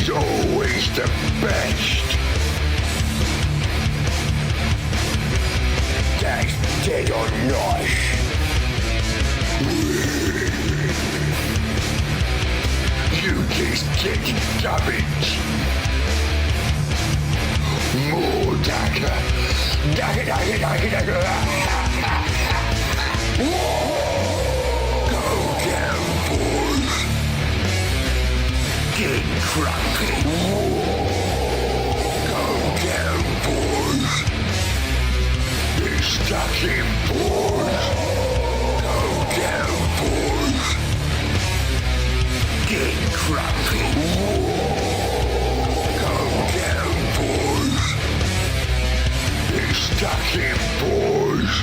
is always the best. That's dead or not. You just get damage. More dagger. Dagger, dagger, dagger, dagger. Go down, boys. Get cracking. Go down, boys. Get stuck in, boys. Go down, boys. Get cracking. Go down, boys. Get stuck in, boys.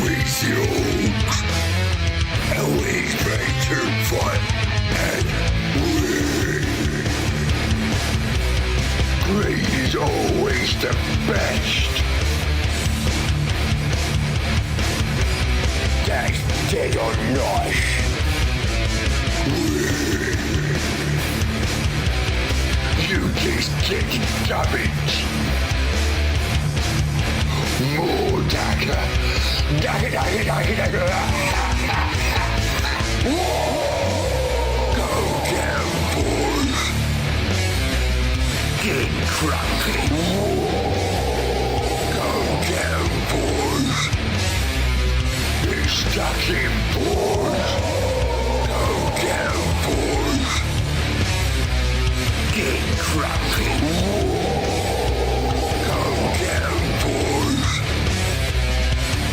Musings, always ready to fight and win. Great is always the best. That's dead or not. You just get damage. More dagger. Dagger, dagger, dagger, dagger. Go down, boys. Get cracking. Go down, boys. Get stuck in, boys. Go down, boys. Get cracking. Go down, boys.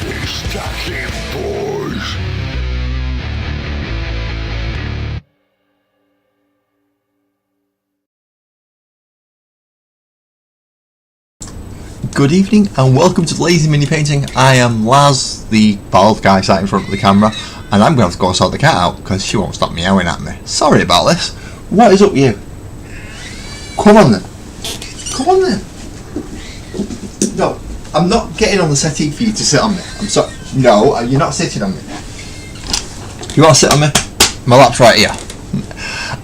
Get stuck in, boys. Good evening and welcome to Lazy Mini Painting. I am Laz, the bald guy sat in front of the camera, and I'm going to have to go and sort the cat out because she won't stop meowing at me. Sorry about this. What is up with you? Come on then. Come on then. No, I'm not getting on the settee for you to sit on me. I'm sorry. No, you're not sitting on me. You want to sit on me? My lap's right here.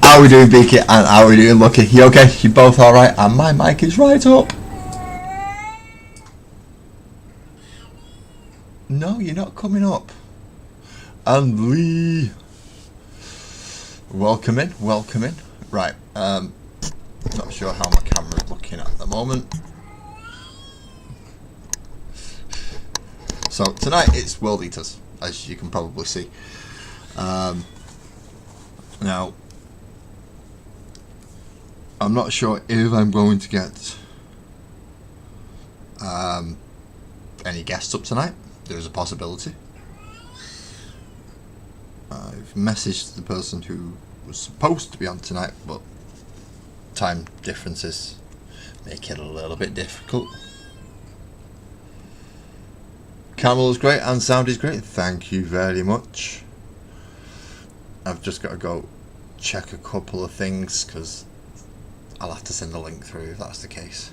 How are we doing, Beaky? And how are we doing, Lucky? You okay? You both alright? And my mic is right up. No, you're not coming up. And Lee. Welcome in, welcome in. Right, not sure how my camera's looking at the moment. So tonight it's World Eaters, as you can probably see. Now, I'm not sure if I'm going to get any guests up tonight. There's a possibility. I've messaged the person who was supposed to be on tonight, but time differences make it a little bit difficult. Camera is great and sound is great. Thank you very much. I've just got to go check a couple of things because I'll have to send a link through if that's the case.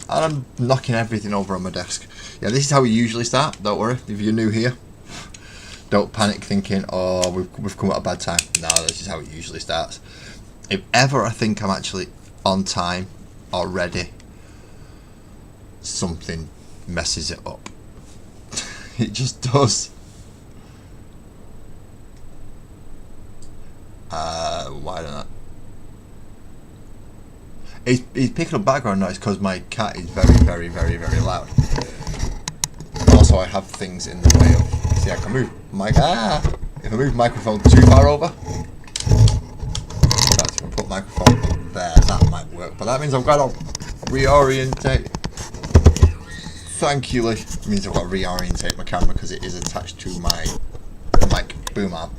I'm knocking everything over on my desk. Yeah, this is how we usually start. Don't worry if you're new here. Don't panic thinking, oh, we've come at a bad time. No, this is how it usually starts. If ever I think I'm actually on time or ready, something messes it up. It just does. Why don't I? He's picking up background noise because my cat is very, very, very, very loud. Also, I have things in the way of. See, I can move if I move the microphone too far over. In fact, if I put microphone up there, that might work. But that means I've got to reorientate. Thank you, Lee. It means I've got to reorientate my camera because it is attached to my mic boom arm.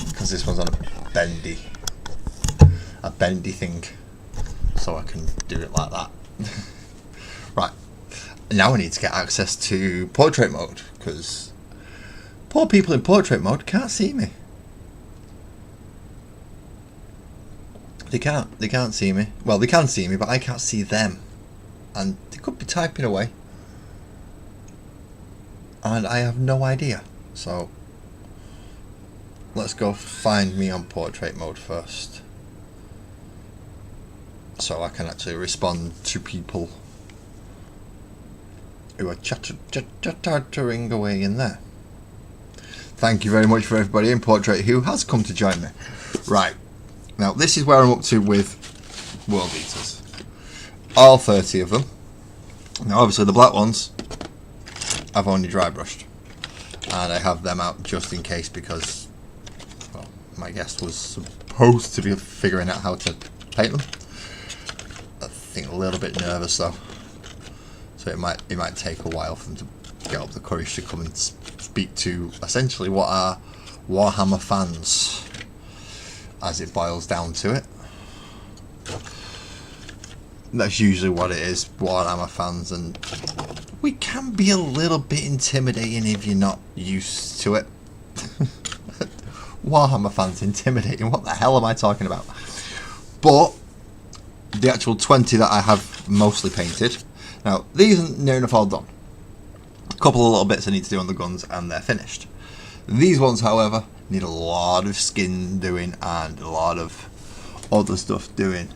Because this one's on a bendy thing. So I can do it like that. Right. now I need to get access to portrait mode, because poor people in portrait mode can't see me. They can't see me. Well, they can see me, but I can't see them. And they could be typing away. And I have no idea. So, let's go find me on portrait mode first. So I can actually respond to people who are chattering away in there. Thank you very much for everybody in portrait who has come to join me. Right. Now, this is where I'm up to with World Eaters. All 30 of them. Now, obviously, the black ones I've only dry brushed. And I have them out just in case because, well, my guest was supposed to be figuring out how to paint them. I think a little bit nervous, though. So it might take a while for them to get up the courage to come and speak to, essentially, what are Warhammer fans, as it boils down to it. That's usually what it is, Warhammer fans, and we can be a little bit intimidating if you're not used to it. Warhammer fans intimidating, what the hell am I talking about? But the actual 20 that I have mostly painted, now these are near enough all done. A couple of little bits I need to do on the guns and they're finished. These ones, however, need a lot of skin doing and a lot of other stuff doing.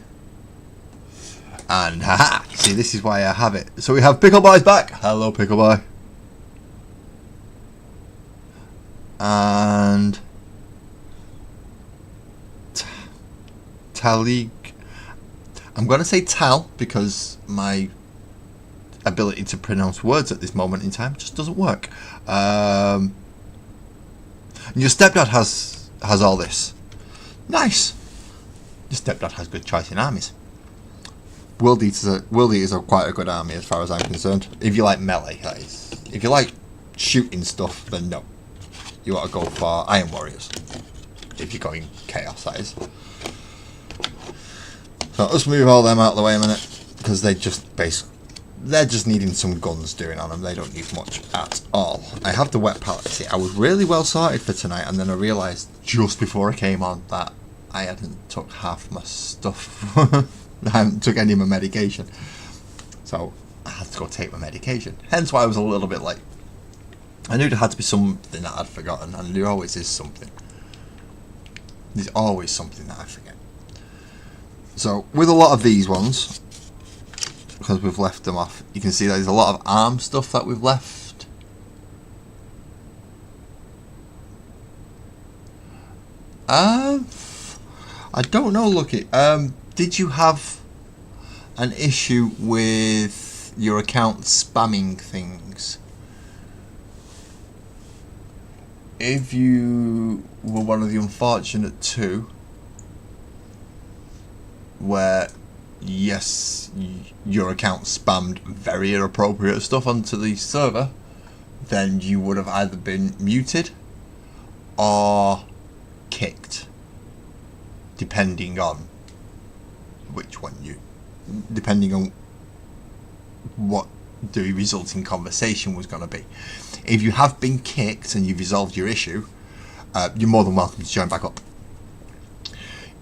And haha, see, this is why I have it. So we have Pickle Boy's back. Hello, Pickle Boy. And Talik. I'm going to say Tal because my ability to pronounce words at this moment in time just doesn't work. And your stepdad has all this. Nice. Your stepdad has good choice in armies. World Eaters are quite a good army as far as I'm concerned. If you like melee, that is. If you like shooting stuff, then no. You ought to go for Iron Warriors. If you're going Chaos, that is. So let's move all them out of the way a minute, because they're just needing some guns doing on them. They don't need much at all. I have the wet palette. See, I was really well sorted for tonight, and then I realised just before I came on that I hadn't took half my stuff. I hadn't took any of my medication. So I had to go take my medication. Hence why I was a little bit late. I knew there had to be something that I'd forgotten, and there always is something. There's always something that I forget. So with a lot of these ones, because we've left them off, you can see that there's a lot of arm stuff that we've left. I don't know, Lucky. Did you have an issue with your account spamming things? If you were one of the unfortunate two, where yes, your account spammed very inappropriate stuff onto the server, then you would have either been muted or kicked, depending on which one depending on what the resulting conversation was going to be. If you have been kicked and you've resolved your issue, you're more than welcome to join back up.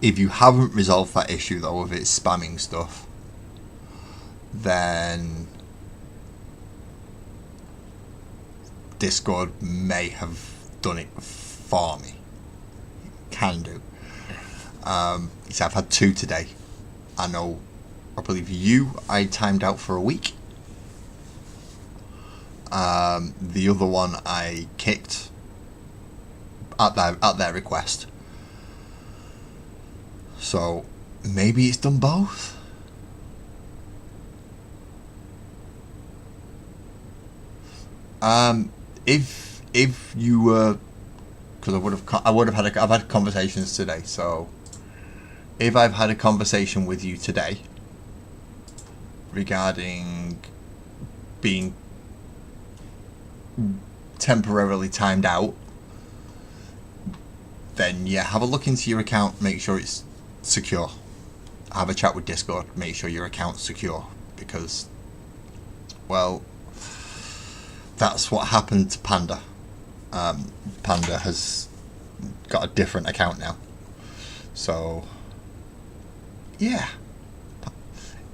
If you haven't resolved that issue though, of it spamming stuff, then Discord may have done it for me. Can do. So I've had 2 today. I believe I timed out for a week. The other one I kicked at their request. So maybe it's done both. If you were, because I've had conversations today. So if I've had a conversation with you today regarding being temporarily timed out, then yeah, have a look into your account, make sure it's secure. Have a chat with Discord, make sure your account's secure, because, well, that's what happened to Panda. Panda has got a different account now. So, yeah.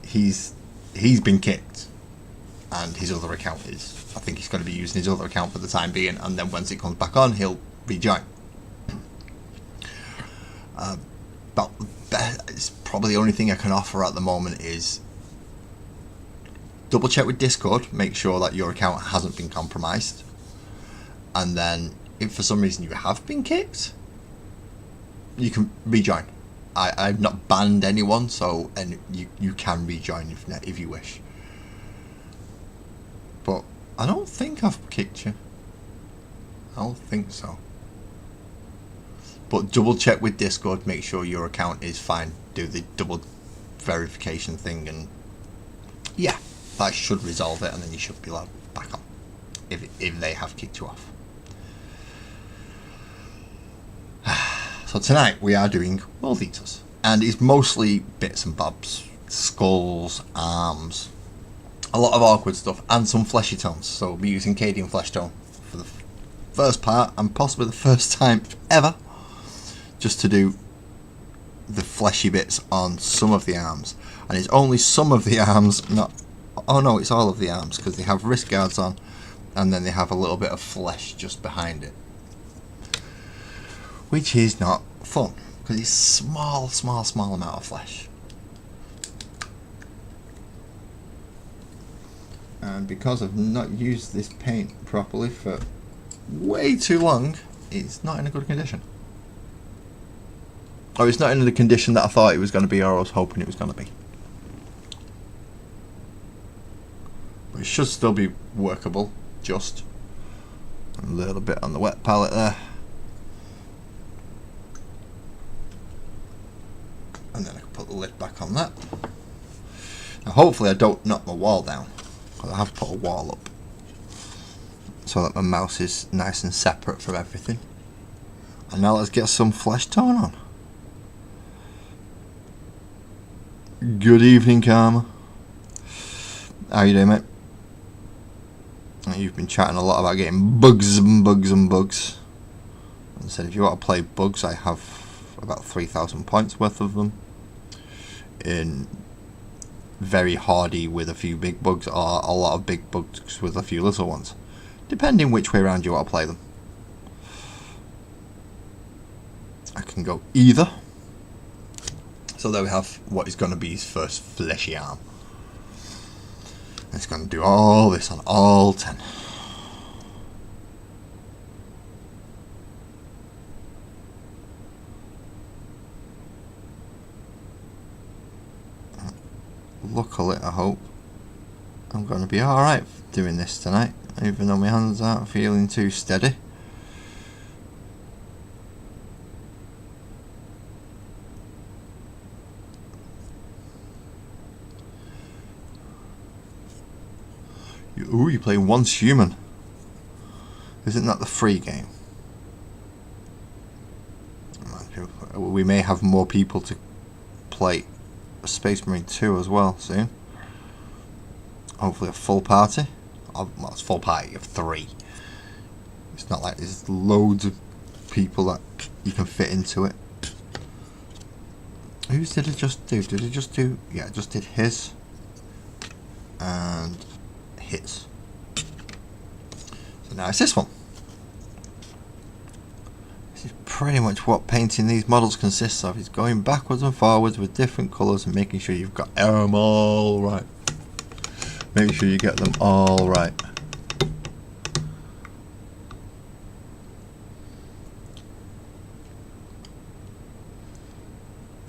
He's been kicked. And his other account is... I think he's going to be using his other account for the time being. And then once it comes back on, he'll rejoin. But it's probably the only thing I can offer at the moment is... double check with Discord. Make sure that your account hasn't been compromised. And then, if for some reason you have been kicked, you can rejoin. I've not banned anyone, so and you can rejoin if you wish. But I don't think I've kicked you. I don't think so. But double check with Discord, make sure your account is fine. Do the double verification thing, and yeah, that should resolve it, and then you should be allowed back on if they have kicked you off. So tonight we are doing World Eaters, and it's mostly bits and bobs, skulls, arms, a lot of awkward stuff, and some fleshy tones. So we'll be using Cadian Flesh Tone for the first part, and possibly the first time ever, just to do the fleshy bits on some of the arms. And it's only some of the arms, not... oh no, it's all of the arms, because they have wrist guards on, and then they have a little bit of flesh just behind it. Which is not fun, because it's small amount of flesh. And because I've not used this paint properly for way too long, it's not in a good condition. Or it's not in the condition that I thought it was going to be, or I was hoping it was going to be. But it should still be workable, just a little bit on the wet palette there. And then I can put the lid back on that. Now hopefully I don't knock my wall down, because I have put a wall up so that my mouse is nice and separate from everything. And now let's get some flesh tone on. Good evening, Karma. How you doing, mate? You've been chatting a lot about getting bugs and bugs and bugs. And said if you want to play bugs, I have about 3,000 points worth of them. In very hardy with a few big bugs, or a lot of big bugs with a few little ones, depending which way around you want to play them. I can go either. So there we have what is going to be his first fleshy arm. It's going to do all this on all 10. Luckily, I hope I'm going to be alright doing this tonight, even though my hands aren't feeling too steady. Ooh, you're playing Once Human. Isn't that the free game? We may have more people to play Space Marine 2 as well soon. Hopefully a full party. Well, it's a full party of 3. It's not like there's loads of people that you can fit into it. Whose did it just do? Did it just do... yeah, it just did his. And his. So now it's this one. This is pretty much what painting these models consists of. It's going backwards and forwards with different colours and making sure you've got them all right. Make sure you get them all right.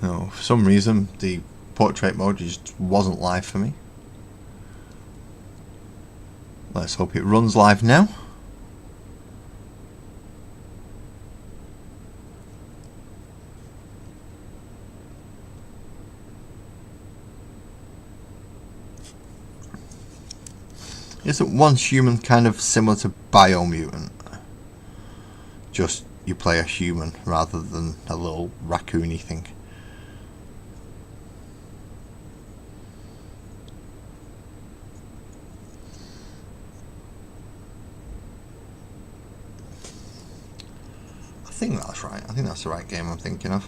No, for some reason the portrait mode just wasn't live for me. Let's hope it runs live now. Isn't Once Human kind of similar to Biomutant? Just you play a human rather than a little raccoony thing. think that's right. I think that's the right game I'm thinking of.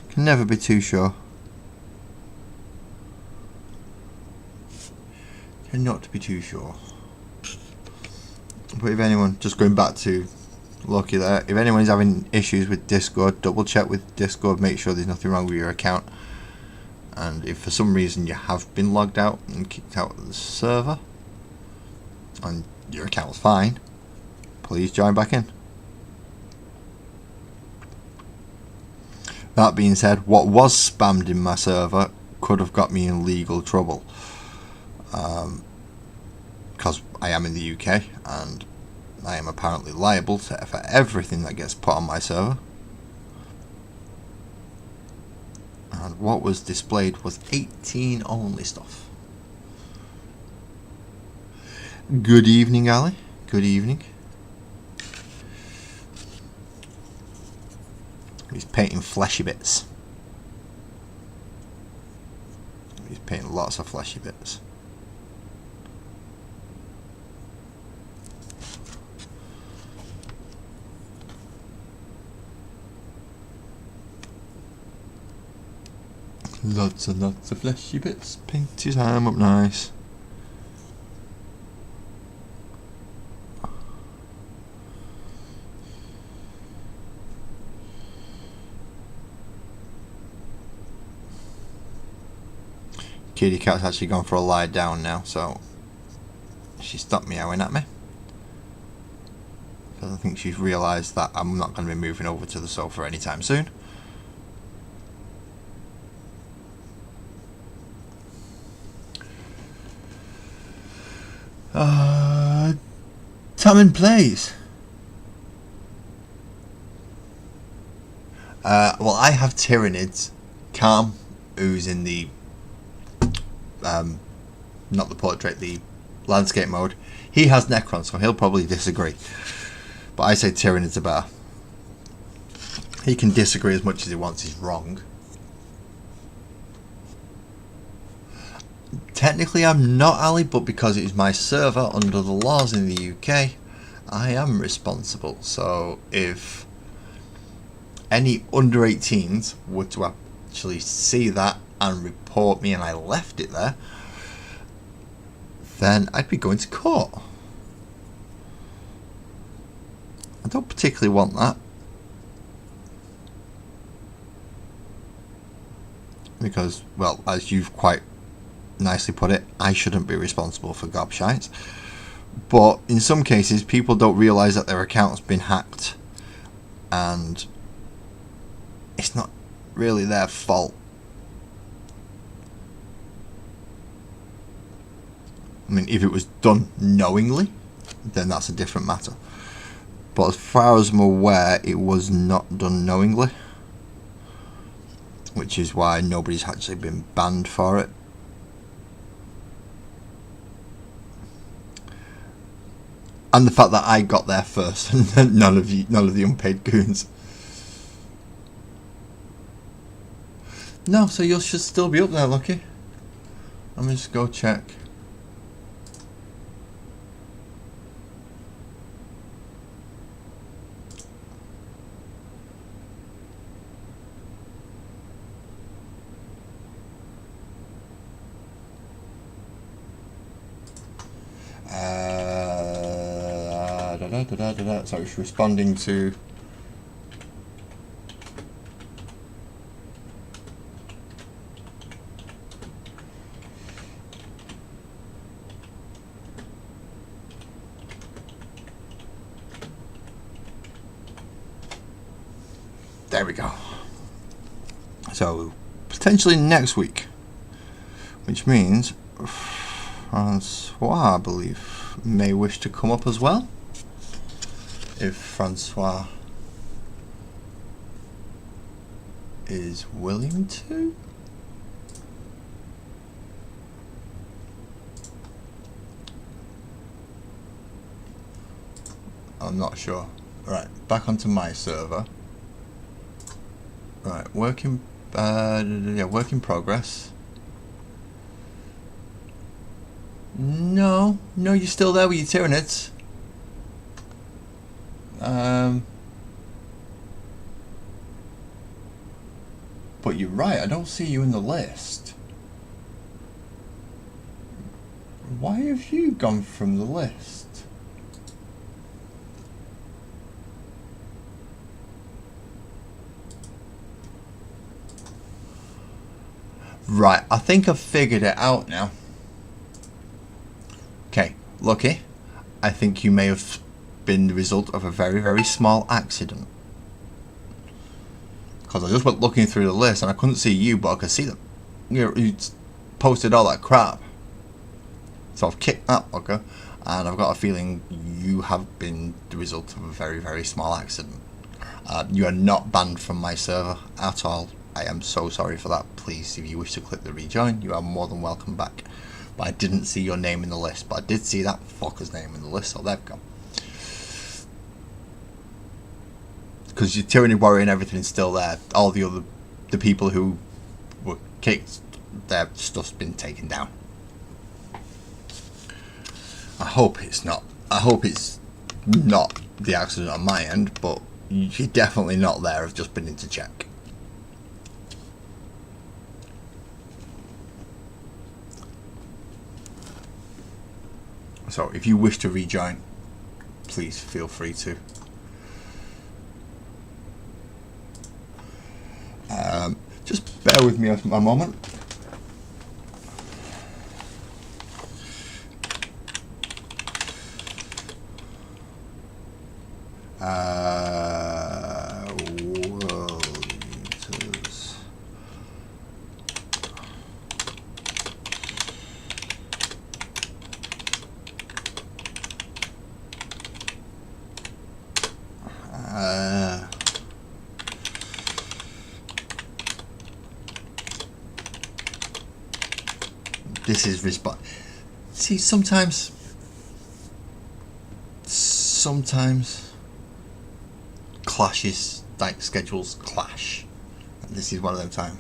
Can never be too sure. Cannot be too sure. But if anyone, just going back to Loki there, if anyone's having issues with Discord, double check with Discord, make sure there's nothing wrong with your account. And if for some reason you have been logged out and kicked out of the server and your account's fine, please join back in. That being said, what was spammed in my server could have got me in legal trouble, because I am in the UK and I am apparently liable for everything that gets put on my server. And what was displayed was 18 only stuff. Good evening, Ali. Good evening. He's painting fleshy bits. He's painting lots of fleshy bits. Lots and lots of fleshy bits. Paint his arm up nice. Kitty cat's actually gone for a lie down now, so she stopped meowing at me. Because I think she's realised that I'm not going to be moving over to the sofa anytime soon. Tammin plays. Well, I have Tyranids. Calm, who's in the not the portrait, the landscape mode. He has Necron, so he'll probably disagree. But I say Tyranids are better. He can disagree as much as he wants. He's wrong. Technically I'm not, Ali, but because it is my server under the laws in the UK, I am responsible. So if any under 18s were to actually see that and report me and I left it there, then I'd be going to court. I don't particularly want that, because, well, as you've quite nicely put it, I shouldn't be responsible for gobshites. But in some cases people don't realise that their account's been hacked and it's not really their fault. I mean, if it was done knowingly, then that's a different matter. But as far as I'm aware, it was not done knowingly, which is why nobody's actually been banned for it. And the fact that I got there first and none of the unpaid goons. No, so you should still be up there, Lucky. Let me just go check. So it's responding to there we go. So potentially next week, which means Francois, I believe, may wish to come up as well. If Francois is willing to. I'm not sure. Right, back onto my server. Right, work in progress. No, you're still there with your Tyranids. But you're right, I don't see you in the list. Why have you gone from the list? Right, I think I've figured it out now. Okay, Lucky, I think you may have been the result of a very, very small accident. Because I just went looking through the list and I couldn't see you, but I could see them. You posted all that crap. So I've kicked that fucker, and I've got a feeling you have been the result of a very, very small accident. You are not banned from my server at all. I am so sorry for that. Please, if you wish to click the rejoin, you are more than welcome back. But I didn't see your name in the list, but I did see that fucker's name in the list, so there we go. Because your Tyranny Warrior and everything is still there. All the people who were kicked, their stuff's been taken down. I hope it's not the accident on my end, but you're definitely not there. I've just been in to check. So if you wish to rejoin, please feel free to. Just bear with me a moment. World Eaters. This is response. See, sometimes clashes, like schedules clash, and this is one of them times.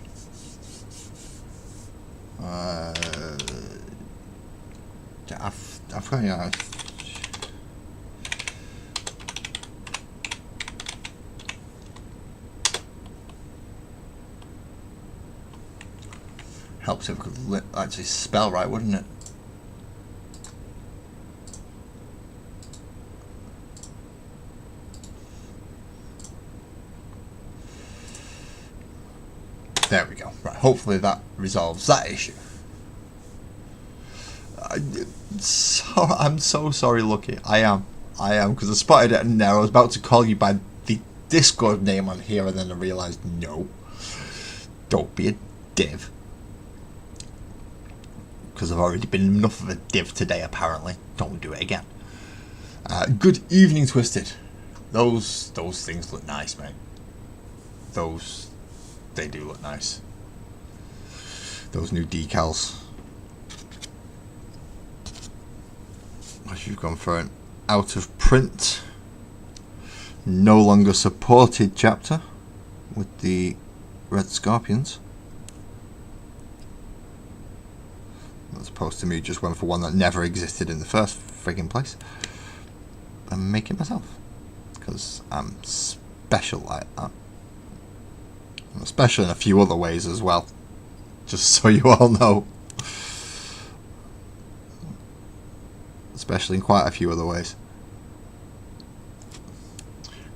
I've got, yeah. Helps if we could actually spell right, wouldn't it? There we go. Right, hopefully that resolves that issue. I'm so sorry, Lucky. I am, because I spotted it and there I was about to call you by the Discord name on here, and then I realised, no, don't be a div. Because I've already been enough of a div today, apparently. Don't do it again. Good evening, Twisted. Those things look nice, mate. They do look nice. Those new decals. As you've gone for an out of print, no longer supported chapter with the Red Scorpions. As opposed to me just went for one that never existed in the first frigging place. I'm making myself. Because I'm special like that. I'm special in a few other ways as well. Just so you all know. Especially in quite a few other ways.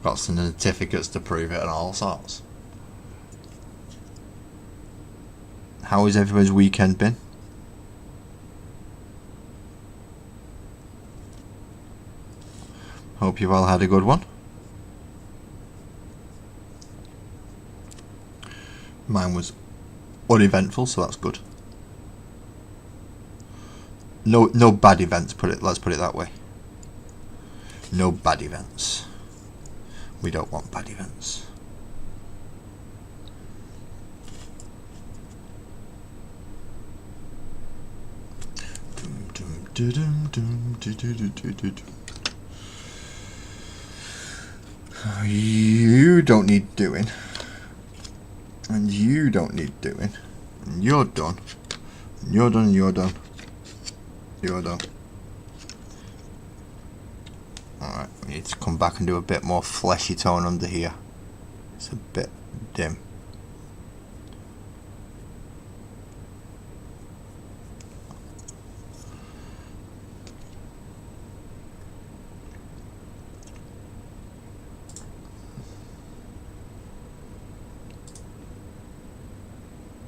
Got some certificates to prove it and all sorts. How has everyone's weekend been? Hope you've all had a good one. Mine was uneventful, so that's good. No bad events. Let's put it that way. No bad events. We don't want bad events. You don't need doing, and you don't need doing, and you're done, and you're done, and you're done, you're done. Alright, we need to come back and do a bit more fleshy tone under here. It's a bit dim.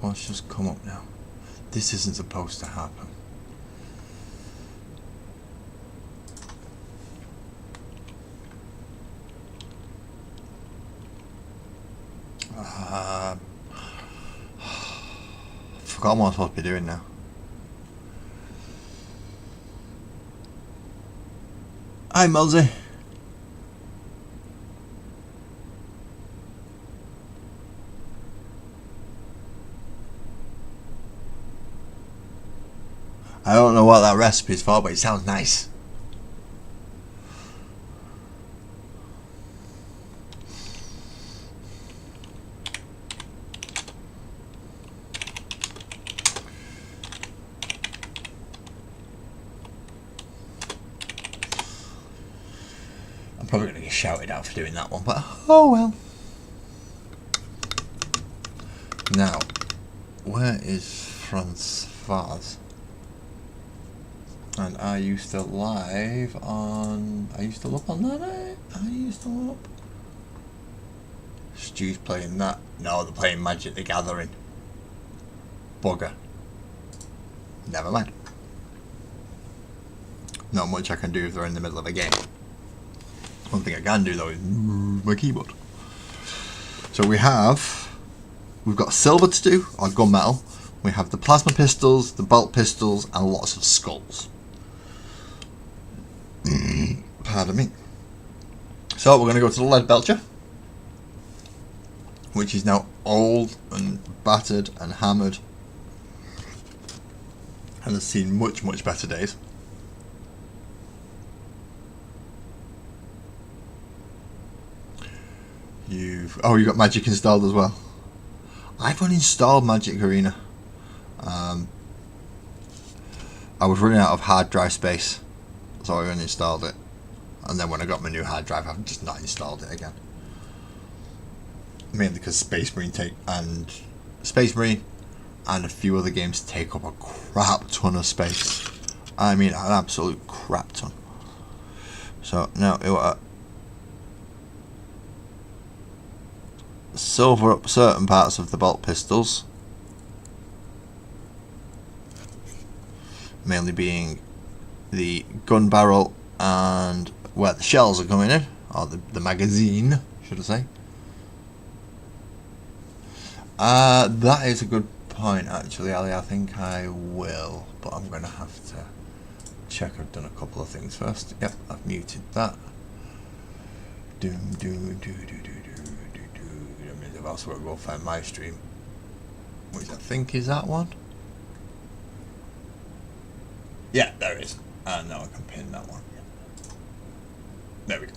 What's just come up now? This isn't supposed to happen. Forgot what I'm supposed to be doing now. Hi, Melsey. I don't know what that recipe is for, but it sounds nice. I'm probably going to get shouted out for doing that one, but oh well. Now, where is Francois? And are you still live on... Are you still up on that night? Are you still up? Stu's playing that. No, they're playing Magic the Gathering. Bugger. Never mind. Not much I can do if they're in the middle of a game. One thing I can do though is move my keyboard. So we've got silver to do, or gunmetal. We have the plasma pistols, the bolt pistols, and lots of skulls. Pardon me. So we're going to go to the lead belcher, which is now old and battered and hammered and has seen much, much better days. You've got Magic installed as well. I've uninstalled Magic Arena. I was running out of hard drive space, so I uninstalled it. And then when I got my new hard drive, I've just not installed it again. Mainly because Space Marine and a few other games take up a crap ton of space. I mean, an absolute crap ton. So now silver up certain parts of the bolt pistols, mainly being the gun barrel and where the shells are coming in, or the magazine, should I say. That is a good point actually, Ali. I think I will, but I'm going to have to check I've done a couple of things first. Yep, I've muted that. I've also got to go find my stream, which I think is that one. Yeah, there it is. Now I can pin that one. There we go.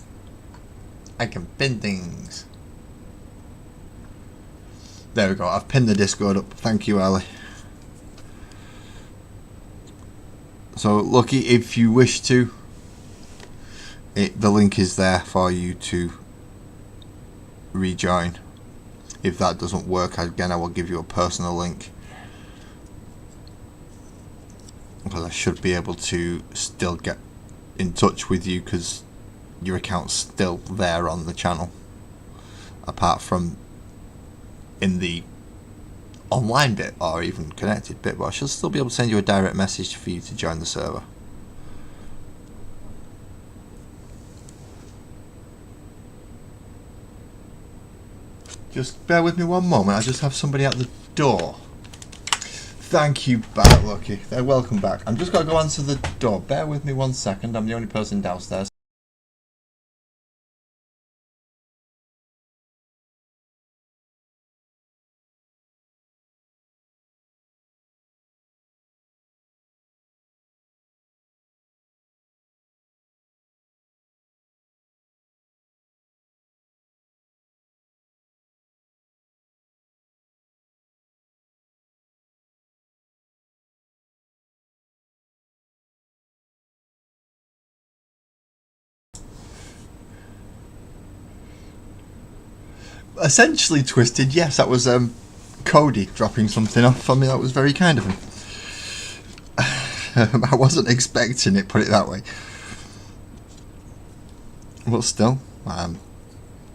I can pin things. There we go. I've pinned the Discord up. Thank you, Ali. So, Lucky, if you wish to, the link is there for you to rejoin. If that doesn't work, again, I will give you a personal link, because I should be able to still get in touch with you, because your account's still there on the channel, apart from in the online bit or even connected bit, but I should still be able to send you a direct message for you to join the server. Just bear with me one moment, I just have somebody at the door. Thank you back, Lucky. They're welcome back. I'm just going to go answer the door. Bear with me 1 second, I'm the only person downstairs. Essentially twisted, yes, that was Cody dropping something off for me. That was very kind of him. I wasn't expecting it, put it that way. But still,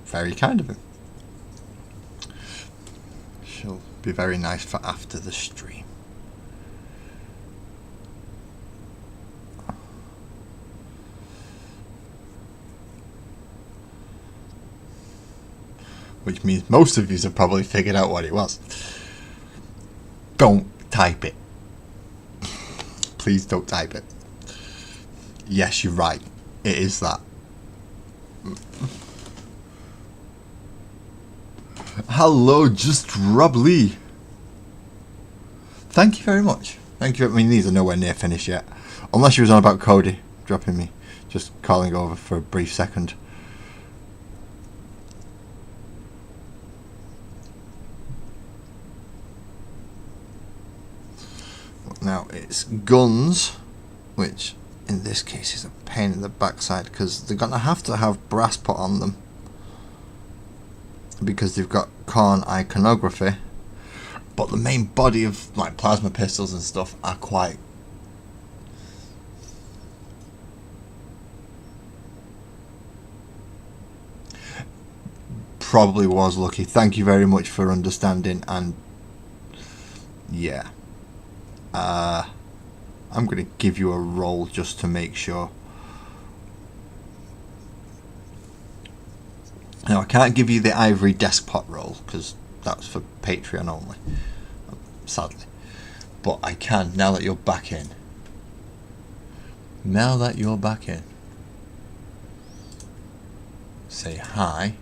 very kind of him. She'll Be very nice for after the stream. Which means most of you have probably figured out what it was. Don't type it. Please don't type it. Yes, you're right. It is that. Hello, just Rob Lee. Thank you very much. Thank you. I mean, these are nowhere near finished yet. Unless you was on about Cody dropping me. Just calling over for a brief second. Now it's guns, which in this case is a pain in the backside because they're going to have brass put on them because they've got Khorne iconography, but the main body of like plasma pistols and stuff are quite probably was lucky. Thank you very much for understanding. And yeah, I'm going to give you a roll just to make sure. Now I can't give you the ivory desktop roll because that's for Patreon only, sadly. But I can now that you're back in. Now that you're back in, say hi,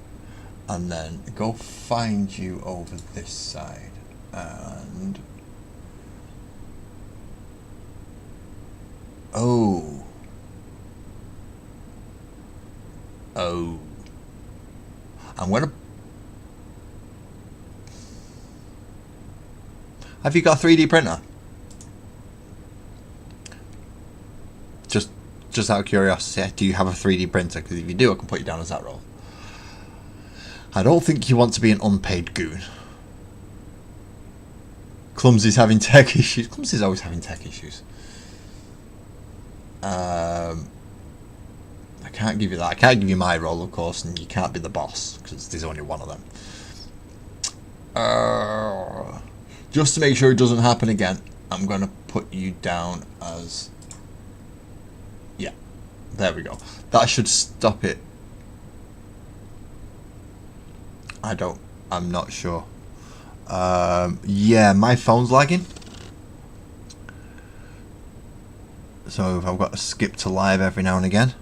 and then go find you over this side, and oh, I'm gonna. Have you got a 3D printer? Just out of curiosity, do you have a 3D printer? Because if you do, I can put you down as that role. I don't think you want to be an unpaid goon. Clumsy's having tech issues. Clumsy's always having tech issues. I can't give you that. I can't give you my role, of course, and you can't be the boss because there's only one of them. Just to make sure it doesn't happen again, I'm going to put you down as... Yeah, there we go. That should stop it. I'm not sure. Yeah, my phone's lagging. So I've got to skip to live every now and again.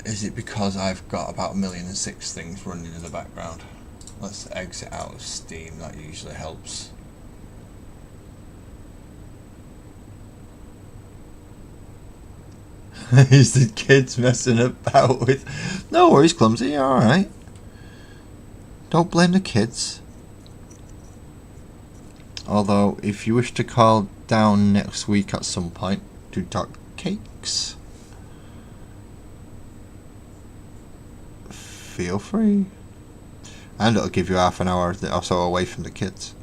Is it because I've got about 1,000,006 things running in the background? Let's exit out of Steam, that usually helps. Is the kids messing about with... No worries, Clumsy, alright. Don't blame the kids. Although, if you wish to call down next week at some point, do dark cakes. Feel free. And it'll give you half an hour or so away from the kids,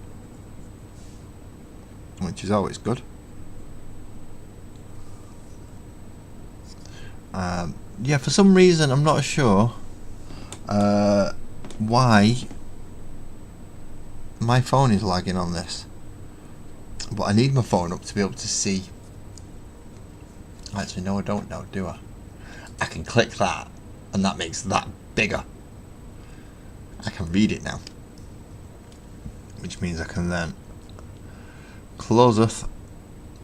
which is always good. Yeah, for some reason I'm not sure why my phone is lagging on this, but I need my phone up to be able to see. Actually, no, I don't know, do I? I can click that, and that makes that bigger. I can read it now, which means I can then closeth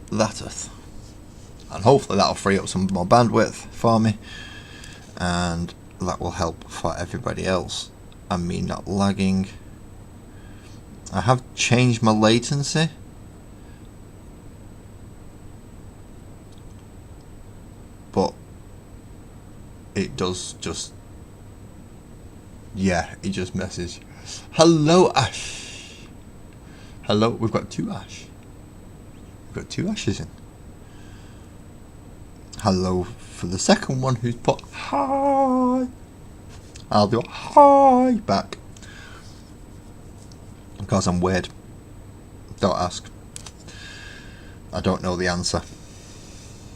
thateth, and hopefully that'll free up some more bandwidth for me, and that will help for everybody else and me not lagging. I have changed my latency, but it does just... Yeah, it just messes. Hello, Ash. Hello, we've got two Ash. We've got two Ashes in. Hello for the second one who's put hi. I'll do a hi back. Because I'm weird. Don't ask. I don't know the answer.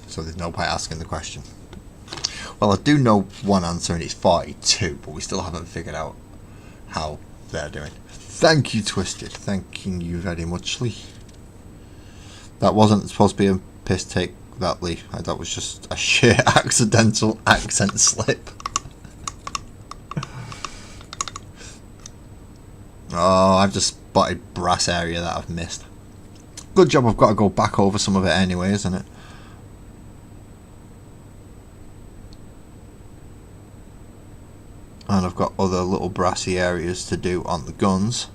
So there's no point asking the question. Well, I do know one answer and it's 42, but we still haven't figured out how they're doing. Thank you, Twisted. Thanking you very much, Lee. That wasn't supposed to be a piss take, that, Lee. That was just a sheer accidental accent slip. Oh, I've just spotted brass area that I've missed. Good job, I've got to go back over some of it anyway, isn't it? And I've got other little brassy areas to do on the guns.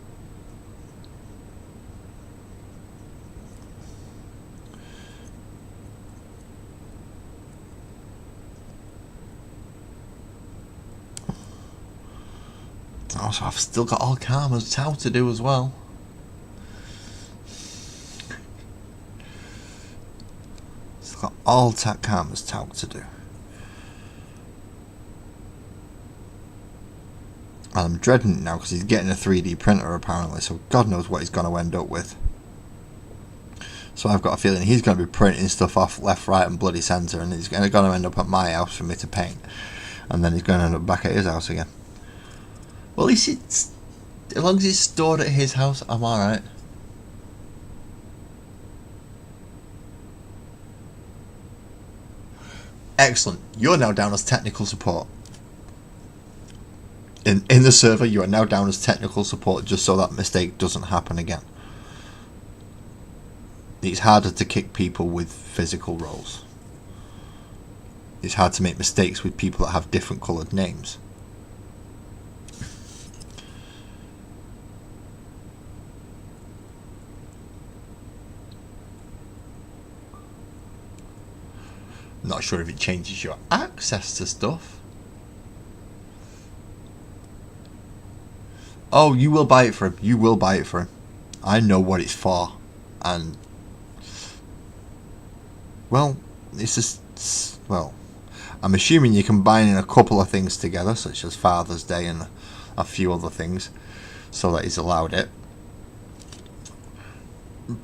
Also, I've still got all Karma's Tower to do as well. Still got all Karma's Tower to do. And I'm dreading it now because he's getting a 3D printer apparently, so God knows what he's going to end up with. So I've got a feeling he's going to be printing stuff off left, right and bloody centre, and he's going to end up at my house for me to paint. And then he's going to end up back at his house again. Well, at least it's, as long as it's stored at his house, I'm alright. Excellent. You're now down as technical support. In the server, you are now down as technical support, just so that mistake doesn't happen again. It's harder to kick people with physical roles. It's hard to make mistakes with people that have different coloured names. Not sure if it changes your access to stuff. Oh, you will buy it for him. You will buy it for him. I know what it's for. And, well, it's just, well, I'm assuming you combine a couple of things together, such as Father's Day and a few other things, so that he's allowed it.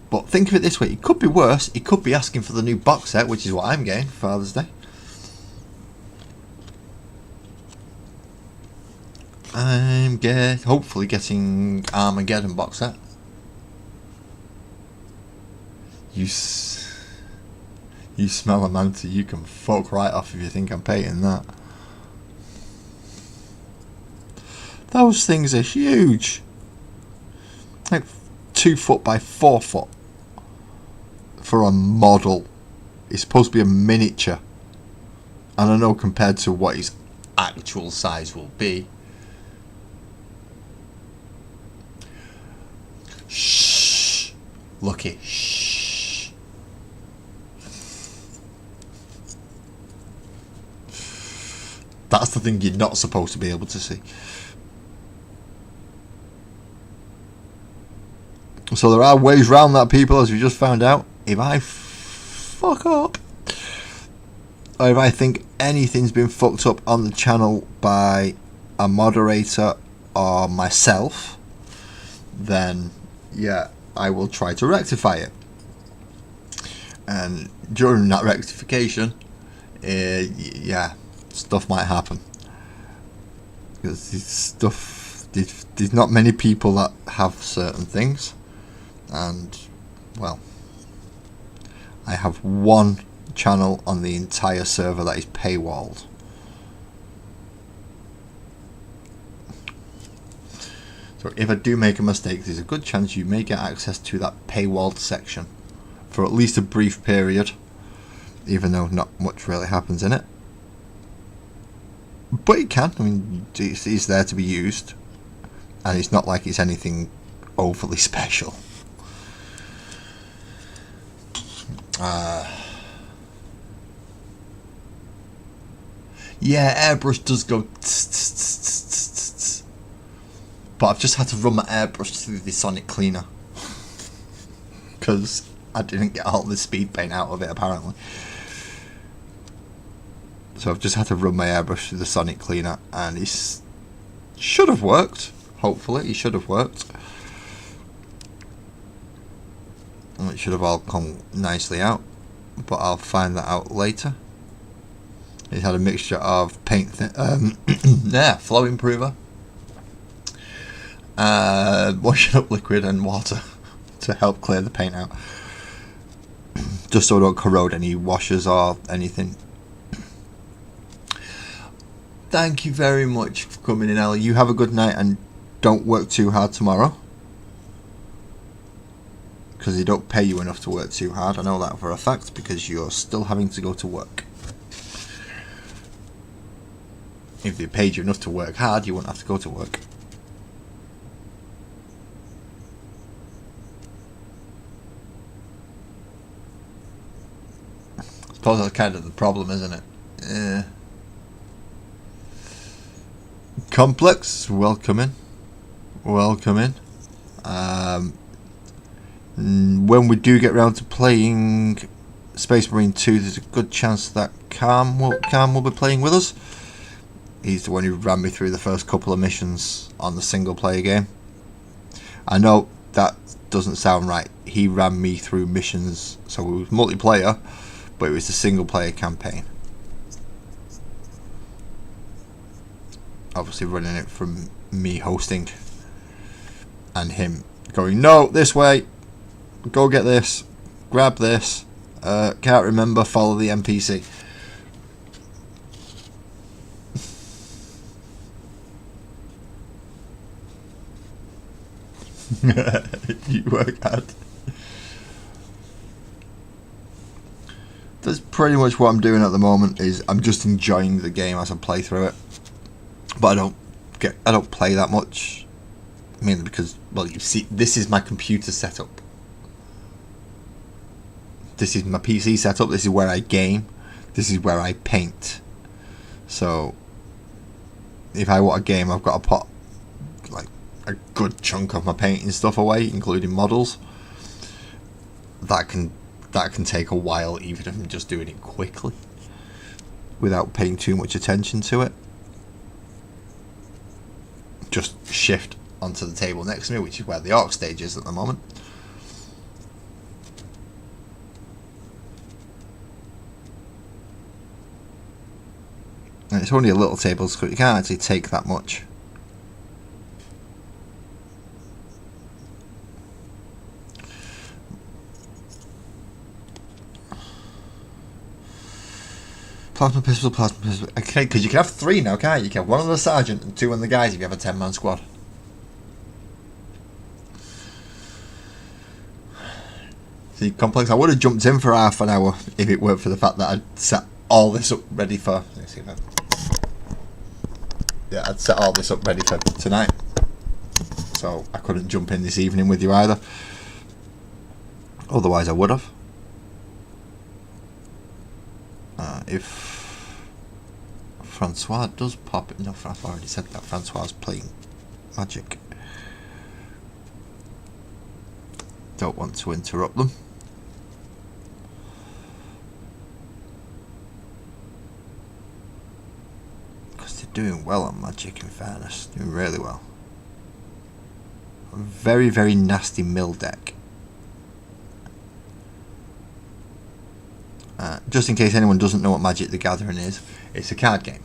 But think of it this way, it could be worse. He could be asking for the new box set, which is what I'm getting for Father's Day. I'm hopefully getting Armageddon box set. You smell a Manta, you can fuck right off if you think I'm painting that. Those things are huge. Like 2 foot by 4 foot for a model. It's supposed to be a miniature. And I know compared to what his actual size will be. Shh. Lucky. Shh. That's the thing you're not supposed to be able to see. So there are ways round that, people, as we just found out. If I fuck up, or if I think anything's been fucked up on the channel by a moderator or myself, then yeah, I will try to rectify it. And during that rectification, yeah, stuff might happen. Because there's not many people that have certain things. And, well, I have one channel on the entire server that is paywalled. So if I do make a mistake, there's a good chance you may get access to that paywalled section for at least a brief period, even though not much really happens in it. But it can. I mean, it's there to be used, and it's not like it's anything overly special. Yeah, airbrush does go but I've just had to run my airbrush through the sonic cleaner because I didn't get all the speed paint out of it apparently. So I've just had to run my airbrush through the sonic cleaner, and it should have worked. Hopefully it should have worked. And it should have all come nicely out, but I'll find that out later. It had a mixture of paint, flow improver, washing up liquid and water to help clear the paint out, just so I don't corrode any washers or anything. Thank you very much for coming in, Ellie. You have a good night and don't work too hard tomorrow, because they don't pay you enough to work too hard. I know that for a fact, because you're still having to go to work. If they paid you enough to work hard, you wouldn't have to go to work. I suppose that's kind of the problem, isn't it? Yeah. Complex, welcome in. Welcome in. When we do get round to playing Space Marine 2, there's a good chance that Calm will be playing with us. He's the one who ran me through the first couple of missions on the single player game. I know that doesn't sound right. He ran me through missions, so it was multiplayer, but it was the single player campaign. Obviously running it from me hosting and him going, no, this way, go get this, grab this, can't remember, follow the NPC. You work hard. That's pretty much what I'm doing at the moment. Is I'm just enjoying the game as I play through it, but I don't play that much, mainly because, well, you see, this is my computer setup. This is my PC setup. This is where I game. This is where I paint. So if I want a game, I've got to put like a good chunk of my painting stuff away, including models. That can take a while, even if I'm just doing it quickly, without paying too much attention to it. Just shift onto the table next to me, which is where the Orc stage is at the moment. And it's only a little table, so you can't actually take that much. Plasma pistol. Okay, because you can have 3 now, can't you? You can have 1 on the sergeant and 2 on the guys if you have a 10-man squad. See, Complex, I would have jumped in for half an hour if it weren't for the fact that I'd set all this up ready for... Let's see if I'd set all this up ready for tonight. So I couldn't jump in this evening with you either. Otherwise I would have. If Francois does pop it, no, I've already said that Francois is playing Magic. Don't want to interrupt them. Because they're doing well on Magic, in fairness. Doing really well. A very, very nasty mill deck. Just in case anyone doesn't know what Magic the Gathering is, it's a card game.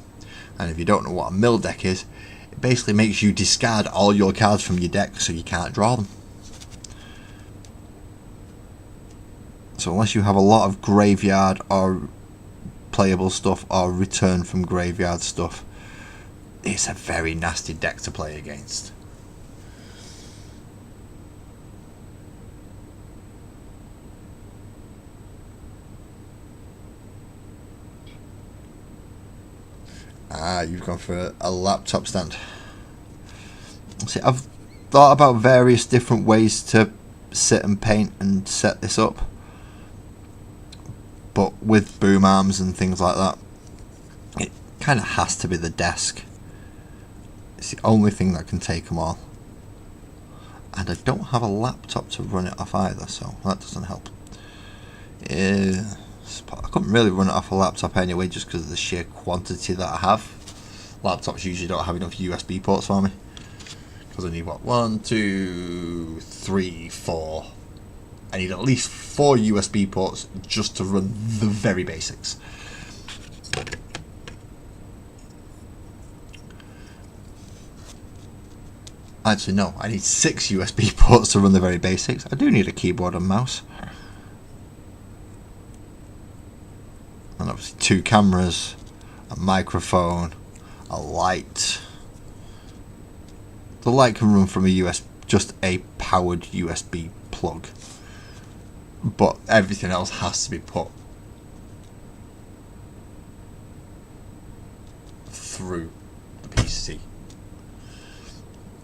And if you don't know what a mill deck is, it basically makes you discard all your cards from your deck so you can't draw them. So unless you have a lot of graveyard or playable stuff or return from graveyard stuff, it's a very nasty deck to play against. You've gone for a laptop stand. See, I've thought about various different ways to sit and paint and set this up, but with boom arms and things like that, it kind of has to be the desk. It's the only thing that can take them all, and I don't have a laptop to run it off either, so that doesn't help. I couldn't really run it off a laptop anyway, just because of the sheer quantity that I have. Laptops usually don't have enough USB ports for me, because I need what, 1, 2, 3, 4. I need at least 4 USB ports just to run the very basics. Actually, no, I need 6 USB ports to run the very basics. I do need a keyboard and mouse. And obviously 2 cameras, a microphone, a light. The light can run from a just a powered USB plug. But everything else has to be put through the PC.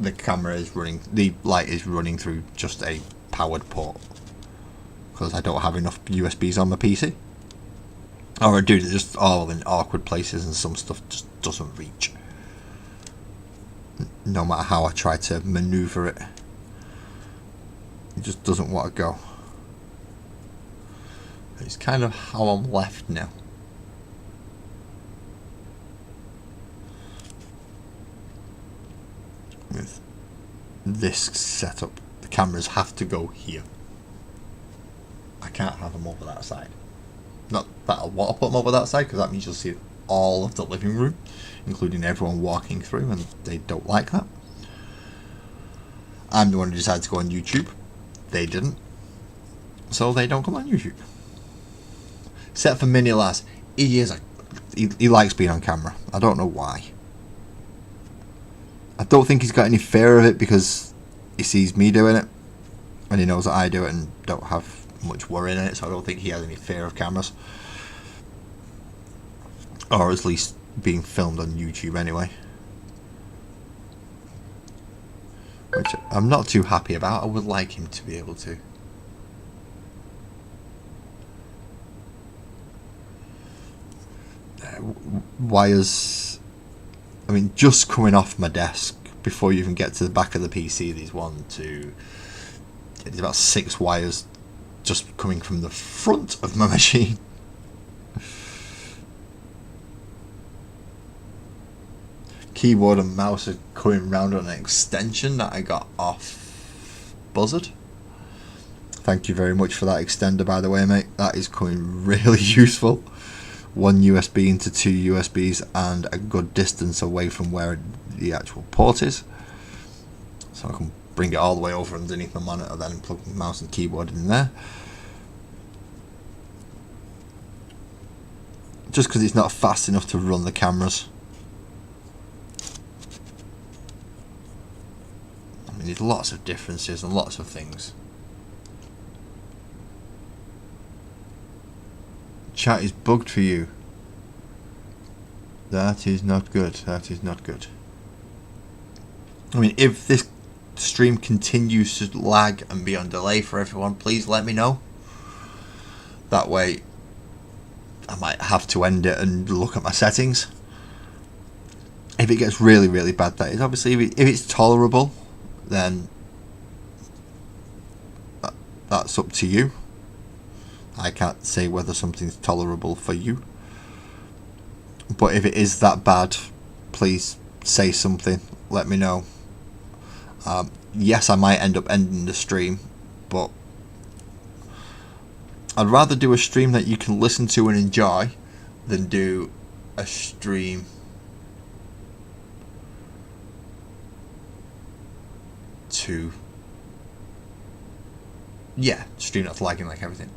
The camera is running, the light is running through just a powered port because I don't have enough USBs on my PC, or I do, just all in awkward places and some stuff just doesn't reach. No matter how I try to maneuver it, it just doesn't want to go. It's kind of how I'm left now. With this setup, the cameras have to go here. I can't have them over that side. Not that I want to put them over that side, because that means you'll see all of the living room, including everyone walking through, and they don't like that. I'm the one who decided to go on YouTube. They didn't, so they don't come on YouTube. Except for Mini Laz, he likes being on camera. I don't know why. I don't think he's got any fear of it because he sees me doing it and he knows that I do it and don't have much worry in it, so I don't think he has any fear of cameras, or at least being filmed on YouTube anyway, which I'm not too happy about. I would like him to be able to. Wires, I mean, just coming off my desk before you even get to the back of the PC, there's about 6 wires just coming from the front of my machine. Keyboard and mouse are coming round on an extension that I got off Buzzard. Thank you very much for that extender, by the way, mate. That is coming really useful. 1 USB into 2 USBs and a good distance away from where the actual port is, so I can bring it all the way over underneath my monitor, then plug the mouse and keyboard in there. Just because it's not fast enough to run the cameras. I mean, there's lots of differences and lots of things. Chat is bugged for you. That is not good. That is not good. I mean, if this stream continues to lag and be on delay for everyone, please let me know. That way I might have to end it and look at my settings. If it gets really, really bad, that is. Obviously, if it's tolerable, then that's up to you. I can't say whether something's tolerable for you. But if it is that bad, please say something. Let me know. Yes, I might end up ending the stream, but I'd rather do a stream that you can listen to and enjoy than do a stream stream that's lagging like everything.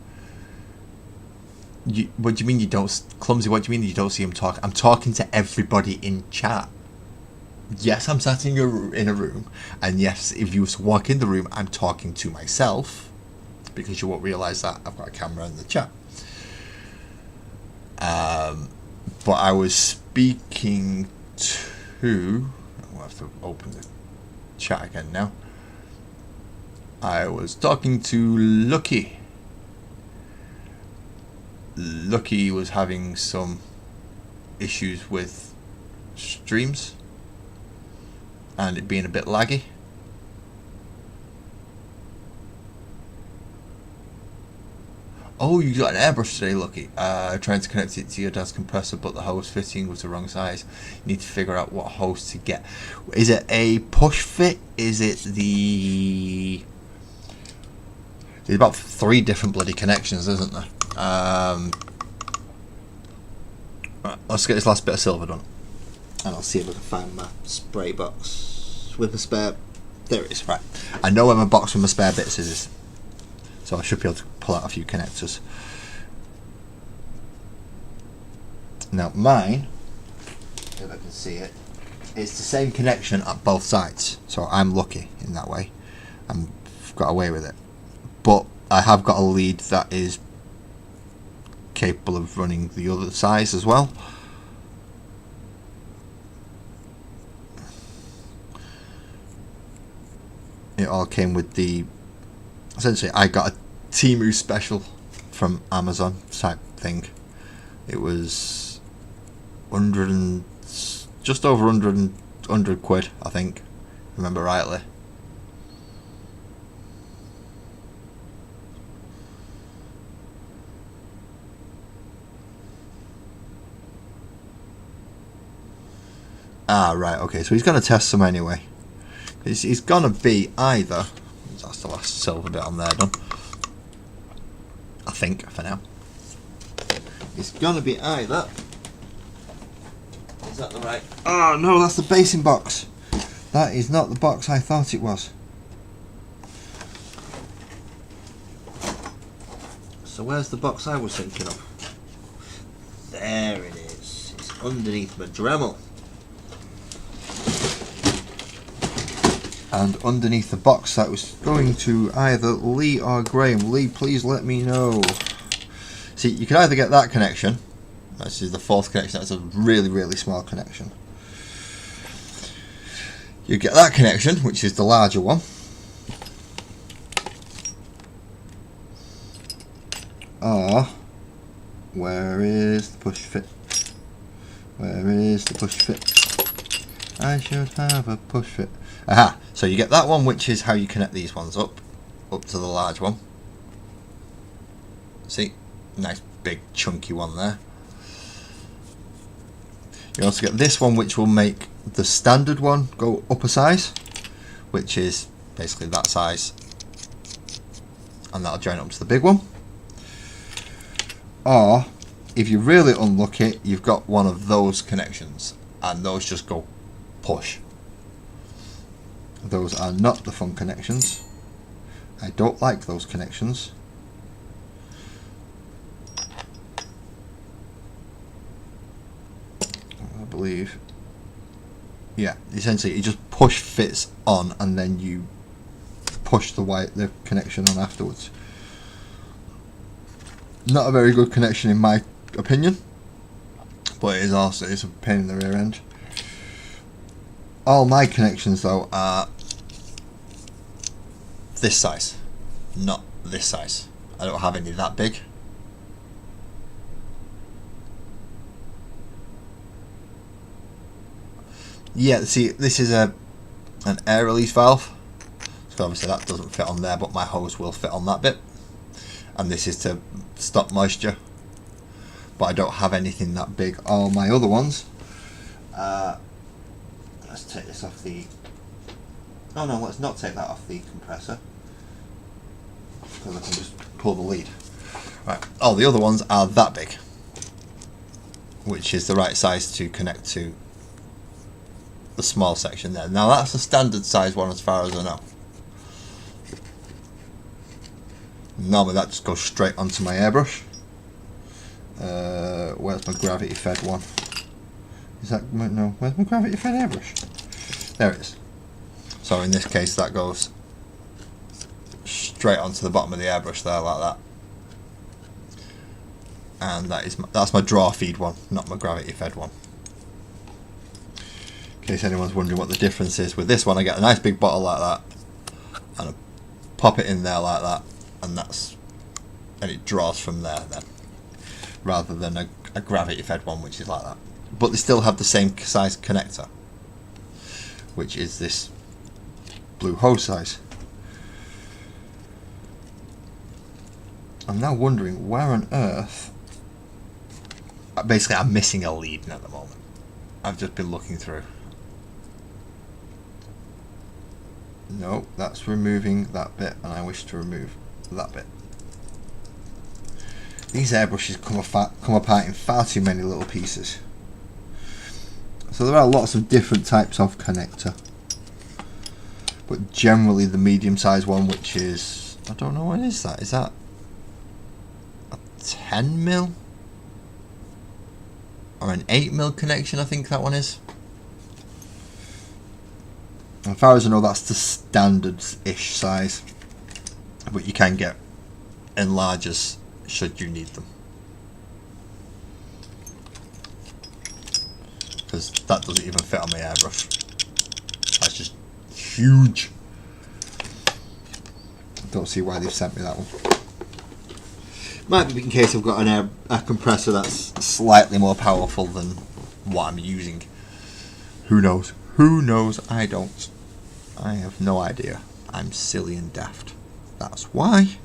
What do you mean you don't, Clumsy, what do you mean you don't see him talk? I'm talking to everybody in chat. Yes, I'm sat in a room, and yes, if you walk in the room, I'm talking to myself, because you won't realise that I've got a camera in the chat. But I was speaking to, I'll have to open the chat again now. I was talking to Lucky. Lucky was having some issues with streams and it being a bit laggy. Oh, you got an airbrush today, Lucky. Trying to connect it to your dad's compressor, but the hose fitting was the wrong size. You need to figure out what hose to get. Is it a push fit? Is it the... There's about 3 different bloody connections, isn't there? Right, let's get this last bit of silver done, and I'll see if I can find my spray box with a spare There it is, right. I know where my box with my spare bits is, so I should be able to pull out a few connectors. Now mine, if I can see it, it's the same connection at both sides, so I'm lucky in that way. I've got away with it. But I have got a lead that is capable of running the other size as well. It all came with the, essentially I got a Temu special from Amazon type thing. It was 100 and just over 100 quid, I think, remember rightly. Ah, right, okay, so he's going to test some anyway. He's going to be either, that's the last silver bit on there done, I think, for now. It's going to be either, is that the right, oh no, that's the basing box. That is not the box I thought it was. So where's the box I was thinking of? There it is, it's underneath my Dremel. And underneath the box that was going to either Lee or Graham. Lee, please let me know. See, you can either get that connection. This is the fourth connection. That's a really, really small connection. You get that connection, which is the larger one. Or, where is the push fit? Where is the push fit? I should have a push fit. Aha! So you get that one, which is how you connect these ones up to the large one. See? Nice big chunky one there. You also get this one, which will make the standard one go up a size, which is basically that size, and that'll join up to the big one. Or, if you're really unlucky, you've got one of those connections, and those just go push. Those are not the fun connections. I don't like those connections. I believe. Yeah, essentially it just push fits on and then you push the connection on afterwards. Not a very good connection in my opinion, but it's a pain in the rear end. All my connections though are this size, not this size. I don't have any that big. Yeah, see, this is an air release valve, so obviously that doesn't fit on there, but my hose will fit on that bit, and this is to stop moisture, but I don't have anything that big. All my other ones, let's take this off the, oh no, let's not take that off the compressor, because I can just pull the lead. Right, all the other ones are that big, which is the right size to connect to the small section there. Now that's a standard size one as far as I know. Normally that just goes straight onto my airbrush. Where's my gravity fed one? Is that, no, where's my gravity fed airbrush? There it is. So in this case that goes straight onto the bottom of the airbrush there like that. And that's my draw feed one, not my gravity fed one. In case anyone's wondering what the difference is with this one, I get a nice big bottle like that and I pop it in there like that, and it draws from there then, rather than a gravity fed one which is like that. But they still have the same size connector, which is this blue hose size. I'm now wondering where on earth, basically I'm missing a lead at the moment. I've just been looking through. No, that's removing that bit, and I wish to remove that bit. These airbrushes come apart in far too many little pieces. So there are lots of different types of connector. But generally the medium-sized one, which is, I don't know, what is that? Is that a 10mm? Or an 8mm connection, I think that one is. As far as I know, that's the standard-ish size. But you can get enlargers should you need them. Because that doesn't even fit on my airbrush. That's just huge. Don't see why they've sent me that one. Might be in case I've got a compressor that's slightly more powerful than what I'm using. Who knows? Who knows? I don't. I have no idea. I'm silly and daft. That's why.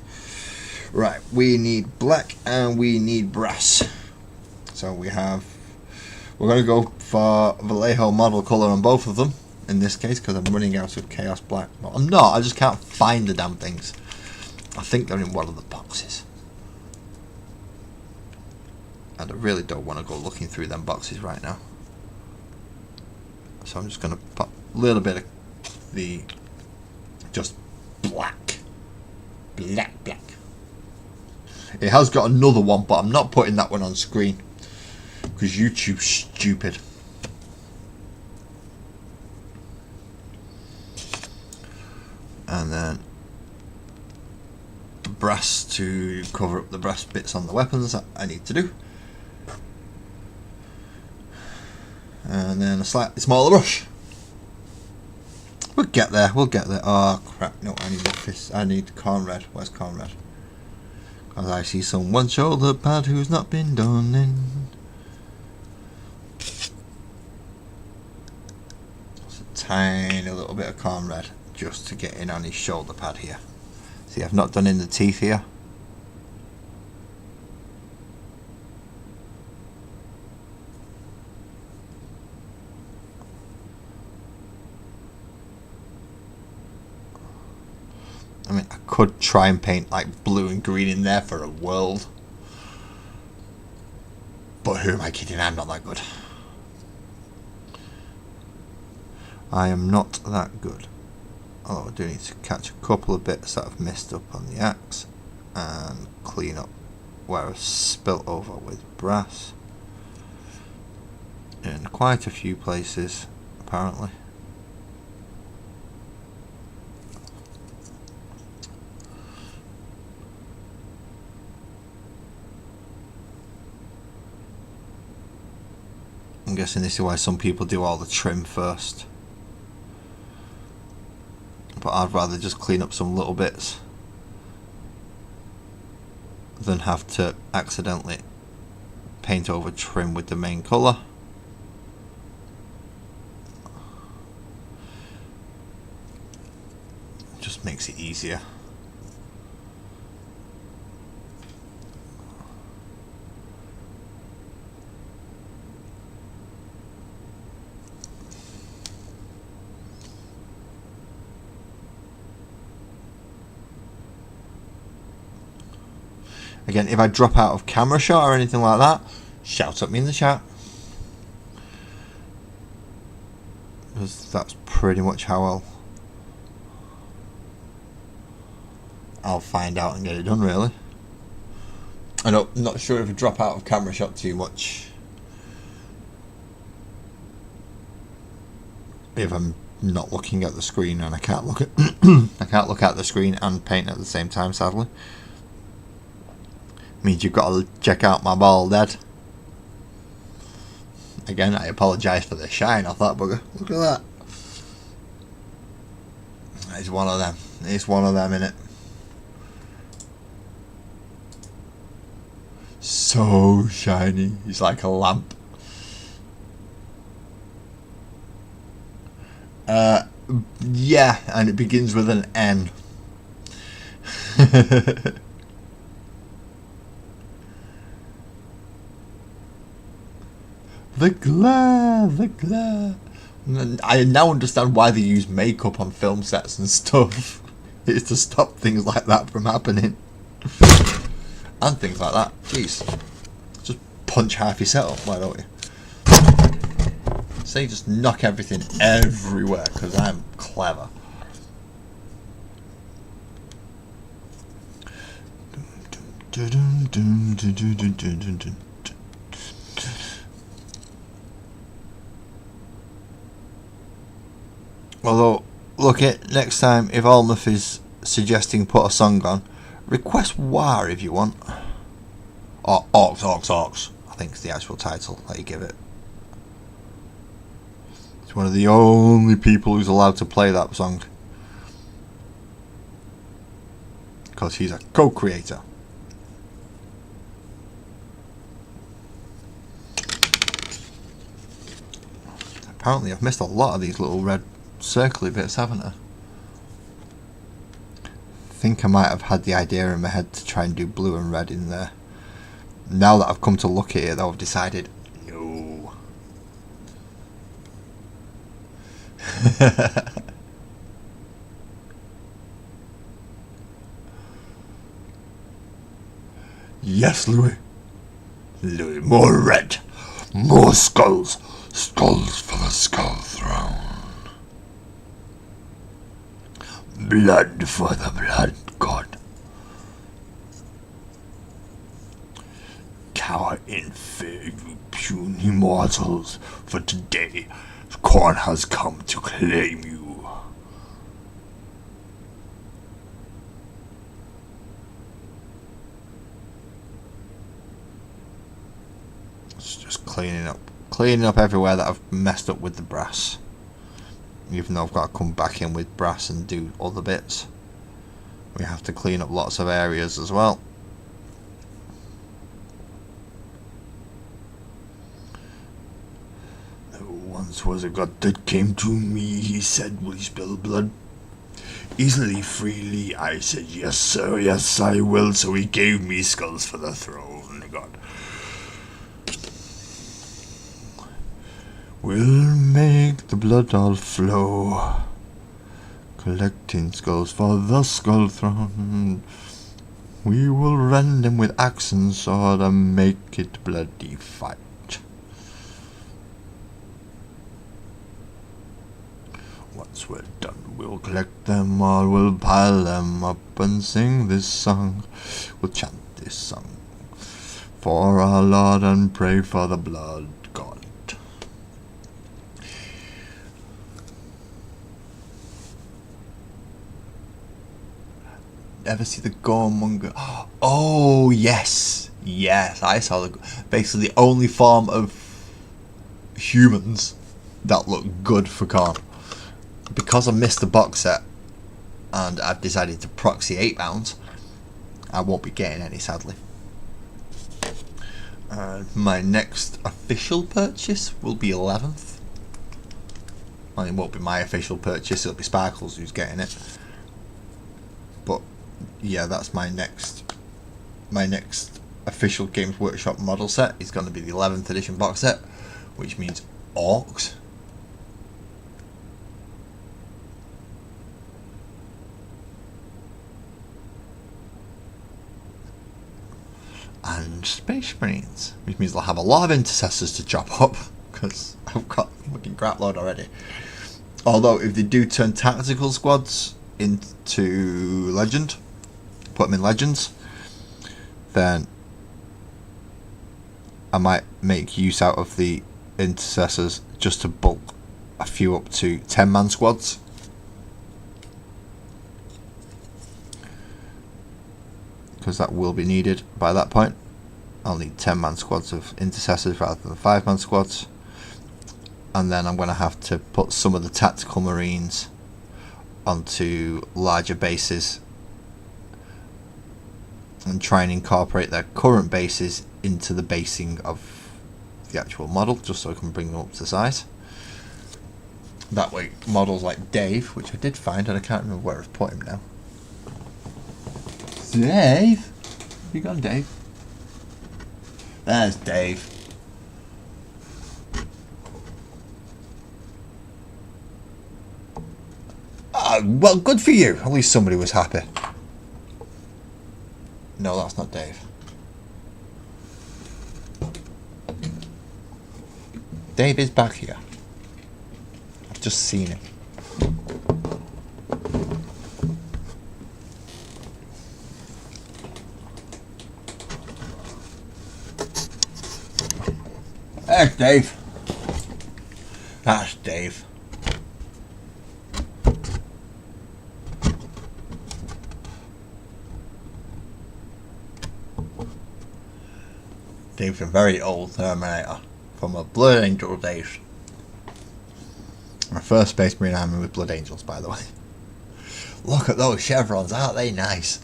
Right, we need black and we need brass. So we're going to go for Vallejo model colour on both of them. In this case, because I'm running out of Chaos Black. Well, I'm not. I just can't find the damn things. I think they're in one of the boxes. And I really don't want to go looking through them boxes right now. So I'm just going to put a little bit of the just black. Black. It has got another one, but I'm not putting that one on screen. Because YouTube's stupid. And then brass to cover up the brass bits on the weapons that I need to do. And then a slightly smaller brush. We'll get there, Oh crap, no, I need this. I need corn red. Where's corn red? Because I see someone shoulder pad who's not been done in. Just a tiny little bit of corn red just to get in on his shoulder pad here. See, I've not done in the teeth here. I mean, I could try and paint like blue and green in there for a world. But who am I kidding? I'm not that good. I am not that good. Although I do need to catch a couple of bits that I've missed up on the axe and clean up where I've spilt over with brass in quite a few places apparently. I'm guessing this is why some people do all the trim first. But I'd rather just clean up some little bits than have to accidentally paint over trim with the main colour. Just makes it easier. Again, if I drop out of camera shot or anything like that, shout at me in the chat. Because that's pretty much how I'll find out and get it done, really. I'm not sure if I drop out of camera shot too much. If I'm not looking at the screen and I can't look at I can't look at the screen and paint at the same time, sadly. Means you've got to check out my bald head. Again, I apologise for the shine off that bugger. Look at that. It's one of them. It's one of them, innit? So shiny. It's like a lamp. Yeah, and it begins with an N. The glare. I now understand why they use makeup on film sets and stuff. It's to stop things like that from happening. And things like that. Jeez. Just punch half your setup, why don't you? Say just knock everything everywhere, because I'm clever. Although, look it, next time if Almuth is suggesting put a song on, request War if you want. Or Orcs, I think is the actual title that you give it. He's one of the only people who's allowed to play that song. Because he's a co-creator. Apparently I've missed a lot of these little red circly bits, haven't I? I think I might have had the idea in my head to try and do blue and red in there. Now that I've come to look at it, I've decided, no. Yes, Louis. Louis, more red. More skulls. Skulls for the skull throne. Blood for the blood god. Cower in fear, you puny mortals, for today Khorne has come to claim you. It's just cleaning up everywhere that I've messed up with the brass. Even though I've got to come back in with brass and do other bits, we have to clean up lots of areas as well. There once was a god that came to me. He said, will you spill blood? Easily, freely, I said, yes sir, yes I will. So he gave me skulls for the throne, god. We'll make the blood all flow, collecting skulls for the skull throne. We will rend them with axe and sword and make it bloody fight. Once we're done, we'll collect them all, we'll pile them up and sing this song. We'll chant this song for our Lord and pray for the blood god. Ever see the Gormonger? Oh yes, I saw basically the only form of humans that look good for Khorne. Because I missed the box set and I've decided to proxy £8, I won't be getting any, sadly. My next official purchase will be 11th. Well, it won't be my official purchase, it'll be Sparkles who's getting it. But yeah, that's my next official Games Workshop model set is going to be the 11th edition box set, which means Orcs. And Space Marines, which means I'll have a lot of intercessors to chop up because I've got fucking crap load already. Although if they do turn tactical squads into legend, put them in legends, then I might make use out of the intercessors just to bulk a few up to 10-man squads. Because that will be needed by that point. I'll need 10-man squads of intercessors rather than 5-man squads. And then I'm going to have to put some of the tactical marines onto larger bases and try and incorporate their current bases into the basing of the actual model, just so I can bring them up to size. That way models like Dave, which I did find and I can't remember where I've put him now. Dave? You gone, Dave? There's Dave. Well, good for you. At least somebody was happy. No, that's not Dave. Dave is back here. I've just seen him. That's Dave. That's Dave. Dave's a very old Terminator from the Blood Angel days. My first Space Marine army with Blood Angels, by the way. Look at those chevrons, aren't they nice?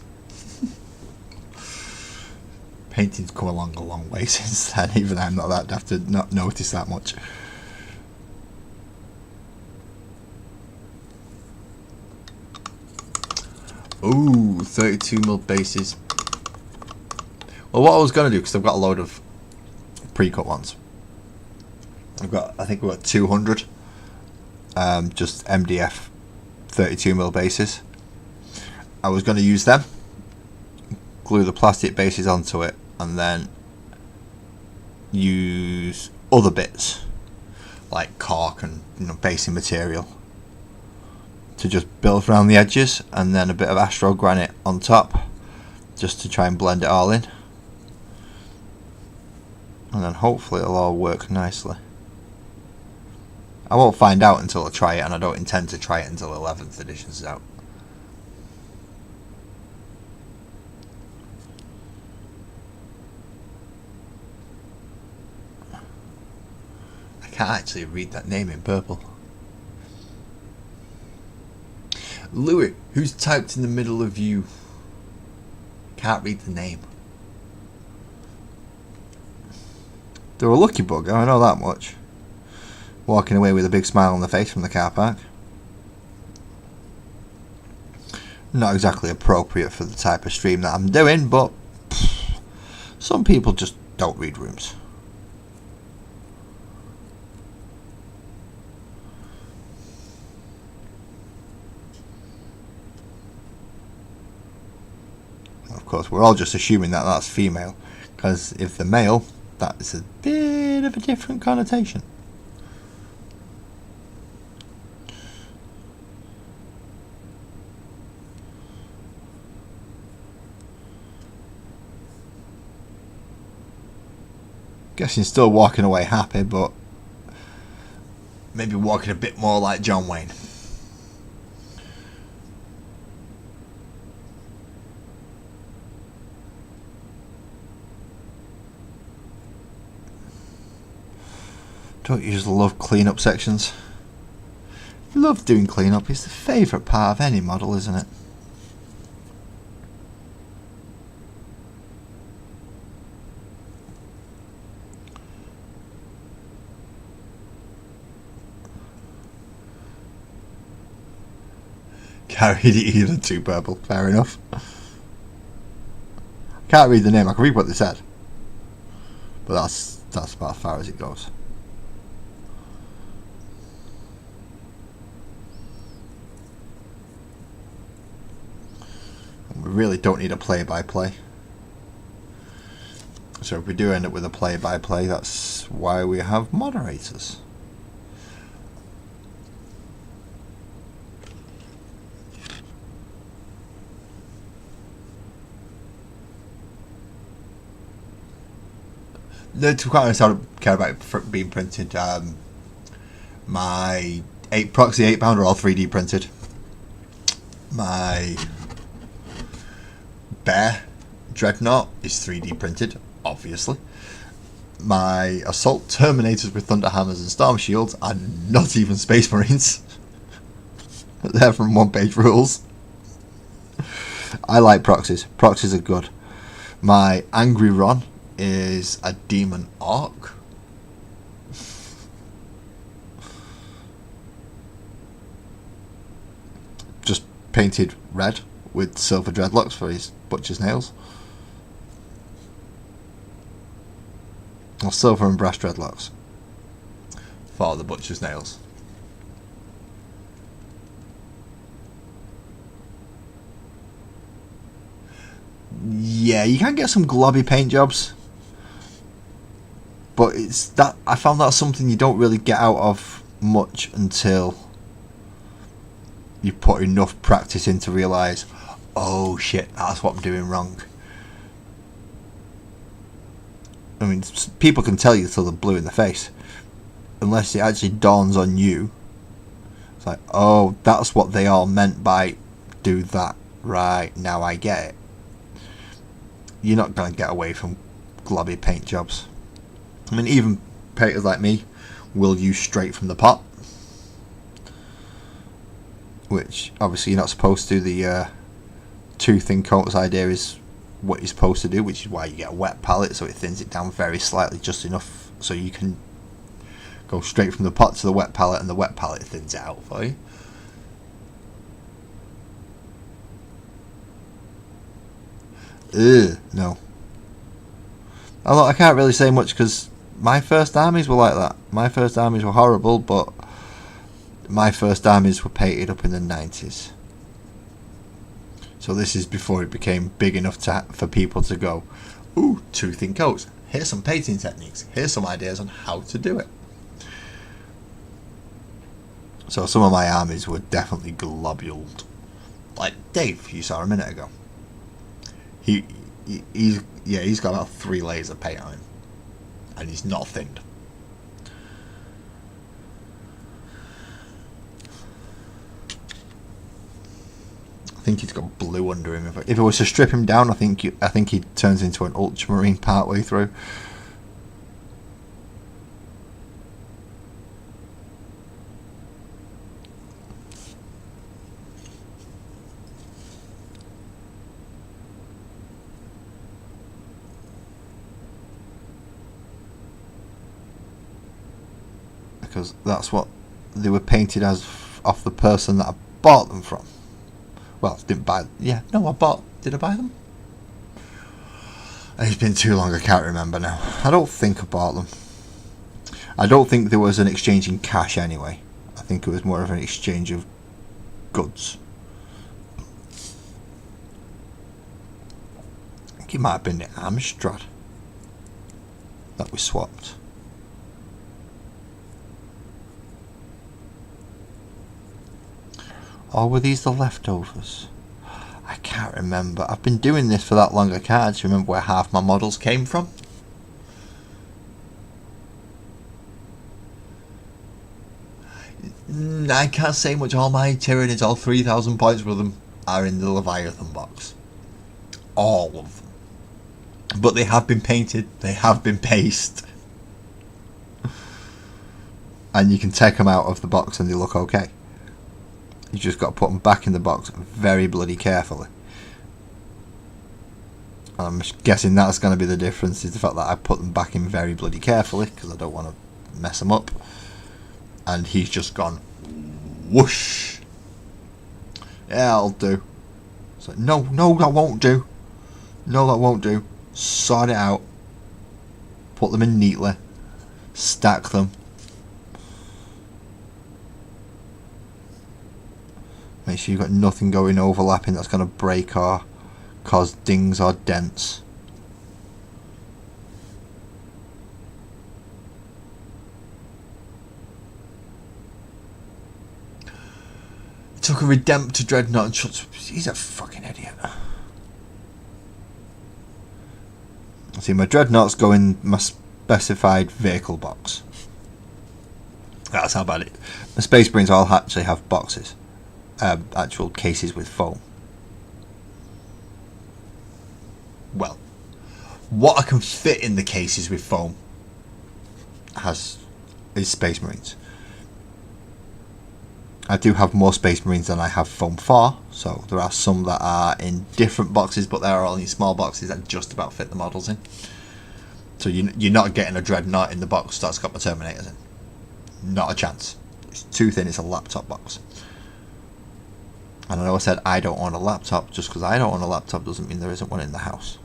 Painting's come along a long way since then, even I'm not that daft to not notice that much. Ooh, 32mm bases. Well, what I was going to do, because I've got a load of pre-cut ones. I think we've got 200 just MDF 32mm bases. I was going to use them, glue the plastic bases onto it, and then use other bits like caulk and basing material to just build around the edges, and then a bit of astro granite on top just to try and blend it all in, and then hopefully it'll all work nicely. I won't find out until I try it, and I don't intend to try it until 11th edition is out. I can't actually read that name in purple. Louis, who's typed in the middle of you? Can't read the name. They're a lucky bugger, I know that much. Walking away with a big smile on the face from the car park. Not exactly appropriate for the type of stream that I'm doing, but some people just don't read rooms. Of course, we're all just assuming that that's female, because if they're male, that is a bit of a different connotation. Guessing still walking away happy, but maybe walking a bit more like John Wayne. Don't you just love clean-up sections? Love doing clean-up. It's the favourite part of any model, isn't it? Can't read it either, too purple. Fair enough. Can't read the name. I can read what they said, but that's about as far as it goes. We really don't need a play-by-play. So if we do end up with a play-by-play, that's why we have moderators. To be quite honest, I don't care about it being printed. My proxy 8 pounder are all 3D printed. My Bear Dreadnought is 3D printed, obviously. My Assault Terminators with Thunder Hammers and Storm Shields are not even Space Marines. They're from one-page rules. I like proxies. Proxies are good. My Angry Ron is a Demon Orc. Just painted red with silver dreadlocks for his butcher's nails. Or silver and brass dreadlocks for the butcher's nails. Yeah, you can get some globby paint jobs, but I found that something you don't really get out of much until you put enough practice in to realise, oh shit, that's what I'm doing wrong. I mean, people can tell you till they're blue in the face, unless it actually dawns on you. It's like, oh, that's what they all meant by do that. Right, now I get it. You're not going to get away from globby paint jobs. I mean, even painters like me will use straight from the pot, which obviously you're not supposed to. The two thin coats idea is what you're supposed to do, which is why you get a wet palette, so it thins it down very slightly, just enough so you can go straight from the pot to the wet palette, and the wet palette thins it out for you. No. Although I can't really say much because my first armies were like that. My first armies were horrible, but my first armies were painted up in the 90s. So this is before it became big enough for people to go, ooh, two thin coats. Here's some painting techniques. Here's some ideas on how to do it. So some of my armies were definitely globuled. Like Dave, you saw a minute ago. He's got about 3 layers of paint on him, and he's not thinned. I think he's got blue under him. If it was to strip him down, I think he turns into an ultramarine partway through. Because that's what they were painted as off the person that I bought them from. Well, didn't buy. Yeah, no, I bought. Did I buy them? It's been too long. I can't remember now. I don't think I bought them. I don't think there was an exchange in cash anyway. I think it was more of an exchange of goods. I think it might have been the Amstrad that we swapped. Or were these the leftovers? I can't remember. I've been doing this for that long I can't actually remember where half my models came from. I can't say much. All my Tyranids, all 3,000 points with them, are in the Leviathan box. All of them. But they have been painted. They have been pasted. And you can take them out of the box and they look okay. You just got to put them back in the box very bloody carefully. I'm guessing that's going to be the difference, is the fact that I put them back in very bloody carefully because I don't want to mess them up. And he's just gone whoosh. Yeah, I'll do. It's like, no, that won't do. No, that won't do. Sort it out. Put them in neatly. Stack them. Make sure you've got nothing going overlapping that's going to break or cause dings or dents. It took a Redemptor Dreadnought and shot. He's a fucking idiot. See, my Dreadnoughts go in my specified vehicle box. That's how bad it. My Space Marines all actually have boxes. Actual cases with foam. Well, what I can fit in the cases with foam is Space Marines. I do have more Space Marines than I have foam for, so there are some that are in different boxes, but they're all in small boxes that just about fit the models in. So you're not getting a Dreadnought in the box that's got my Terminators in. Not a chance. It's too thin, it's a laptop box. And I know I said I don't own a laptop. Just because I don't own a laptop doesn't mean there isn't one in the house.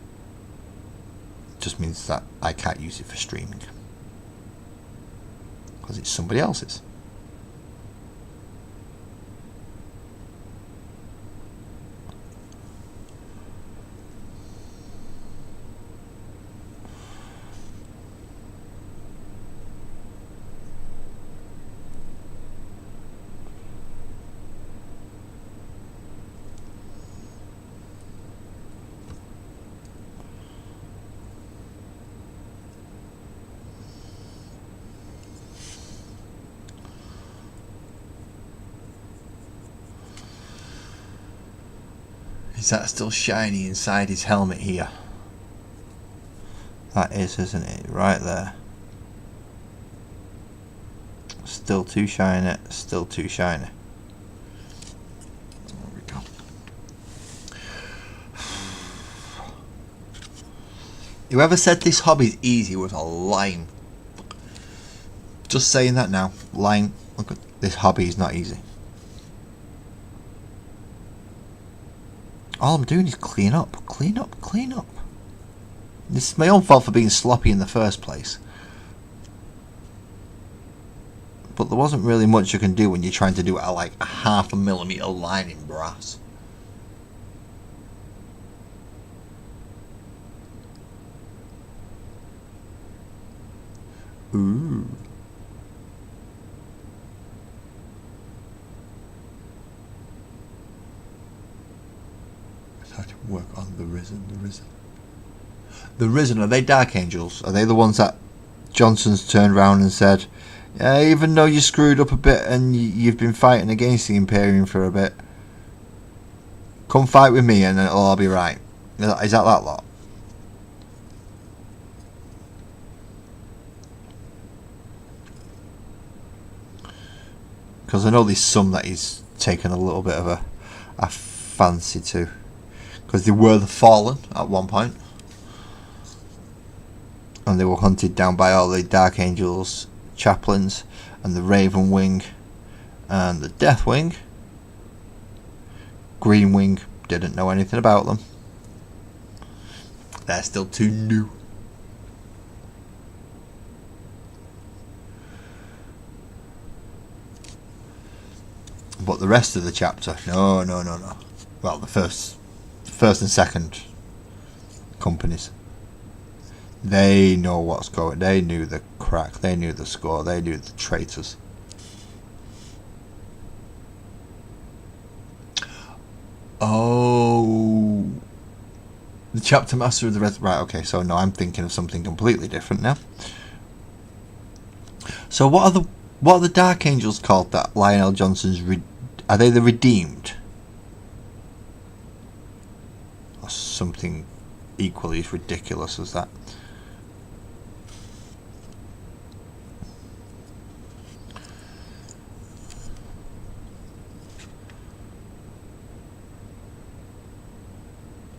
It just means that I can't use it for streaming. Because it's somebody else's. Is that still shiny inside his helmet here? That is, isn't it? Right there. Still too shiny. Still too shiny. There we go. Whoever said this hobby is easy was a lying. Just saying that now. Lying. Look at this hobby is not easy. All I'm doing is clean up. Clean up. Clean up. This is my own fault for being sloppy in the first place. But there wasn't really much you can do when you're trying to do it at like a 0.5 millimeter line in brass. Ooh. How to work on the Risen. The Risen, are they Dark Angels? Are they the ones that Johnson's turned around and said, yeah, even though you screwed up a bit and you've been fighting against the Imperium for a bit, come fight with me and it'll all be right. Is that lot? Because I know there's some that he's taken a little bit of a fancy to. Because they were the Fallen at one point. And they were hunted down by all the Dark Angels chaplains and the Raven Wing and the Death Wing. Green Wing didn't know anything about them. They're still too new. But the rest of the chapter, no. Well, the first and second companies, they know what's going. They knew the crack. They knew the score. They knew the traitors. Oh, the chapter master of the red. Right. Okay. So no, I'm thinking of something completely different now. So what are the Dark Angels called that Lionel Johnson's? Are they the Redeemed? Or something equally as ridiculous as that?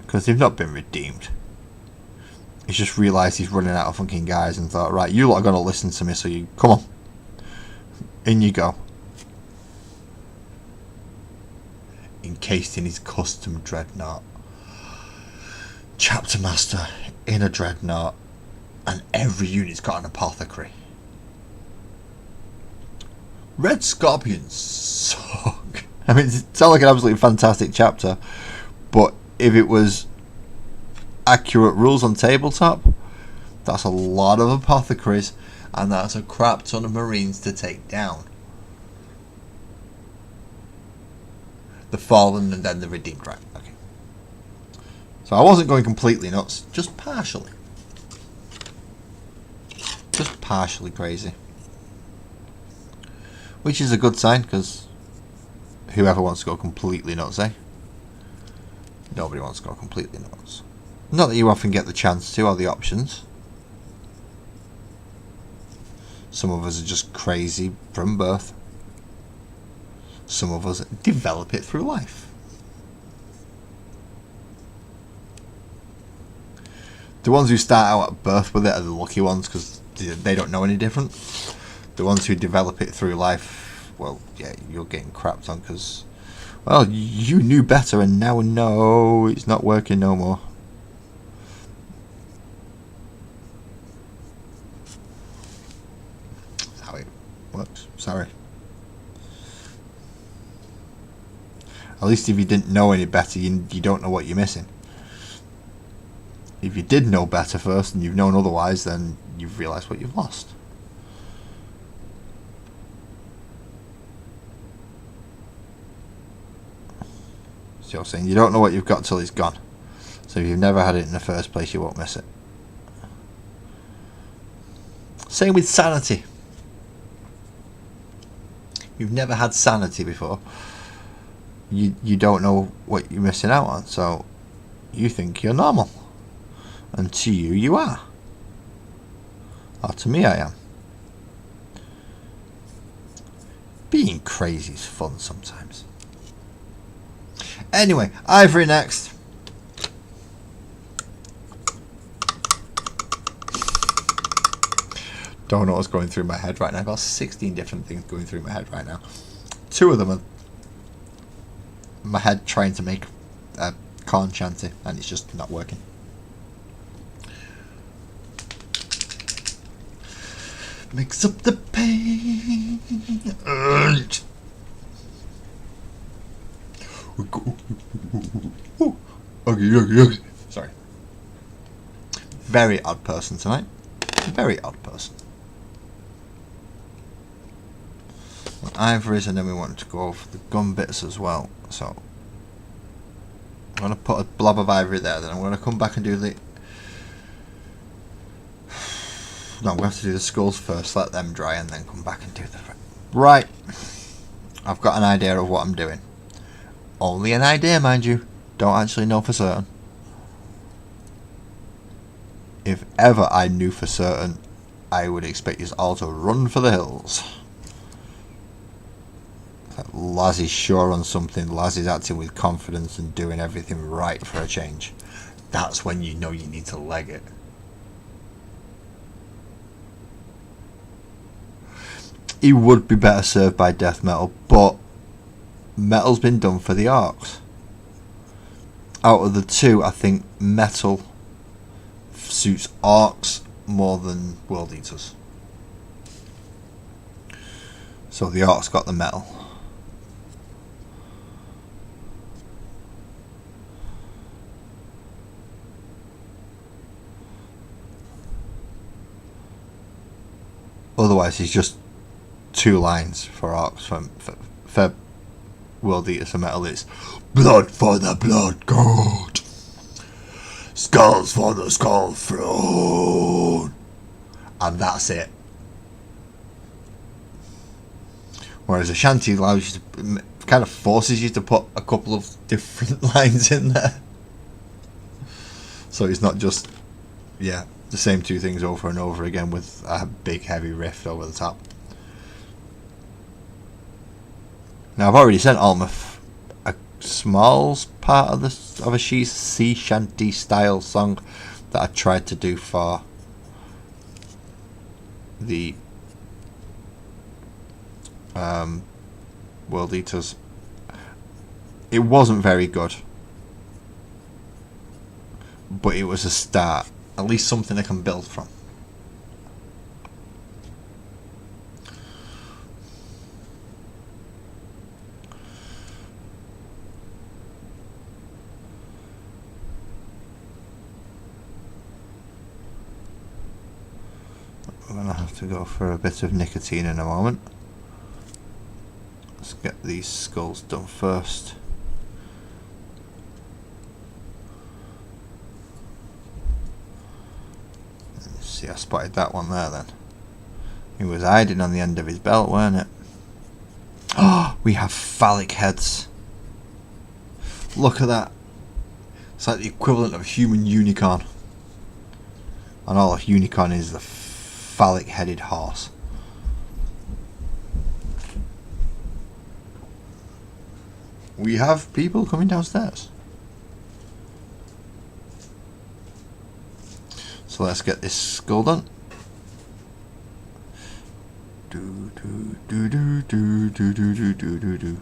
Because they've not been redeemed. He's just realised he's running out of fucking guys and thought, right, you lot are going to listen to me, so you come on. In you go. Encased in his custom dreadnought. Chapter master in a dreadnought, and every unit's got an apothecary. Red Scorpions suck. I mean, it sounds like an absolutely fantastic chapter, but if it was accurate rules on tabletop, that's a lot of apothecaries, and that's a crap ton of Marines to take down. The Fallen and then the Redeemed, right? Okay. So I wasn't going completely nuts, just partially. Just partially crazy. Which is a good sign, because whoever wants to go completely nuts, eh? Nobody wants to go completely nuts. Not that you often get the chance to, or the options. Some of us are just crazy from birth. Some of us develop it through life. The ones who start out at birth with it are the lucky ones, because they don't know any different. The ones who develop it through life, well, yeah, you're getting crapped on because, well, you knew better and now no, it's not working no more. That's how it works. Sorry. At least if you didn't know any better, you don't know what you're missing. If you did know better first and you've known otherwise, then you've realised what you've lost. So you're saying you don't know what you've got till it's gone. So if you've never had it in the first place, you won't miss it. Same with sanity. You've never had sanity before. you don't know what you're missing out on, so you think you're normal. And to you, you are. Or to me, I am. Being crazy is fun sometimes. Anyway, Ivory next. Don't know what's going through my head right now. I've got 16 different things going through my head right now. 2 of them are my head trying to make a corn shanty, and it's just not working. Mix up the pain. Okay. Sorry. Very odd person tonight. Very odd person. Ivories, and then we want to go for the gun bits as well. So I'm going to put a blob of ivory there. Then I'm going to come back and do the. No, we have to do the skulls first. Let them dry, and then come back and do the. Right. I've got an idea of what I'm doing. Only an idea, mind you. Don't actually know for certain. If ever I knew for certain, I would expect you all to run for the hills. Laz is sure on something. Laz is acting with confidence and doing everything right for a change. That's when you know you need to leg it. He would be better served by death metal, but metal's been done for the orcs. Out of the 2, I think metal suits orcs more than world eaters. So the orcs got the metal. Otherwise, it's just 2 lines for orcs. For world eaters for metal, it's blood for the blood god, skulls for the skull throne, and that's it. Whereas a shanty allows you to, kind of forces you to put a couple of different lines in there, so it's not just the same 2 things over and over again with a big heavy riff over the top. Now I've already sent Alma a small part of a sea shanty style song that I tried to do for the World Eaters. It wasn't very good, but it was a start. At least something I can build from. We're going to have to go for a bit of nicotine in a moment. Let's get these skulls done first. See, I spotted that one there then. He was hiding on the end of his belt, weren't it? Oh, we have phallic heads. Look at that. It's like the equivalent of a human unicorn. And all a unicorn is the phallic headed horse. We have people coming downstairs. So let's get this skull done. Do do do do do do do do do do.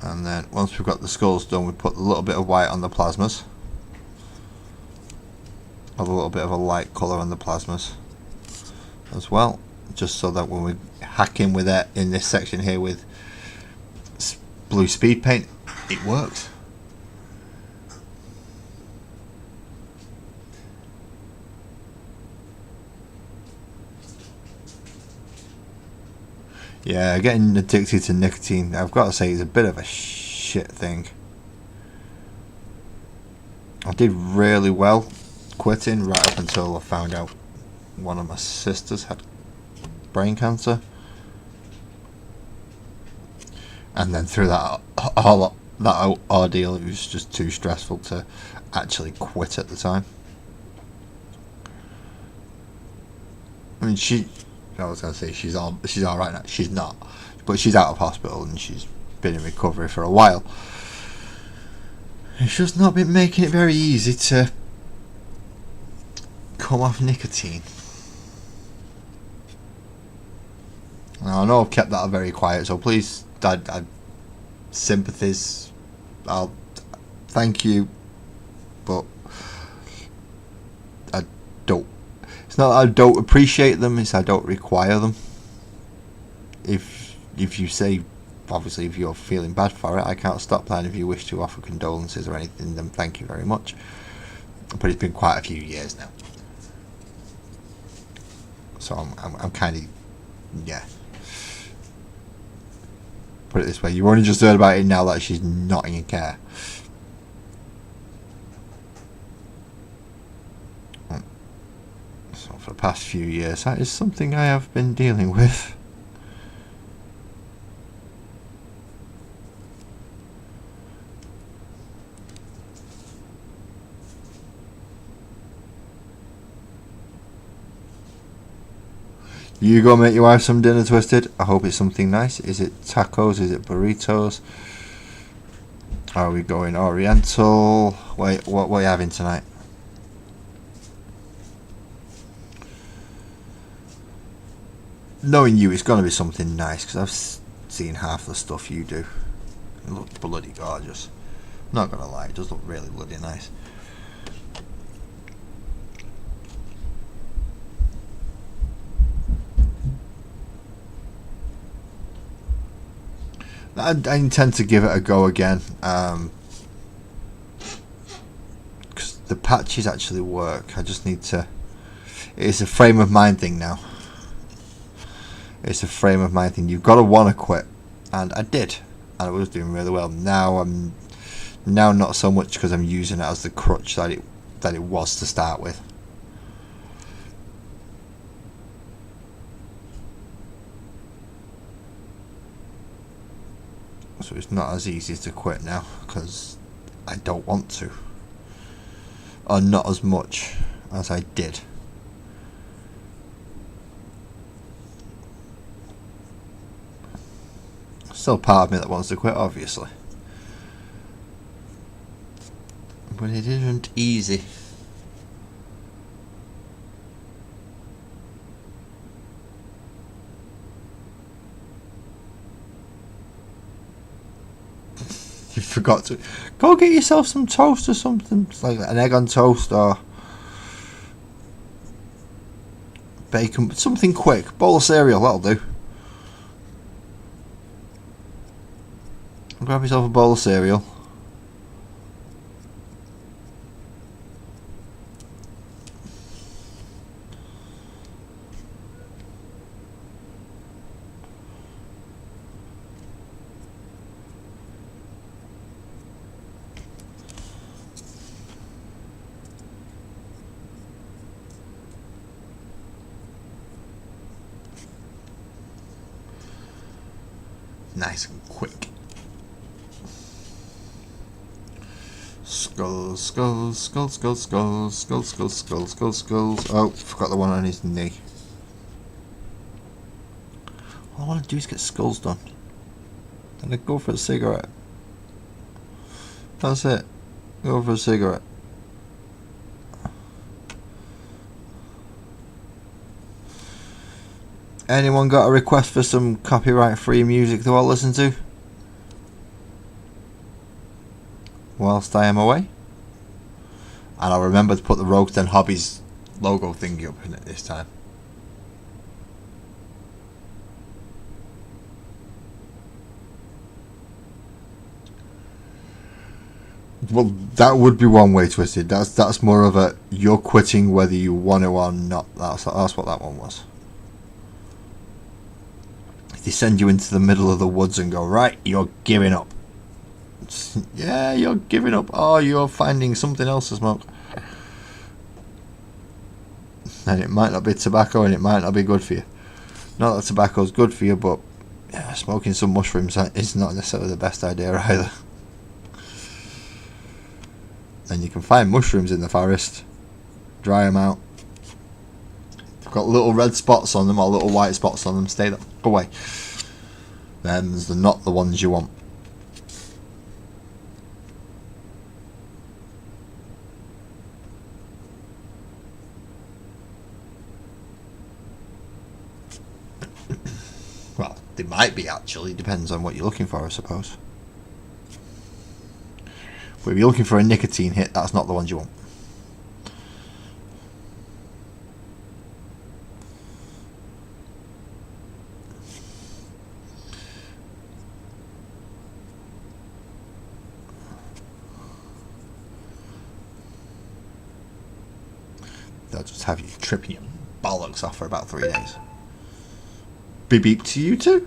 And then once we've got the skulls done, we put a little bit of white on the plasmas. A little bit of a light colour on the plasmas as well, just so that when we hack in with it in this section here with blue speed paint, it works. Yeah, getting addicted to nicotine, I've got to say, is a bit of a shit thing. I did really well quitting right up until I found out one of my sisters had brain cancer. And then through that ordeal, it was just too stressful to actually quit at the time. I mean, I was going to say she's all right now. She's not, but she's out of hospital and she's been in recovery for a while. It's just not been making it very easy to come off nicotine. Now, I know I've kept that very quiet, so please, Dad, sympathies. I'll thank you, but I don't. It's not that I don't appreciate them; it's I don't require them. If you say, obviously, if you're feeling bad for it, I can't stop that. And if you wish to offer condolences or anything, then thank you very much. But it's been quite a few years now, so I'm kind of, yeah. Put it this way, you've only just heard about it now that she's not in care. So for the past few years, that is something I have been dealing with. You go make your wife some dinner, Twisted. I hope it's something nice. Is it tacos? Is it burritos? Are we going oriental? Wait, what are you having tonight? Knowing you, it's going to be something nice, because I've seen half the stuff you do. It looks bloody gorgeous. Not going to lie, it does look really bloody nice. I intend to give it a go again, because the patches actually work. I just need to. It's a frame of mind thing now. It's a frame of mind thing. You've got to want to quit, and I did, and I was doing really well. Now not so much, because I'm using it as the crutch that it was to start with. So it's not as easy to quit now, because I don't want to, or not as much as I did. Still part of me that wants to quit, obviously, but it isn't easy. You forgot to go get yourself some toast or something, like an egg on toast or bacon, something quick. Bowl of cereal, that'll do. Grab yourself a bowl of cereal. Nice and quick. Skulls, skulls, skulls, skulls, skulls, skulls, skulls, skulls, skulls, skulls. Oh, forgot the one on his knee. All I want to do is get skulls done. Then I go for a cigarette. That's it. Go for a cigarette. Anyone got a request for some copyright-free music to all listen to? Whilst I am away. And I'll remember to put the Rogues Den Hobbies logo thingy up in it this time. Well, that would be one way, Twisted. That's more of a you're quitting whether you want to or not. That's what that one was. They send you into the middle of the woods and go, right, you're giving up. Yeah, you're giving up. Oh, you're finding something else to smoke. And it might not be tobacco and it might not be good for you. Not that tobacco's good for you, but Yeah, smoking some mushrooms is not necessarily the best idea either. And you can find mushrooms in the forest, dry them out. They've got little red spots on them or little white spots on them, stay away. Them's not the ones you want. Well, they might be actually, depends on what you're looking for, I suppose. But if you're looking for a nicotine hit, that's not the ones you want. They'll just have you tripping your bollocks off for about 3 days. Beep beep to you too?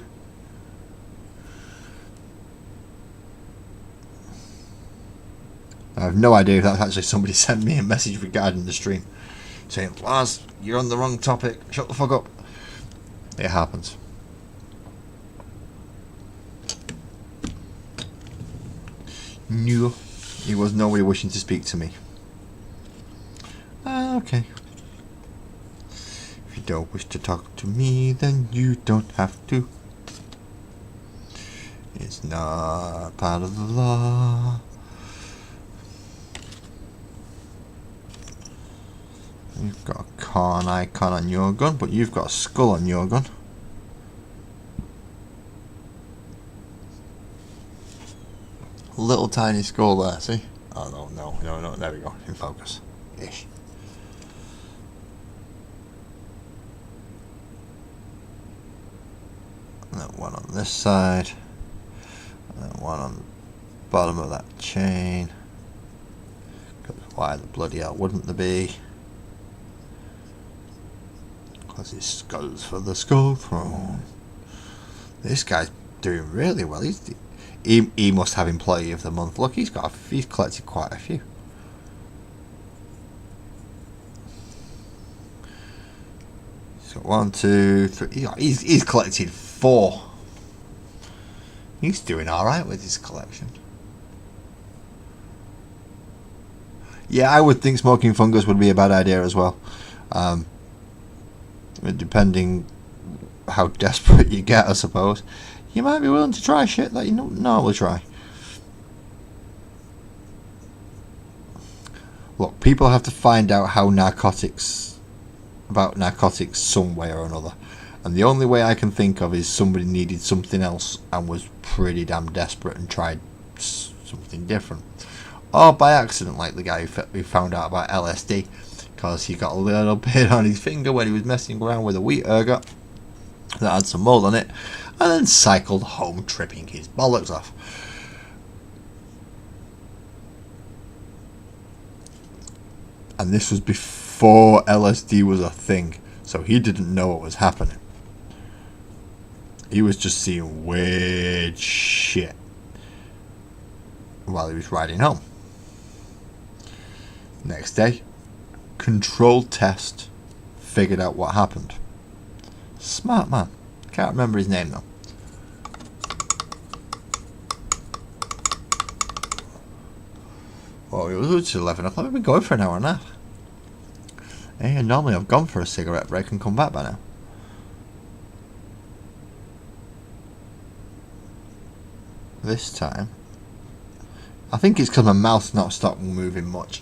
I have no idea if that's actually somebody sent me a message regarding the stream saying, Lars, you're on the wrong topic, shut the fuck up. It happens. No, it was nobody wishing to speak to me. Okay. If you don't wish to talk to me, then you don't have to. It's not part of the law. You've got a corn icon on your gun, but you've got a skull on your gun. Little tiny skull there, see? Oh no, there we go, in focus. Ish. And then one on this side. And then one on the bottom of that chain. Why the bloody hell wouldn't there be? Because it's skulls for the skull throne. This guy's doing really well. He must have employee of the month. Look, he's collected quite a few. So 1, 2, 3. He's collected 4. He's doing all right with his collection. Yeah, I would think smoking fungus would be a bad idea as well. Depending how desperate you get, I suppose, you might be willing to try shit that you don't normally try. Look, people have to find out about narcotics some way or another, and the only way I can think of is somebody needed something else and was pretty damn desperate and tried something different, or by accident, like the guy who found out about LSD because he got a little bit on his finger when he was messing around with a wheat ergot that had some mold on it, and then cycled home tripping his bollocks off. And this was before LSD was a thing, so he didn't know what was happening. He was just seeing weird shit while he was riding home. Next day, controlled test, figured out what happened. Smart man. Can't remember his name though. Well, it was 11 o'clock. We've been going for an hour and a half. Hey, normally I've gone for a cigarette break and come back by now. This time, I think it's because my mouth's not stopped moving much.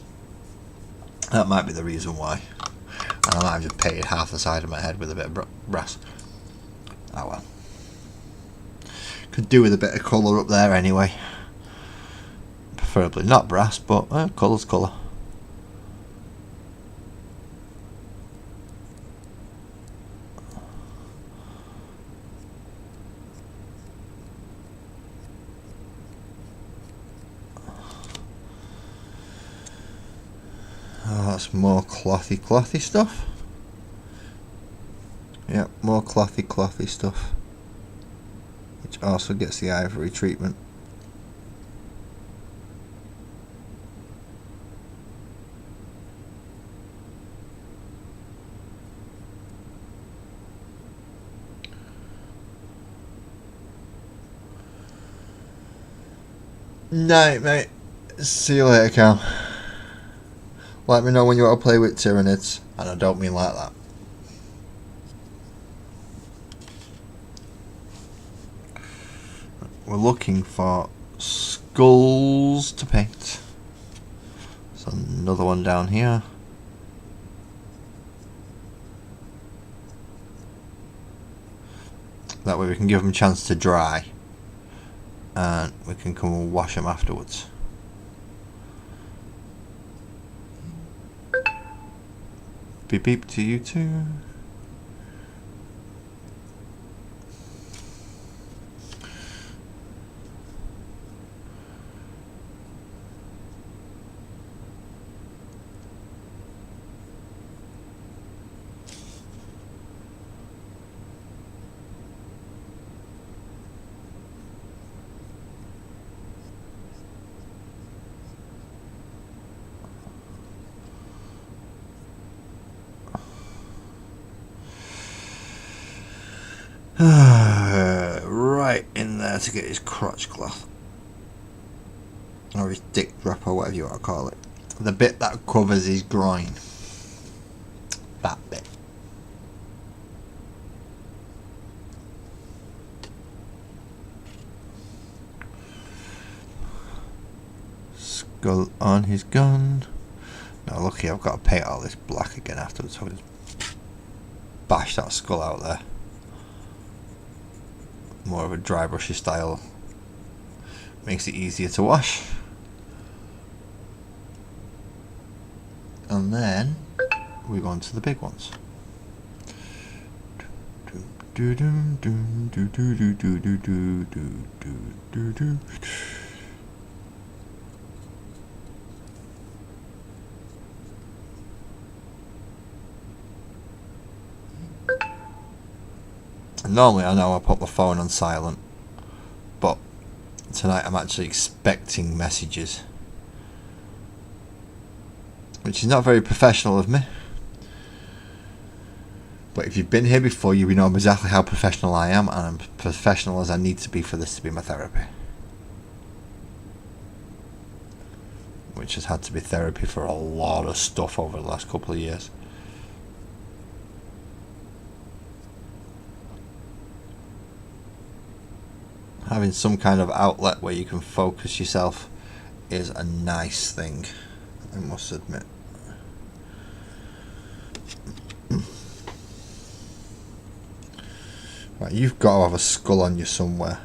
That might be the reason why. And I might have just painted half the side of my head with a bit of brass. Oh well. Could do with a bit of colour up there anyway. Preferably not brass, but colour's colour. Oh, that's more clothy stuff. Yep, more clothy stuff. Which also gets the ivory treatment. Night, mate. See you later, Cal. Let me know when you want to play with Tyranids, and I don't mean like that. We're looking for skulls to paint. So another one down here. That way we can give them a chance to dry, and we can come and wash them afterwards. Beep beep to you too. Right in there to get his crotch cloth. Or his dick wrapper, whatever you want to call it. The bit that covers his groin. That bit. Skull on his gun. Now lucky I've got to paint all this black again afterwards, so I'll just bash that skull out there. More of a dry brushy style. Makes it easier to wash. And then we go on to the big ones. Normally I know I put the phone on silent, but tonight I'm actually expecting messages, which is not very professional of me. But if you've been here before, you know exactly how professional I am, and I'm professional as I need to be for this to be my therapy. Which has had to be therapy for a lot of stuff over the last couple of years. Having some kind of outlet where you can focus yourself is a nice thing, I must admit. Right, you've got to have a skull on you somewhere.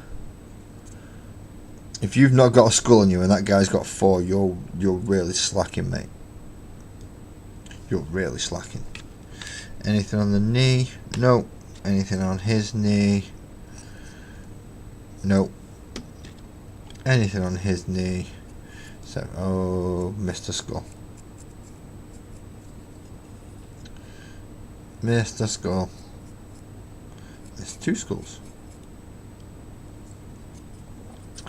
If you've not got a skull on you and that guy's got 4, you're really slacking, mate. You're really slacking. Anything on the knee? No. Anything on his knee? Nope. Anything on his knee? So, oh, Mr. Skull. Mr. Skull. There's 2 skulls.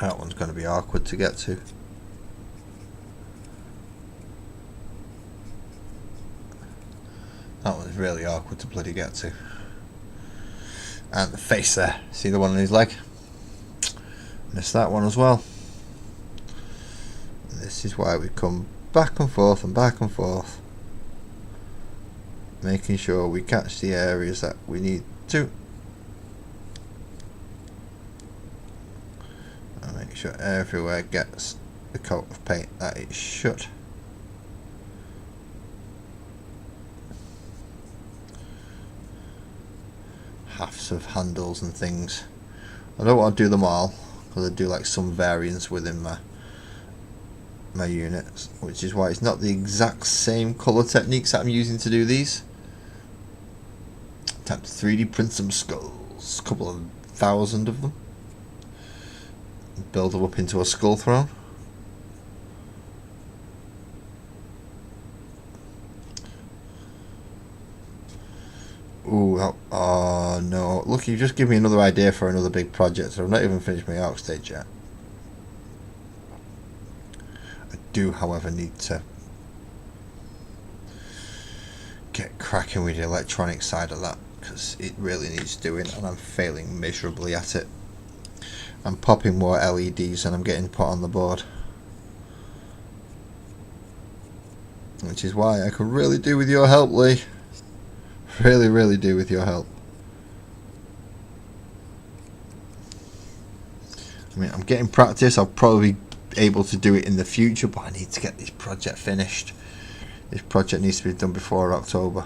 That one's going to be awkward to get to. That one's really awkward to bloody get to. And the face there. See the one on his leg? Missed that one as well. This is why we come back and forth and back and forth, making sure we catch the areas that we need to, and make sure everywhere gets the coat of paint that it should. Halves of handles and things. I don't want to do them all, because I do like some variance within my units, which is why it's not the exact same colour techniques that I'm using to do these. Time to 3D print some skulls, a couple of 1,000 of them, build them up into a skull throne. Ooh, oh no, look, you just give me another idea for another big project, so I've not even finished my arc stage yet. I do, however, need to get cracking with the electronic side of that, because it really needs doing, and I'm failing miserably at it. I'm popping more LEDs than I'm getting put on the board. Which is why I could really do with your help, Lee. Really, really do with your help. I mean, I'm getting practice. I'll probably be able to do it in the future, but I need to get this project finished. This project needs to be done before October.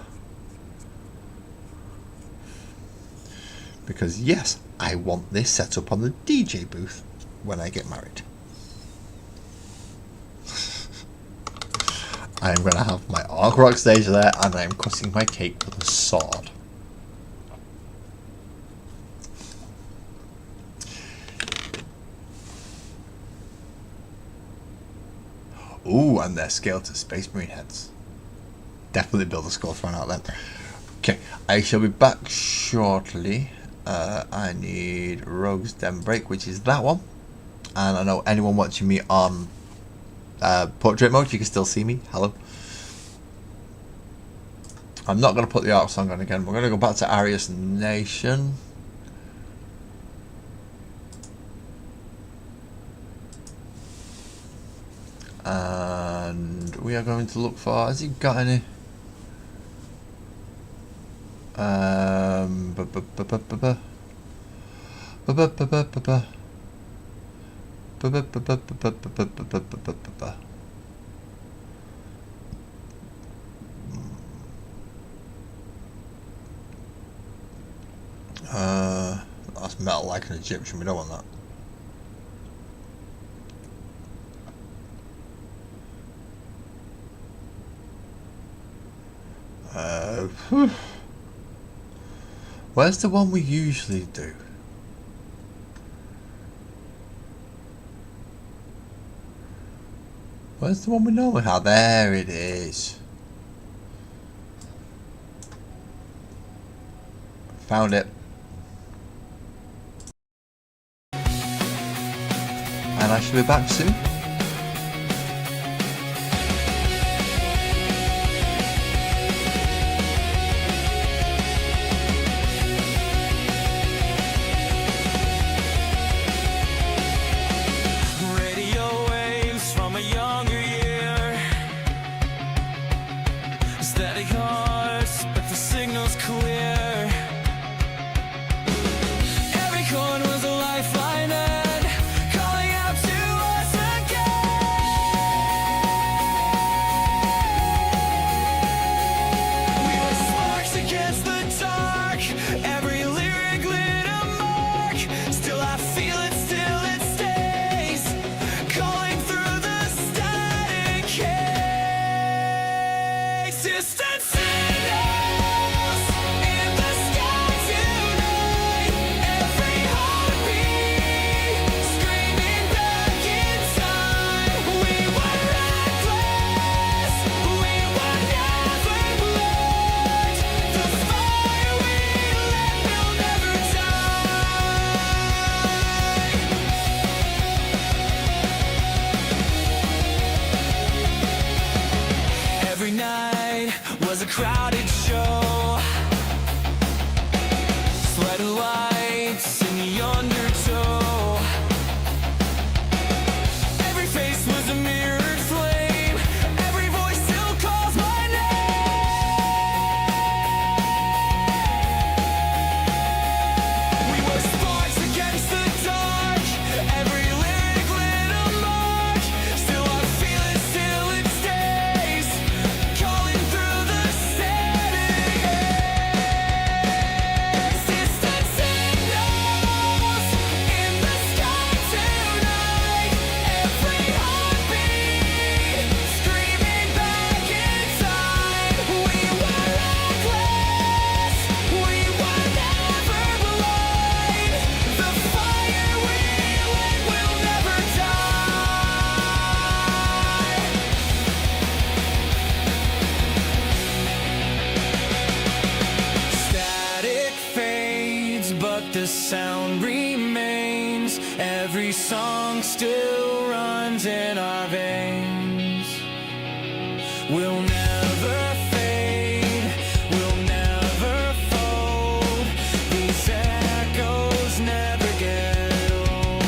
Because yes, I want this set up on the DJ booth when I get married. I am going to have my Ark Rock stage there, and I am cutting my cake with a sword. Ooh, and they're scaled to Space Marine heads. Definitely build a skull throne out then. Okay, I shall be back shortly. I need Rogue's Den Break, which is that one. And I know anyone watching me on portrait mode, you can still see me. Hello. I'm not going to put the Ark song on again. We're going to go back to Arius Nation. And we are going to look for, has he got any? That's metal like an Egyptian, we don't want that. Where's the one we usually do? Where's the one we normally have? There it is. Found it. And I shall be back soon. was a crowded show. Flooded lights in the undertow. Every face was a mirrored flame. Every voice still calls my name. We were sparks against the dark. Every lyric lit a mark. Still I feel it, still it stays. Calling through the static haze. Distant signals in the sky tonight. Every heartbeat screaming back inside. We were reckless. We were never blind. The fire we lit will never die. Static fades, but the sound remains. Every song still runs in our veins. We'll never fade, we'll never fold. These echoes never get old.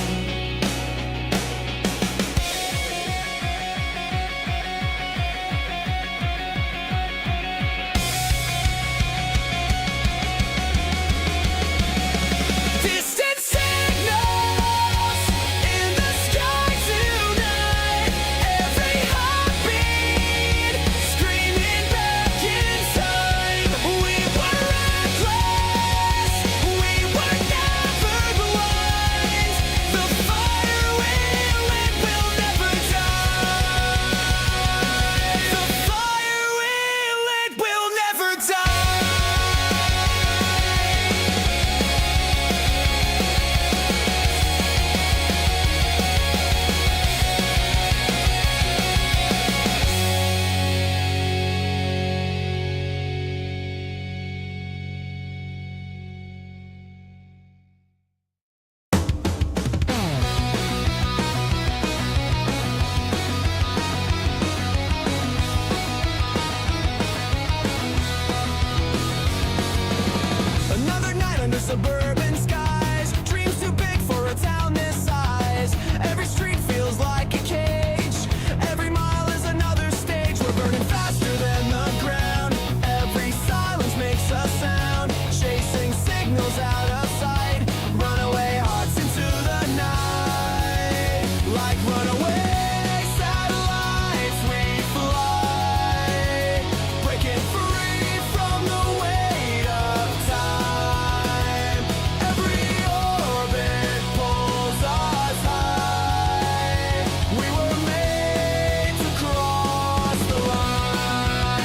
suburban skies. Dreams too big for a town this size. Every street feels like a cage. Every mile is another stage. We're burning faster than the ground. Every silence makes a sound. Chasing signals out of sight. Runaway hearts into the night. Like runaway satellites we fly. Breaking free from the weight of time. Every orbit pulls us high. We were made to cross the line.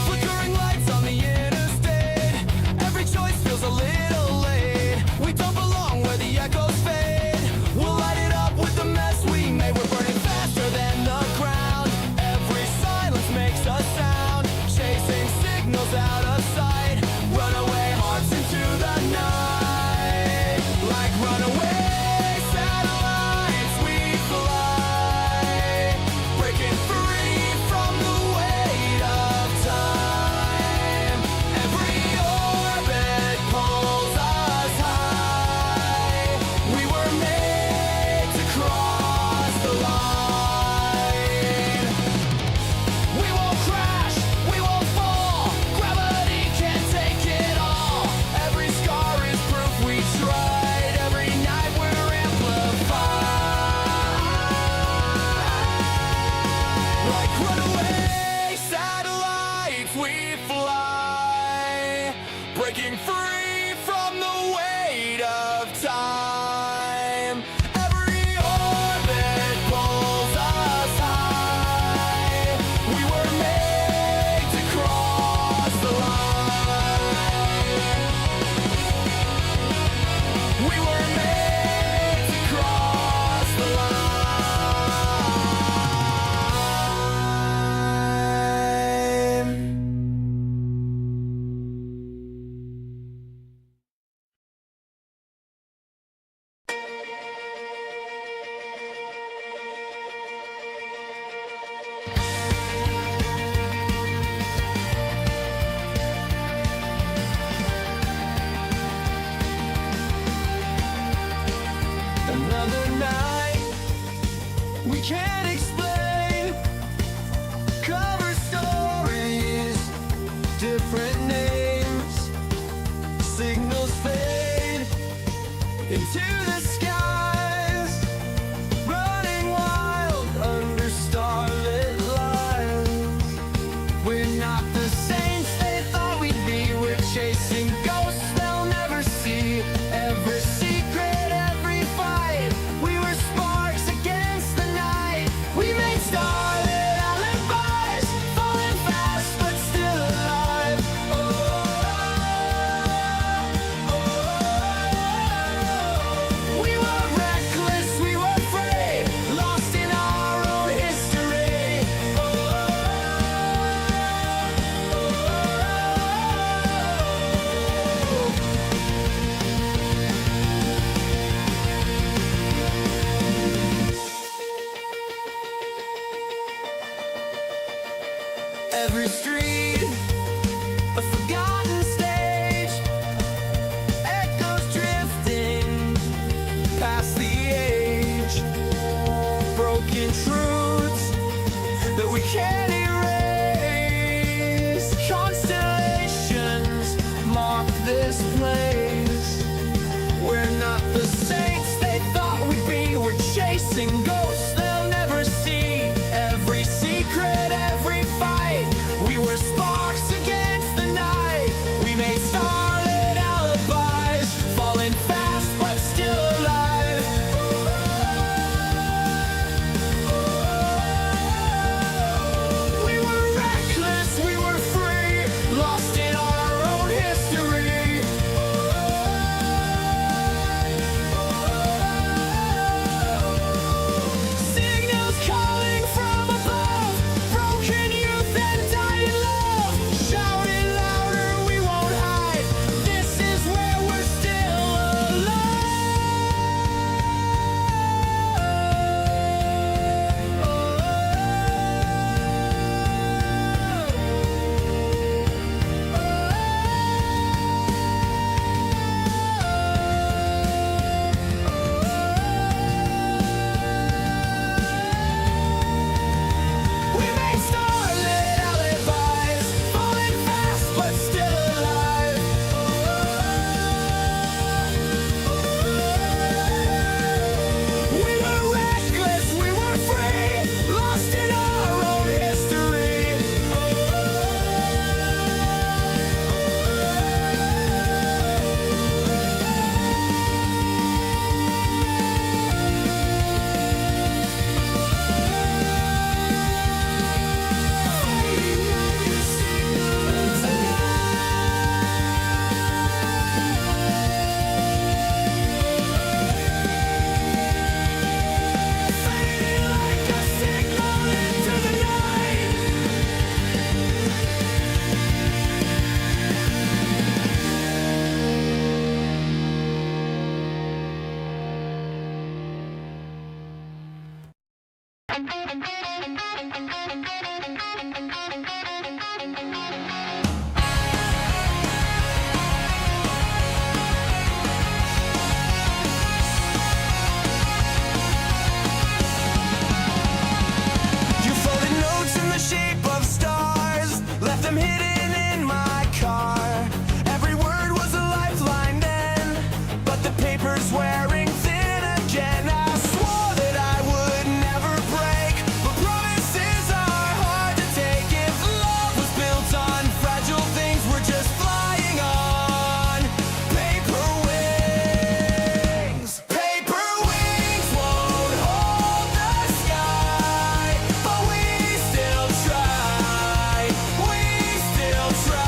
Flickering lights on the interstate. Every choice feels a little late. We don't belong where the echoes fade. We'll light it up with the mess we made. We're burning faster than the ground. Every silence makes a sound. Chasing signals out of sight. Runaway hearts into the night. Like runaway satellites we fly. Breaking free from the weight of time. Every orbit pulls us high. We were made to cross the line. We won't crash, we won't fall. Gravity can't take it all. Every scar is proof we tried. Every night we're amplified. Like runaway satellites we fly. Breaking free from the weight of time. Every orbit pulls us high. We were made to cross the line. We were made to cross the line. Another night we can't explain. Cover stories, different names. Signals fade into the skies. Running wild under starlit lines. We're not the saints they thought we'd be. We're chasing ghosts they'll never see. Every secret, every fight. We were sparks against the night. We made starlit alibis. Falling fast but still alive. Oh, oh, oh. We were reckless, we were afraid. Lost in our own history. Oh, oh, oh. Every street, a forgotten stage. Echoes drifting past the age. Broken truths that we can't erase. Constellations mark this place. We're not the saints they thought we'd be. We're chasing ghosts they'll never see. Every secret, every fight. We were sparks against the night. We made starlit alibis. Falling fast but still alive. Oh, oh, oh. You folded notes in the shape of stars, left them hidden in my car. Every word was a lifeline then, but the paper's wearing thin again. I swore that I would never break, but promises are hard to take. If love was built on fragile things, we're just flying on paper wings. Paper wings won't hold the sky, but we still try. We still try.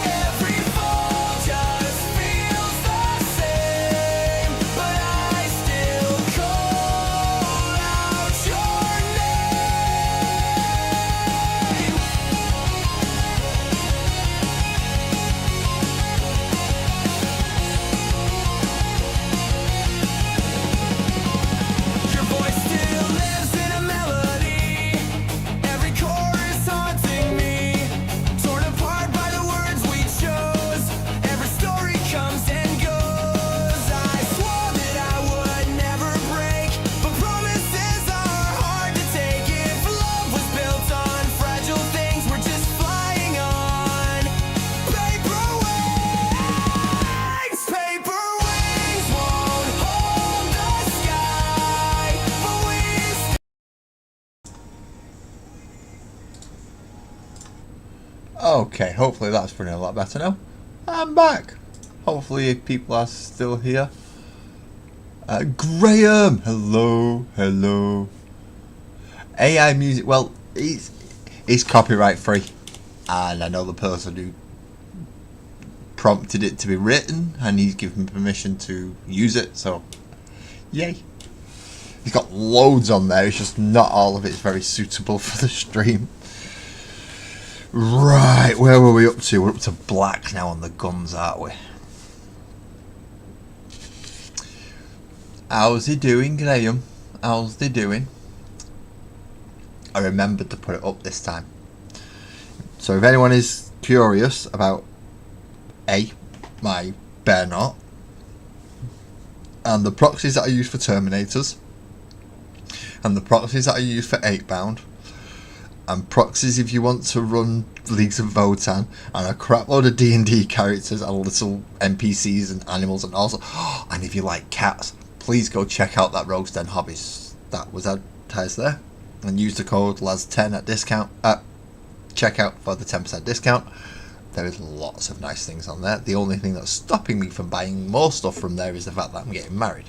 Every fall just feels the same, but I still call out your name. Your voice still lives in a melody. Every chorus haunting me. Torn apart by the words we chose. Every story comes and goes. I swore that I would never break, but promises are hard to take. If love was built on fragile things, we're just flying on paper wings. Paper wings won't hold the sky, but we Okay, hopefully that's running a lot better now. I'm back. Hopefully people are still here. Graham, hello, hello. AI music, well, it's copyright free, and I know the person who prompted it to be written, and he's given permission to use it, so yay. He's got loads on there, it's just not all of it's very suitable for the stream. Right, where were we up to? We're up to black now on the guns, aren't we? How's he doing, Graham? How's he doing? I remembered to put it up this time. So if anyone is curious about my bear knot and the proxies that I use for Terminators and the proxies that I use for 8-bound and proxies if you want to run Leagues of Votan and a crap load of D&D characters and little NPCs and animals, and also and if you like cats, please go check out that Rogue's Den Hobbies that was advertised there and use the code LAS10 at discount at checkout for the 10% discount. There is lots of nice things on there. The only thing that's stopping me from buying more stuff from there is the fact that I'm getting married.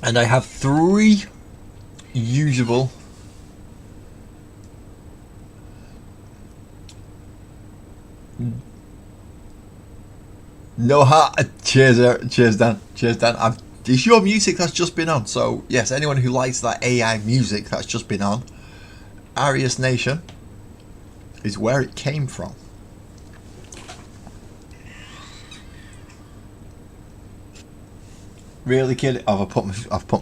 And I have 3 usable no heart. Cheers Dan. It's your music that's just been on, so yes, anyone who likes that AI music that's just been on, Arius Nation is where it came from. Really, kid? I've put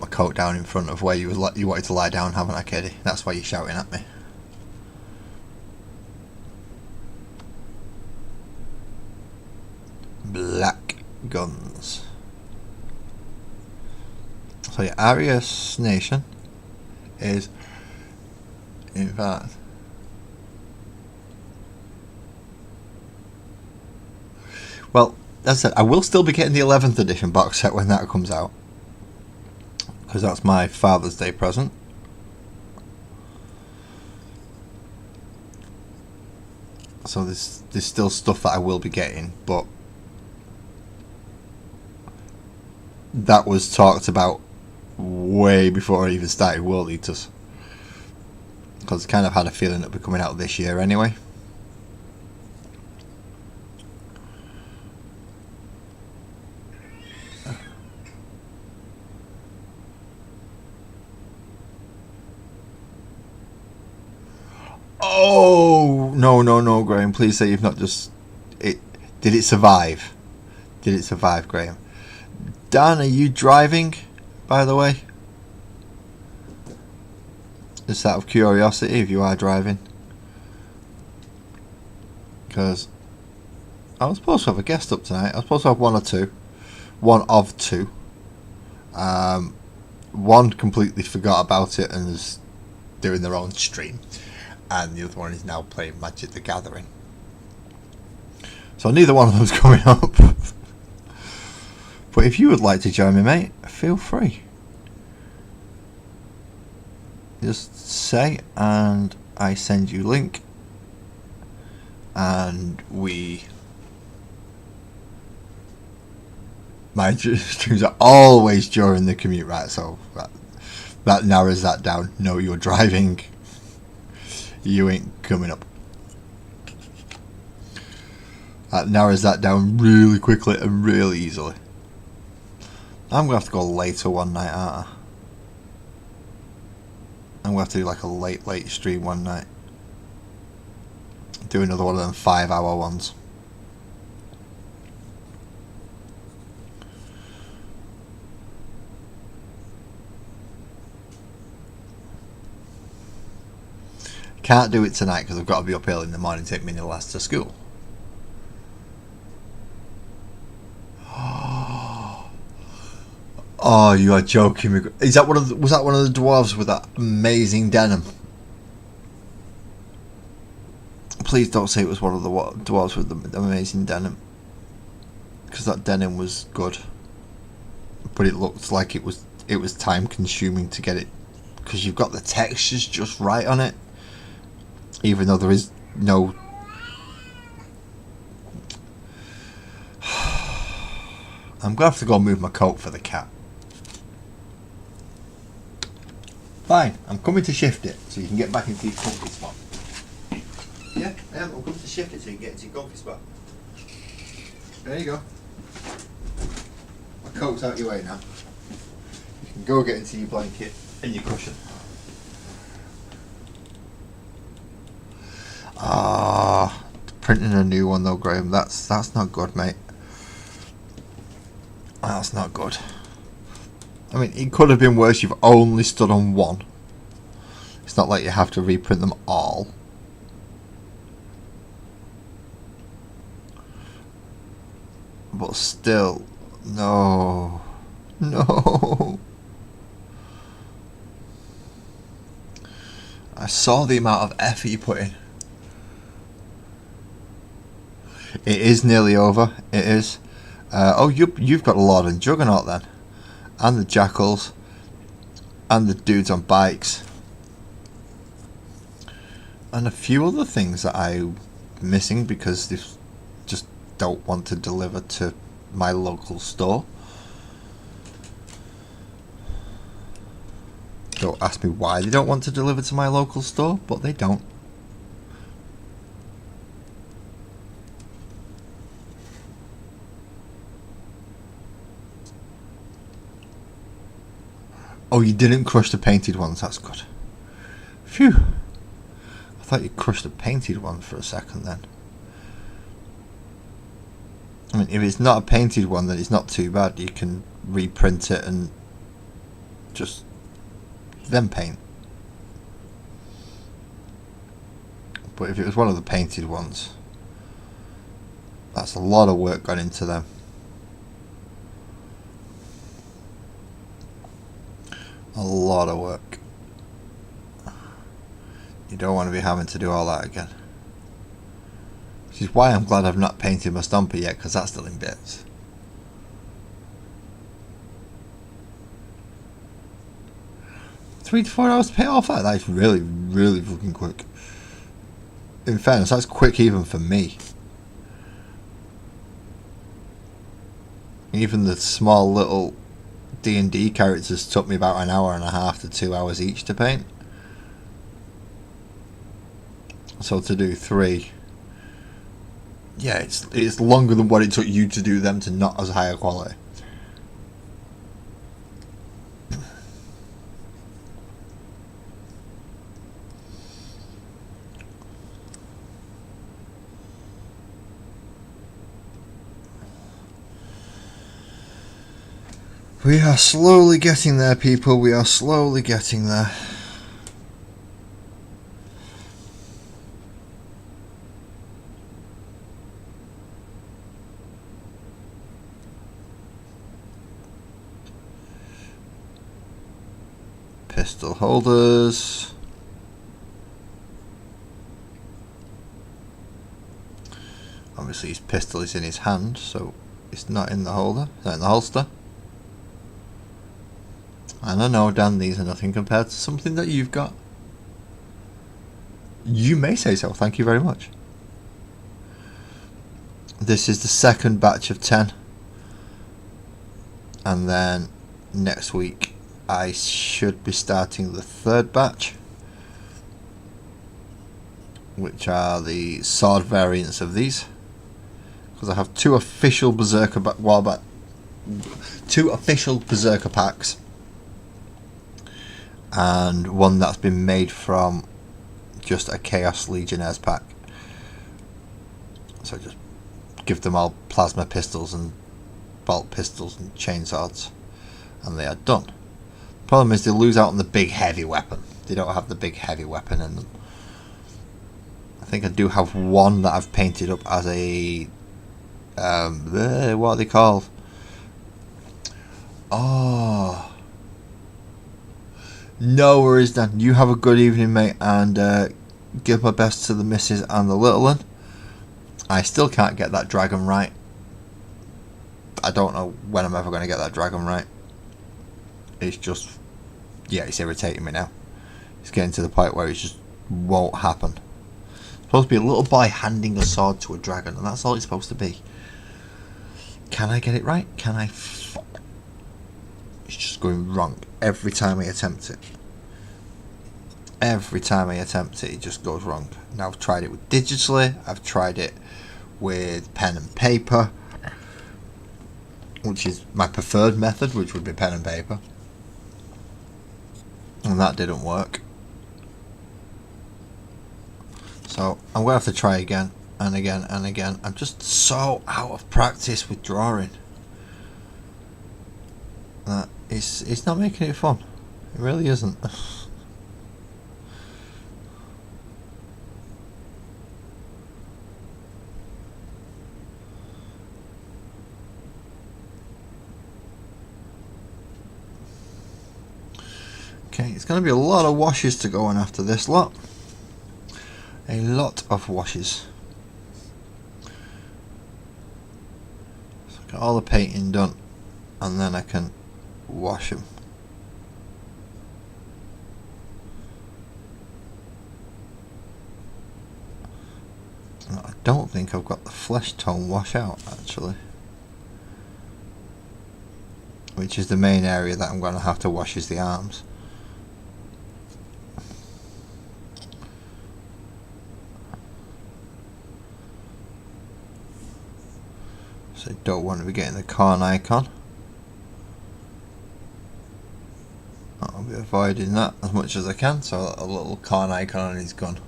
my coat down in front of where you wanted to lie down, haven't I, kiddie? That's why you're shouting at me. Black guns. So yeah, Arius Nation is, in fact, well, as I said, I will still be getting the 11th edition box set when that comes out, because that's my Father's Day present. So there's still stuff that I will be getting, but that was talked about way before I even started World Eaters, because I kind of had a feeling it'll be coming out this year anyway. Oh no, Graham! Please say you've not just it. Did it survive? Did it survive, Graham? Dan, are you driving, by the way? Just out of curiosity, if you are driving. Because I was supposed to have a guest up tonight. I was supposed to have one or two. One of two. One completely forgot about it and is doing their own stream. And the other one is now playing Magic the Gathering. So neither one of them's coming up. But if you would like to join me, mate, feel free. Just say, and I send you link, and my streams are always during the commute, right? So that narrows that down. No, you're driving. You ain't coming up. That narrows that down really quickly and really easily. I'm gonna have to go later one night, aren't I? I'm gonna have to do like a late stream one night. Do another one of them 5-hour ones. Can't do it tonight because I've got to be up early in the morning to take Mini Lass to school. Oh, you are joking me. Was that one of the dwarves with that amazing denim? Please don't say it was one of the dwarves with the amazing denim. Because that denim was good. But it looked like it was time consuming to get it. Because you've got the textures just right on it. Even though there is no... I'm going to have to go move my coat for the cat. Fine, I'm coming to shift it so you can get back into your comfy spot. Yeah, I'm coming to shift it so you can get into your comfy spot. There you go. My coat's out your way now. You can go get into your blanket and your cushion. Printing a new one though, Graham. That's not good, mate. That's not good. I mean, it could have been worse. You've only stood on one. It's not like you have to reprint them all. But still, no. I saw the amount of effort you put in. It is nearly over. It is. You've got a Lord and Juggernaut then. And the Jackals. And the dudes on bikes. And a few other things that I'm missing because they just don't want to deliver to my local store. Don't ask me why they don't want to deliver to my local store, but they don't. Oh, you didn't crush the painted ones, that's good. Phew. I thought you crushed the painted one for a second then. I mean, if it's not a painted one, then it's not too bad. You can reprint it and just then paint. But if it was one of the painted ones, that's a lot of work gone into them. A lot of work. You don't want to be having to do all that again. Which is why I'm glad I've not painted my stomper yet, because that's still in bits. Three to 4 hours to pay off that? That is really, really fucking quick. In fairness, that's quick even for me. Even the small little D&D characters took me about an hour and a half to 2 hours each to paint. So to do 3, yeah, it's longer than what it took you to do them to not as high a quality. We are slowly getting there, people. We are slowly getting there. Pistol holders. Obviously his pistol is in his hand, so it's not in the holder, not in the holster. And I know, Dan, these are nothing compared to something that you've got. You may say so, thank you very much. This is the second batch of 10. And then next week I should be starting the third batch, which are the sword variants of these. Because I have two official Berserker packs, and one that's been made from just a Chaos Legionnaires pack. So just give them all plasma pistols and bolt pistols and chainswords, and they are done. Problem is they lose out on the big heavy weapon. They don't have the big heavy weapon in them. I think I do have one that I've painted up as a what are they called? Oh, no worries, Dan. You have a good evening, mate, and give my best to the missus and the little one. I still can't get that dragon right. I don't know when I'm ever going to get that dragon right. It's just, yeah, it's irritating me now. It's getting to the point where it just won't happen. It's supposed to be a little boy handing a sword to a dragon, and that's all it's supposed to be. Can I get it right? Can I? It's just going wrong every time I attempt it. Every time I attempt it, it just goes wrong. Now I've tried it with digitally. I've tried it with pen and paper, which is my preferred method, which would be pen and paper, and that didn't work. So I'm gonna have to try again and again and again. I'm just so out of practice with drawing that it's not making it fun. It really isn't. Okay, it's going to be a lot of washes to go on after this lot. A lot of washes. So get all the painting done, and then I can wash them. I don't think I've got the flesh tone wash out, actually, which is the main area that I'm going to have to wash, is the arms. So I don't want to be getting the corn icon. I'll be avoiding that as much as I can, so a little corn icon on his gun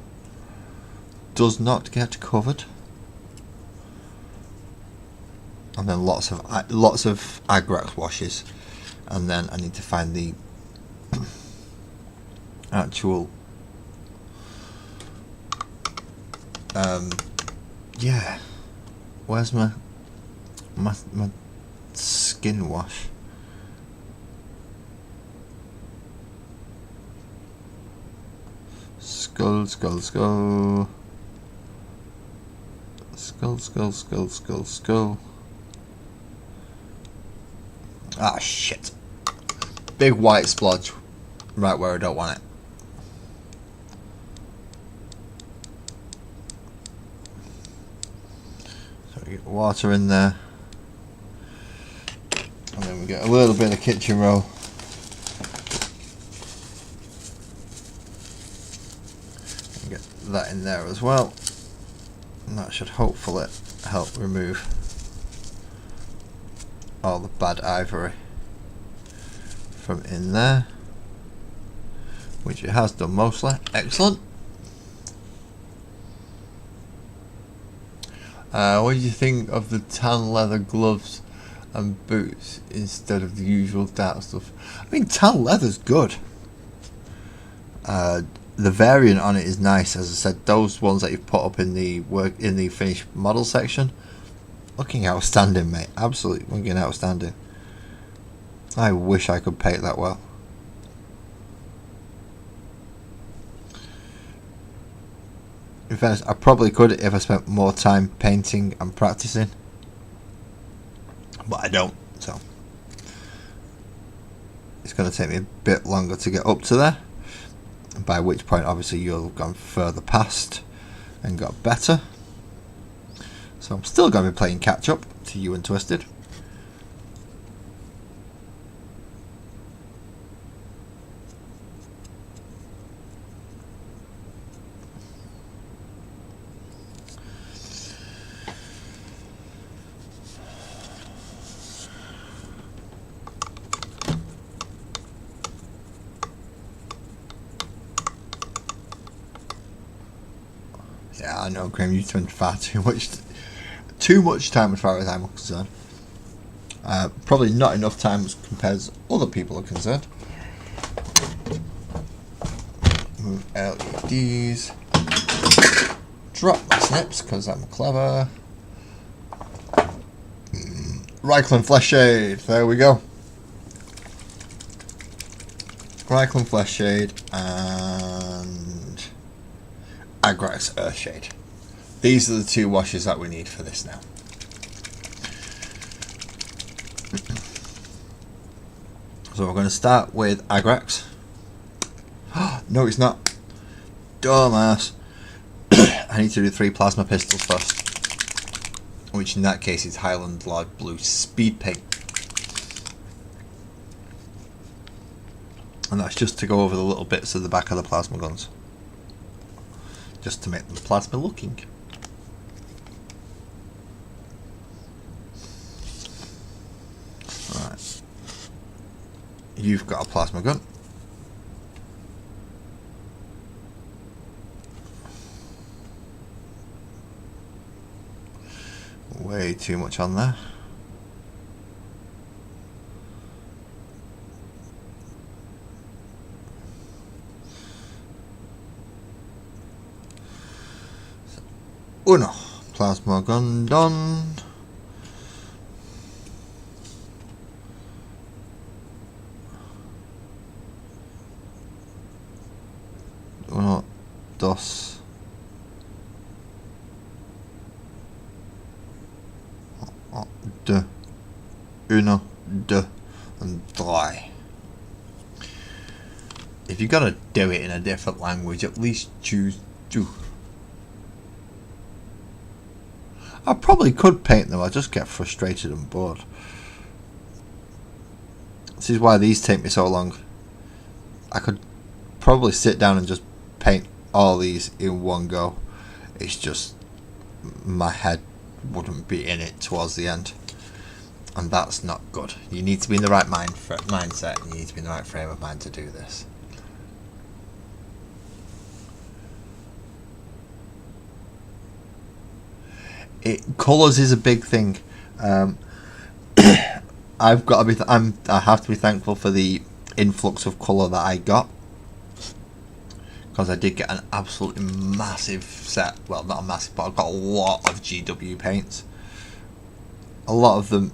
does not get covered. And then lots of Agrax washes, and then I need to find the actual yeah, where's my skin wash? Skull. Ah, shit. Big white splodge right where I don't want it. So we get water in there, and then we get a little bit of kitchen roll. And get that in there as well, and that should hopefully help remove all the bad ivory from in there, which it has done mostly. Excellent. What do you think of the tan leather gloves and boots instead of the usual dark stuff. I mean, tan leather's good. The variant on it is nice. As I said, those ones that you've put up in the finished model section, looking outstanding, mate. Absolutely looking outstanding. I wish I could paint that well. In fairness, I probably could if I spent more time painting and practicing, but I don't, so it's going to take me a bit longer to get up to there, by which point obviously you'll have gone further past and got better. So I'm still going to be playing catch up to you and Twisted. Yeah, I know, Graham, you spend far too much time as far as I'm concerned. Probably not enough time as compared as other people are concerned. Move LEDs. Drop my snips because I'm clever. Reichland Flesh Shade, there we go. Reichland Flesh Shade and Agrax Earthshade. These are the two washes that we need for this now. So we're going to start with Agrax. No, it's not. Dumbass. I need to do 3 plasma pistols first, which in that case is Highland Lord Blue Speed Paint. And that's just to go over the little bits of the back of the plasma guns, just to make them plasma looking. Right. You've got a plasma gun. Way too much on there. Uno. Plasma gun done. Uno, dos. De. Uno, de, and drei. If you're gonna do it in a different language, at least choose two. I probably could paint them, I just get frustrated and bored. This is why these take me so long. I could probably sit down and just paint all these in one go. It's just my head wouldn't be in it towards the end, and that's not good. You need to be in the right mindset, and you need to be in the right frame of mind to do this. Colours is a big thing. I've got to be. I have to be thankful for the influx of colour that I got, because I did get an absolutely massive set. Well, not a massive, but I got a lot of GW paints. A lot of them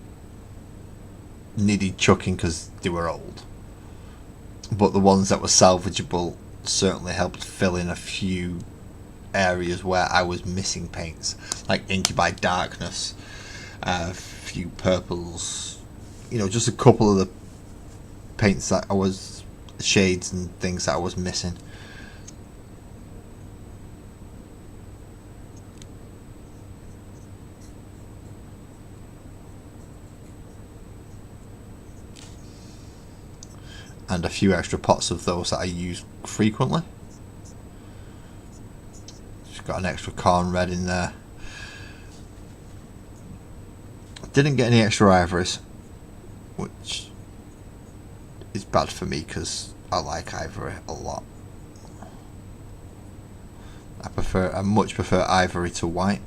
needed chucking because they were old, but the ones that were salvageable certainly helped fill in a few areas where I was missing paints, like Incubi Darkness, a few purples, you know, just a couple of the paints that I was, shades and things that I was missing. And a few extra pots of those that I use frequently. Got an extra corn red in there. Didn't get any extra ivories, which is bad for me because I like ivory a lot. I much prefer ivory to white.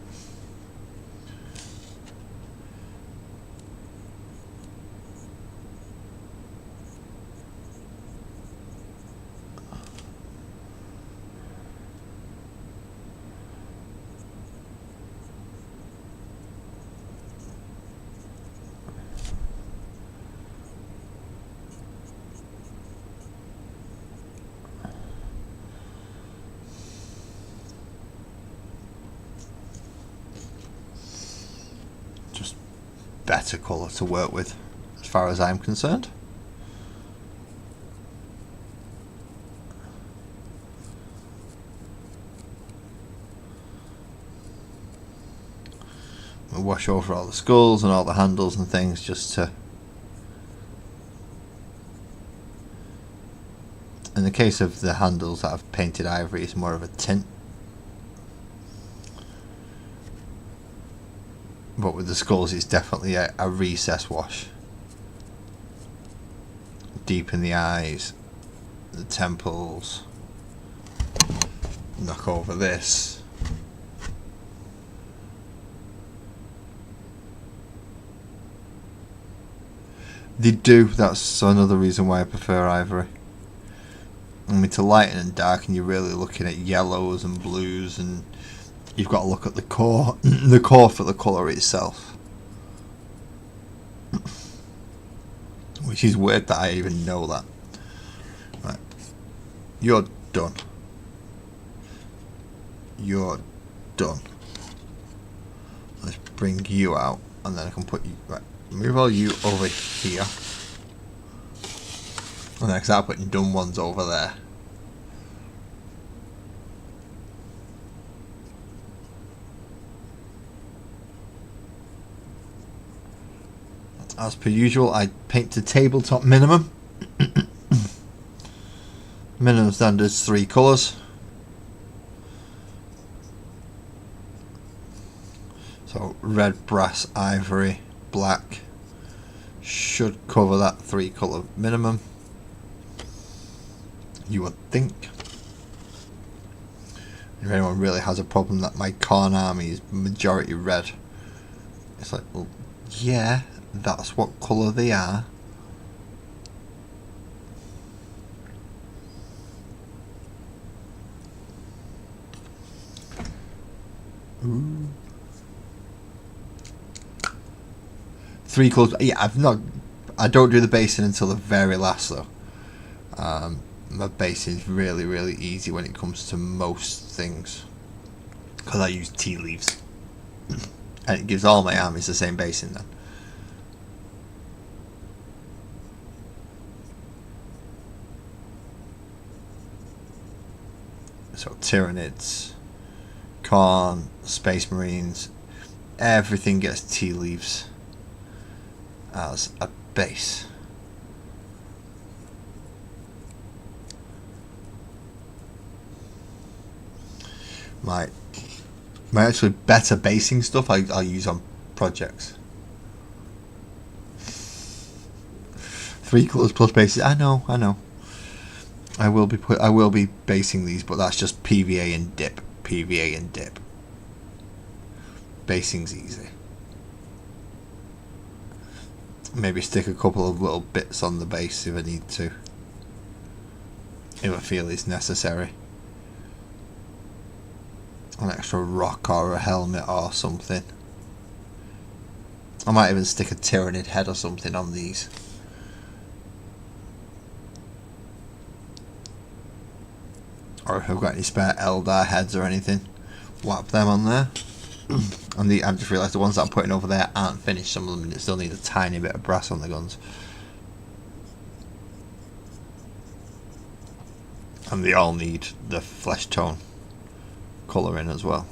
better colour to work with, as far as I'm concerned. We'll wash over all the skulls and all the handles and things just to... In the case of the handles that I've painted ivory, it's more of a tint. But with the skulls, it's definitely a recess wash. Deep in the eyes, the temples. Knock over this. They do, that's another reason why I prefer ivory. I mean, to lighten and darken, you're really looking at yellows and blues, and you've got to look at the core, the core for the colour itself. Which is weird that I even know that. Right, you're done. You're done. Let's bring you out, and then I can put you, right, move all you over here. And then I can start putting done ones over there. As per usual, I paint to tabletop minimum. Minimum standards 3 colours. So red, brass, ivory, black should cover that 3 colour minimum. You would think. If anyone really has a problem that my Khorne army is majority red, it's like, well, yeah, that's what colour they are. Ooh. 3 colours. Yeah, I don't do the basing until the very last though. My basing is really, really easy when it comes to most things, because I use tea leaves, and it gives all my armies the same basing then. So Tyranids, Khorne, Space Marines, everything gets tea leaves as a base. My actually better basing stuff I'll use on projects. 3 colours plus bases. I know. I will be basing these, but that's just PVA and dip. PVA and dip. Basing's easy. Maybe stick a couple of little bits on the base if I need to. If I feel it's necessary. An extra rock or a helmet or something. I might even stick a Tyranid head or something on these. Or if I've got any spare Eldar heads or anything, whap them on there. And I've just realised the ones that I'm putting over there aren't finished. Some of them still need a tiny bit of brass on the guns. And they all need the flesh tone colour in as well.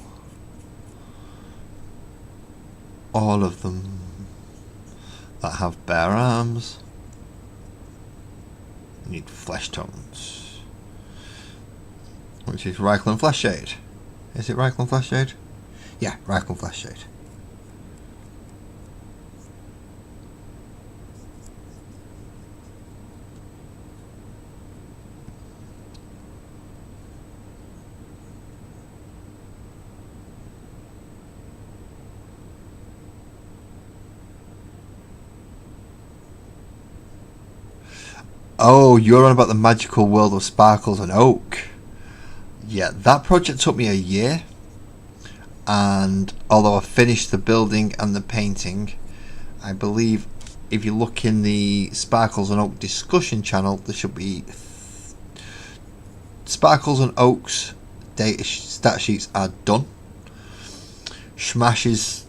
All of them that have bare arms need flesh tones, which is Reikland Flesh Shade. Is it Reikland Flesh Shade? Yeah, Reikland Flesh Shade. Oh, you're on about the magical world of sparkles and oak. Yeah, that project took me a year, and although I finished the building and the painting, I believe if you look in the Sparkles and Oak discussion channel, there should be Sparkles and Oak's stat sheets are done. Smash's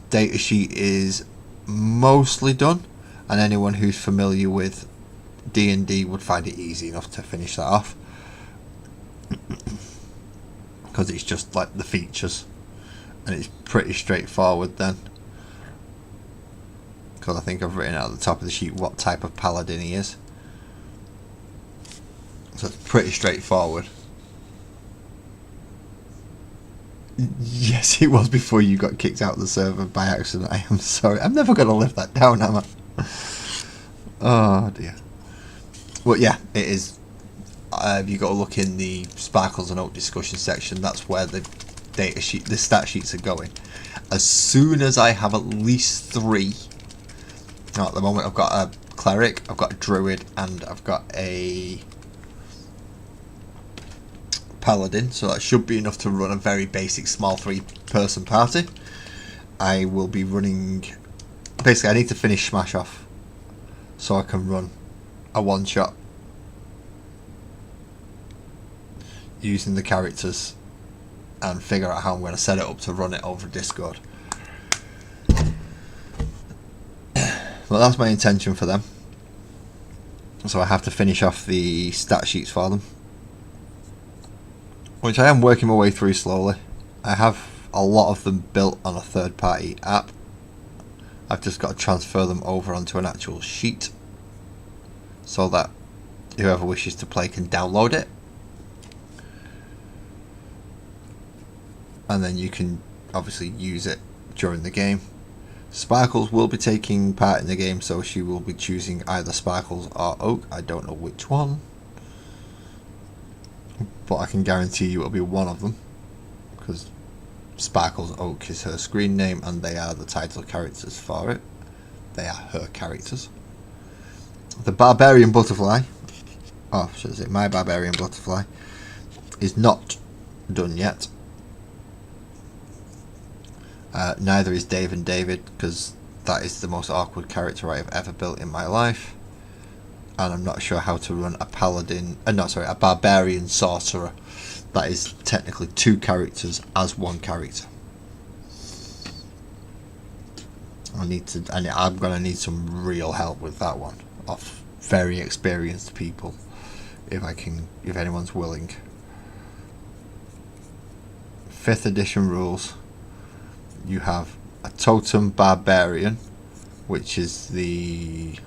data sheet is mostly done, and anyone who's familiar with D&D would find it easy enough to finish that off, because it's just like the features, and it's pretty straightforward then, because I think I've written out at the top of the sheet what type of paladin he is, so it's pretty straightforward. Yes, it was before you got kicked out of the server by accident. I am sorry. I'm never going to live that down, am I? Oh dear. Well, yeah, it is. You got to look in the Sparkles and Oak discussion section. That's where the data sheet, the stat sheets are going. As soon as I have at least 3. Now, at the moment, I've got a cleric, I've got a druid, and I've got a paladin, so that should be enough to run a very basic small 3-person party. I will be running, basically I need to finish Smash off so I can run a one-shot using the characters and figure out how I'm going to set it up to run it over Discord. Well, that's my intention for them, so I have to finish off the stat sheets for them, which I am working my way through slowly. I have a lot of them built on a third-party app. I've just got to transfer them over onto an actual sheet so that whoever wishes to play can download it, and then you can obviously use it during the game. Sparkles will be taking part in the game, so she will be choosing either Sparkles or Oak. I don't know which one, but I can guarantee you it'll be one of them, because Sparkles Oak is her screen name and they are the title characters for it. They are her characters. The Barbarian Butterfly, oh, should I say my Barbarian Butterfly, is not done yet. Neither is Dave and David, because that is the most awkward character I have ever built in my life, and I'm not sure how to run a paladin, a barbarian sorcerer that is technically 2 characters as 1 character. I'm gonna need some real help with that one of very experienced people, if anyone's willing. 5th edition rules. You have a totem barbarian, which is the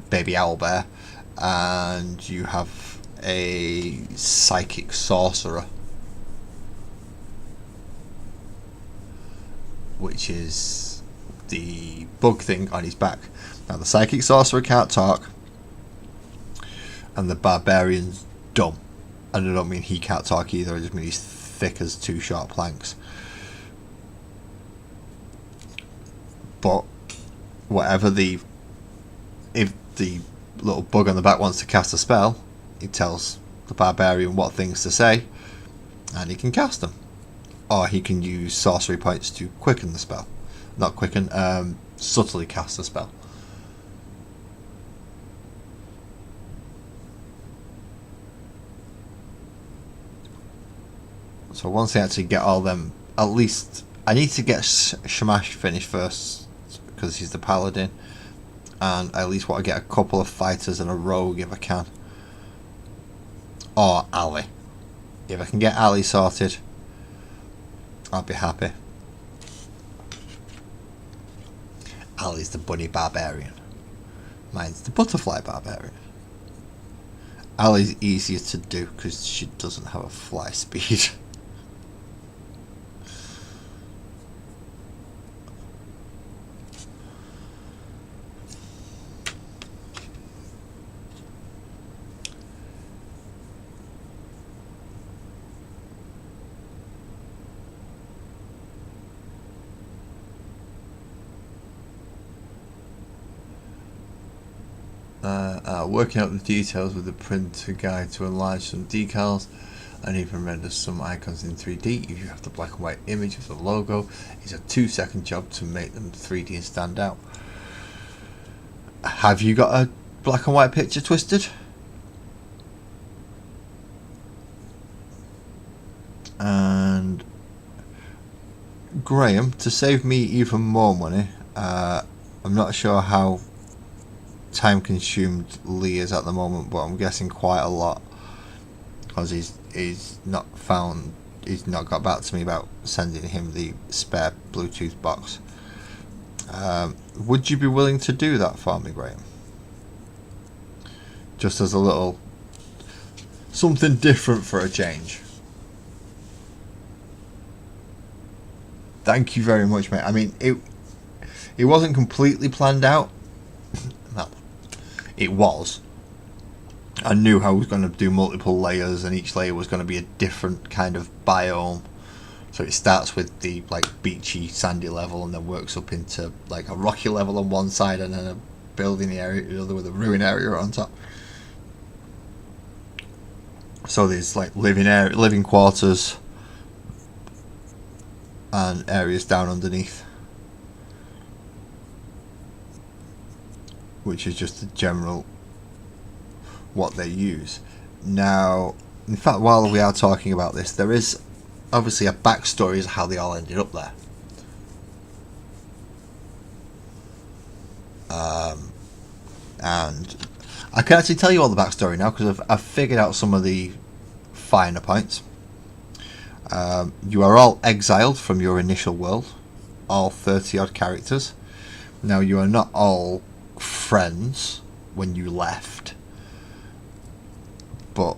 baby owlbear, and you have a psychic sorcerer, which is the bug thing on his back. Now, the psychic sorcerer can't talk, and the barbarian's dumb. And I don't mean he can't talk either, I just mean he's thick as 2 short planks. But if the little bug on the back wants to cast a spell, it tells the barbarian what things to say, and he can cast them. Or he can use sorcery points to quicken the spell. Not quicken, subtly cast the spell. So once I actually get all them, at least I need to get Shamash finished first, because he's the paladin, and I at least want to get a couple of fighters and a rogue if I can, or Ali. If I can get Ali sorted, I'll be happy. Ali's the bunny barbarian, mine's the butterfly barbarian. Ali's easier to do because she doesn't have a fly speed. Working out the details with the printer guide to enlarge some decals and even render some icons in 3D. If you have the black and white image of the logo, it's a 2-second job to make them 3D and stand out. Have you got a black and white picture, Twisted? And Graham, to save me even more money, I'm not sure how time consumed Lee is at the moment, but I'm guessing quite a lot, because he's not got back to me about sending him the spare Bluetooth box. Would you be willing to do that for me, Graham? Just as a little something different for a change. Thank you very much, mate. I mean, it wasn't completely planned out. Well, it was. I knew I was going to do multiple layers, and each layer was going to be a different kind of biome. So it starts with the like beachy, sandy level, and then works up into like a rocky level on one side, and then a building area the other with a ruin area on top. So there's like living quarters, and areas down underneath, which is just the general what they use. Now, in fact, while we are talking about this, there is obviously a backstory as how they all ended up there. And I can actually tell you all the backstory now, because I've figured out some of the finer points. You are all exiled from your initial world, all 30 odd characters. Now, you are not all friends when you left, but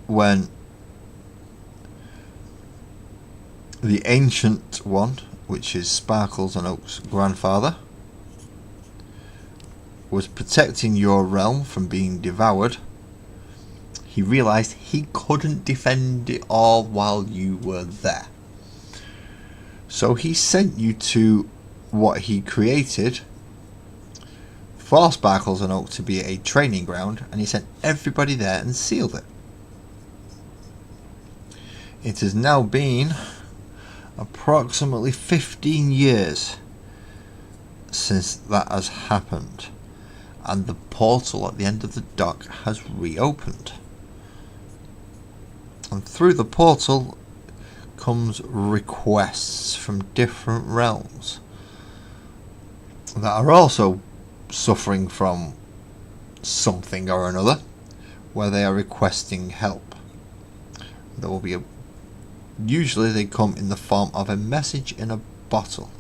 when the Ancient One, which is Sparkles and Oak's grandfather, was protecting your realm from being devoured, he realised he couldn't defend it all while you were there. So he sent you to what he created for Sparkles and Oak to be a training ground, and he sent everybody there and sealed it. It has now been approximately 15 years since that has happened, and the portal at the end of the dock has reopened. And through the portal comes requests from different realms that are also suffering from something or another, where they are requesting help. There will be usually they come in the form of a message in a bottle.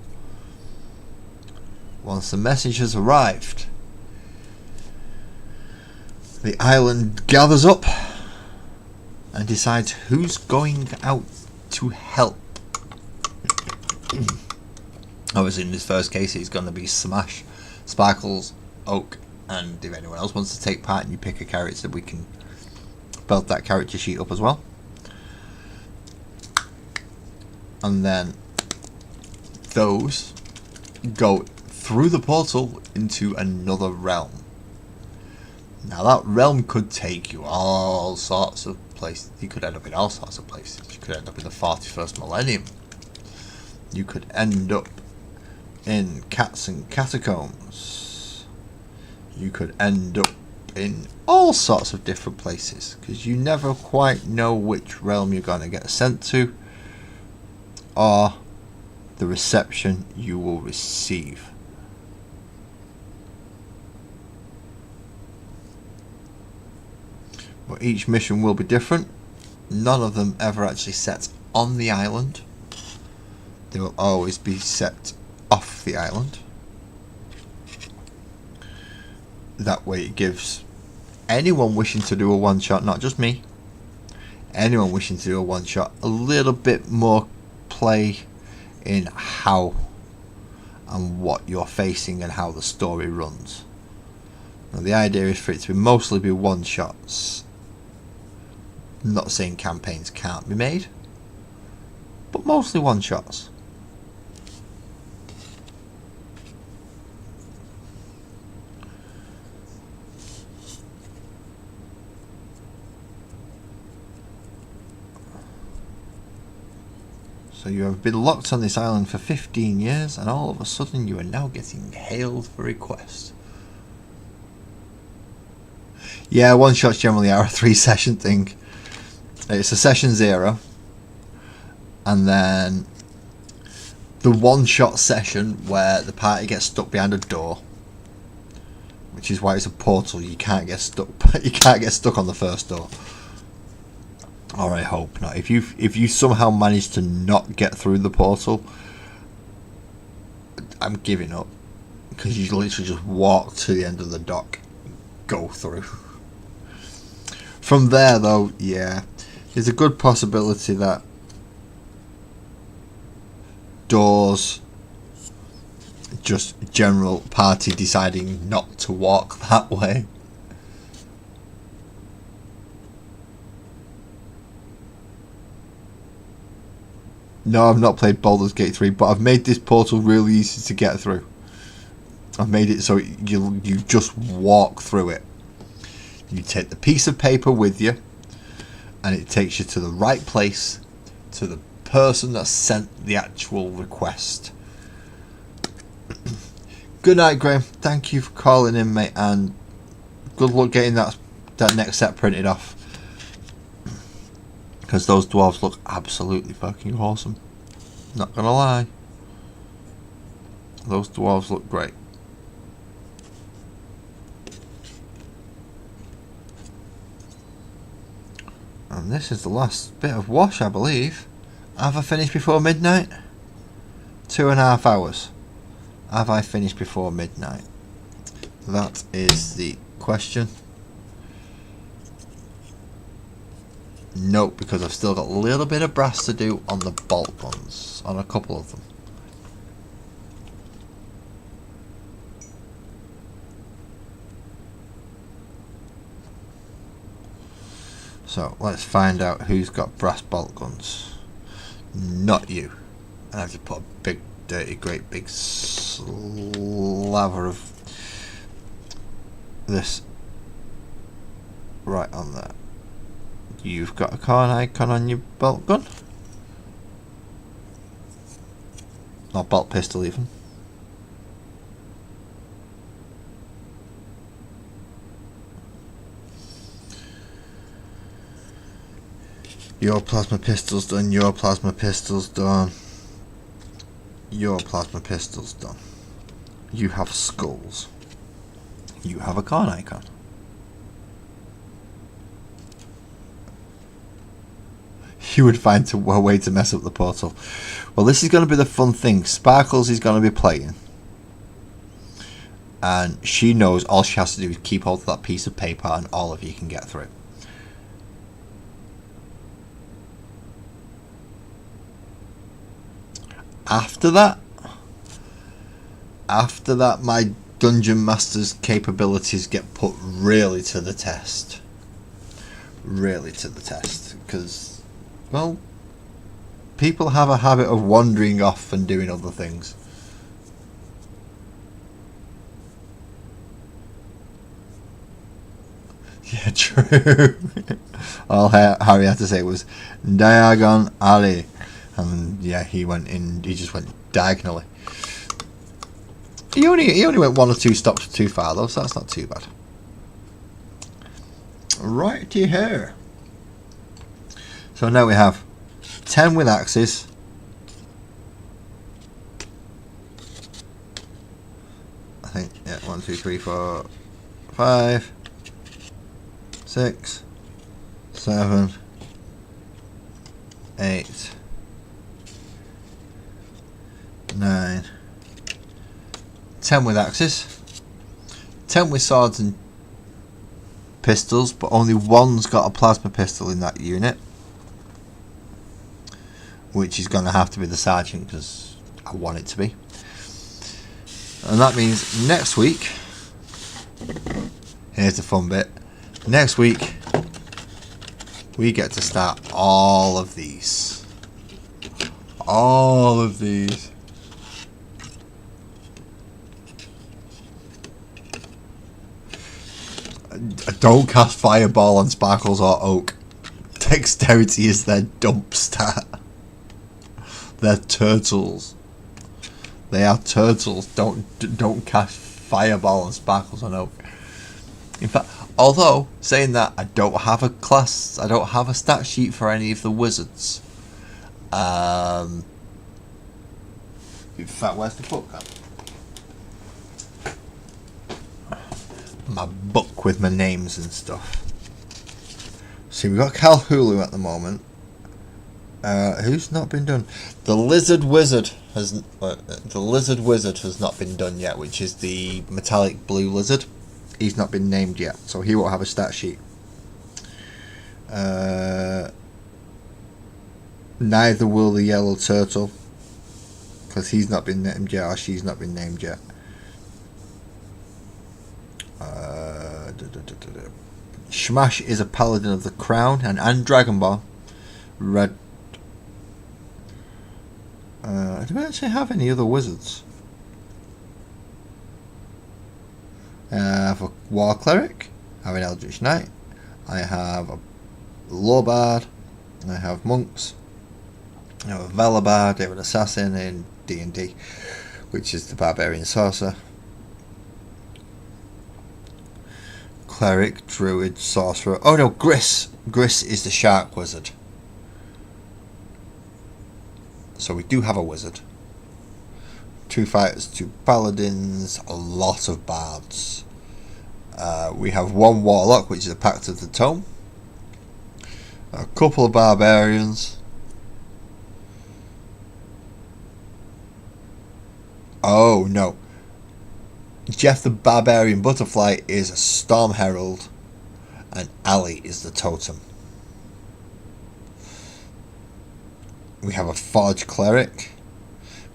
Once the message has arrived, the island gathers up and decides who's going out to help. Obviously, in this first case, it's going to be Smash, Sparkles, Oak, and if anyone else wants to take part and you pick a character, we can build that character sheet up as well. And then those go through the portal into another realm. Now, that realm could take you all sorts of places. You could end up in all sorts of places. You could end up in the 41st millennium. You could end up in Cats and Catacombs. You could end up in all sorts of different places, because you never quite know which realm you're going to get sent to, or the reception you will receive. But each mission will be different. None of them ever actually set on the island. They will always be set off the island. That way it gives anyone wishing to do a one-shot, not just me, anyone wishing to do a one-shot, a little bit more play in how and what you're facing and how the story runs. Now, the idea is for it to mostly be one-shots. I'm not saying campaigns can't be made, but mostly one-shots. So you have been locked on this island for 15 years, and all of a sudden you are now getting hailed for requests. Yeah, one-shots generally are a 3-session thing. It's a session 0, and then the one-shot session where the party gets stuck behind a door, which is why it's a portal. You can't get stuck. You can't get stuck on the first door. Or I hope not. If you somehow manage to not get through the portal, I'm giving up, because you literally just walk to the end of the dock, go through. From there, though, yeah, there's a good possibility that doors, just general party deciding not to walk that way. No, I've not played Baldur's Gate 3, but I've made this portal really easy to get through. I've made it so you just walk through it. You take the piece of paper with you, and it takes you to the right place, to the person that sent the actual request. Good night, Graham. Thank you for calling in, mate, and good luck getting that next set printed off. Because those dwarves look absolutely fucking awesome. Not gonna lie. Those dwarves look great. And this is the last bit of wash, I believe. Have I finished before midnight? 2.5 hours. Have I finished before midnight? That is the question. Nope, because I've still got a little bit of brass to do on the bolt guns, on a couple of them. So let's find out who's got brass bolt guns. Not you. And I have to put a big, dirty, great big slaver of this right on there. You've got a corn icon on your bolt gun. Or bolt pistol even. Your plasma pistol's done, your plasma pistol's done. Your plasma pistol's done. You have skulls. You have a corn icon. You would find a way to mess up the portal. Well, this is going to be the fun thing. Sparkles is going to be playing, and she knows all she has to do is keep hold of that piece of paper, and all of you can get through. After that, my Dungeon Master's capabilities get put really to the test. Really to the test, because, well, people have a habit of wandering off and doing other things. Yeah, true. All Harry had to say was Diagon Alley, and yeah, he just went diagonally. He only went 1 or 2 stops too far though, so that's not too bad. Righty here. So now we have 10 with axes. I think, yeah, 1, 2, 3, 4, 5, 6, 7, 8, 9, 10 with axes, 10 with swords and pistols, but only one's got a plasma pistol in that unit, which is going to have to be the sergeant because I want it to be. And that means next week, here's the fun bit, next week we get to start all of these. All of these. Don't cast fireball on Sparkles or Oak. Dexterity is their dump stat. They're turtles. They are turtles. Don't cast fireball on Sparkles and Oak. In fact, although saying that, I don't have a stat sheet for any of the wizards. In fact, where's the book gone? My book with my names and stuff. See, we've got Cal Hulu at the moment. Who's not been done? The Lizard Wizard has not been done yet, which is the metallic blue lizard. He's not been named yet, so he won't have a stat sheet. Neither will the yellow turtle, because he's not been named yet, or she's not been named yet. Smash is a paladin of the crown and Dragon Ball. Red. Do we actually have any other wizards? I have a war cleric. I have an eldritch knight. I have a lawbard. I have monks. I have a valabard. I have an assassin in D&D, which is the barbarian sorcerer. Cleric, druid, sorcerer. Oh no, Gris. Gris is the shark wizard. So we do have a wizard. 2 fighters, 2 paladins, a lot of bards. We have 1 warlock, which is a Pact of the Tome. A couple of barbarians. Oh no. Jeff the Barbarian Butterfly is a Storm Herald, and Ali is the Totem. We have a Forge Cleric.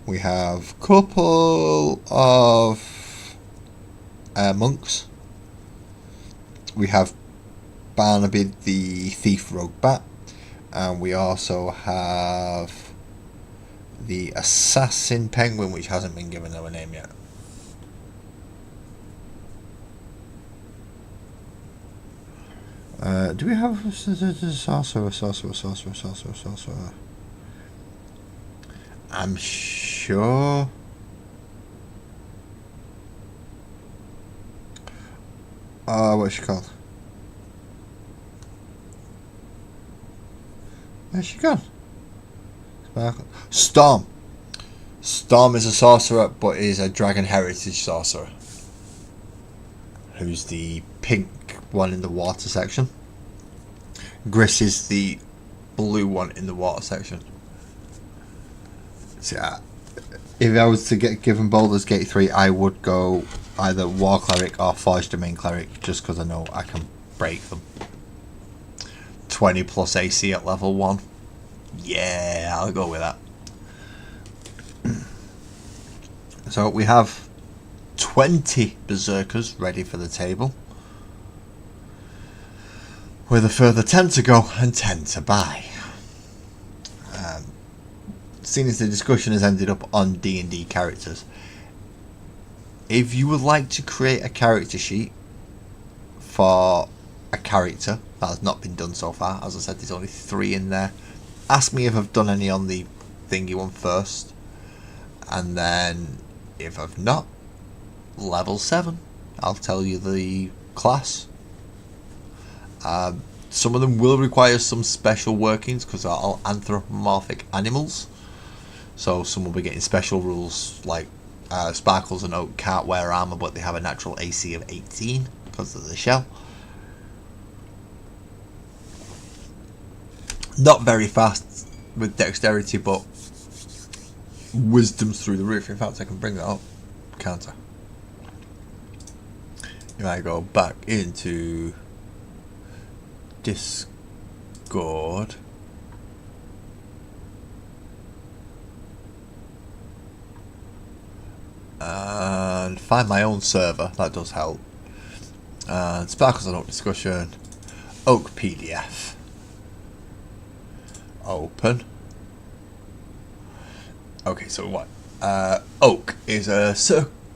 We have a couple of monks. We have Barnaby the Thief Rogue Bat, and we also have the Assassin Penguin, which hasn't been given a name yet. Do we have sorcerer? I'm sure. What's she called? Where's she gone? Storm. Storm is a sorcerer, but is a dragon heritage sorcerer. Who's the pink one in the water section. Gris is the blue one in the water section. So, if I was to get given Baldur's Gate 3, I would go either War Cleric or Forged Domain Cleric, just because I know I can break them. 20 plus AC at level 1. Yeah, I'll go with that. So we have 20 Berserkers ready for the table, with a further 10 to go and 10 to buy. Seeing as the discussion has ended up on D&D characters, if you would like to create a character sheet for a character that has not been done so far, as I said, there's only 3 in there. Ask me if I've done any on the thingy one first, and then if I've not, level 7, I'll tell you the class. Some of them will require some special workings because they're all anthropomorphic animals, so some will be getting special rules, like Sparkles and Oak can't wear armor, but they have a natural AC of 18 because of the shell. Not very fast with dexterity, but wisdom's through the roof. In fact, I can bring that up, can't I? If I go back into Discord, and find my own server, that does help. And Sparkles and Oak discussion, Oak PDF, open. Okay, so what? Oak is a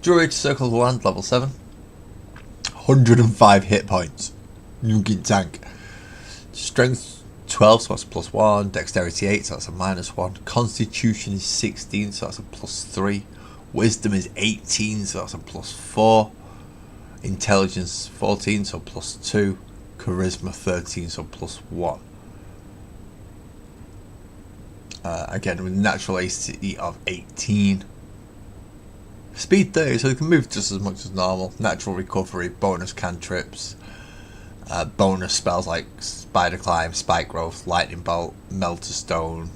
druid, circle of land, level 7, 105 hit points. You can tank. Strength 12, so that's a +1. Dexterity 8, so that's a -1. Constitution is 16, so that's a +3. Wisdom is 18, so that's a +4. Intelligence 14, so +2. Charisma 13, so +1. Again, with natural AC of 18. Speed 30, so they can move just as much as normal. Natural recovery, bonus cantrips, bonus spells like Spider Climb, Spike Growth, Lightning Bolt, Melter Stone,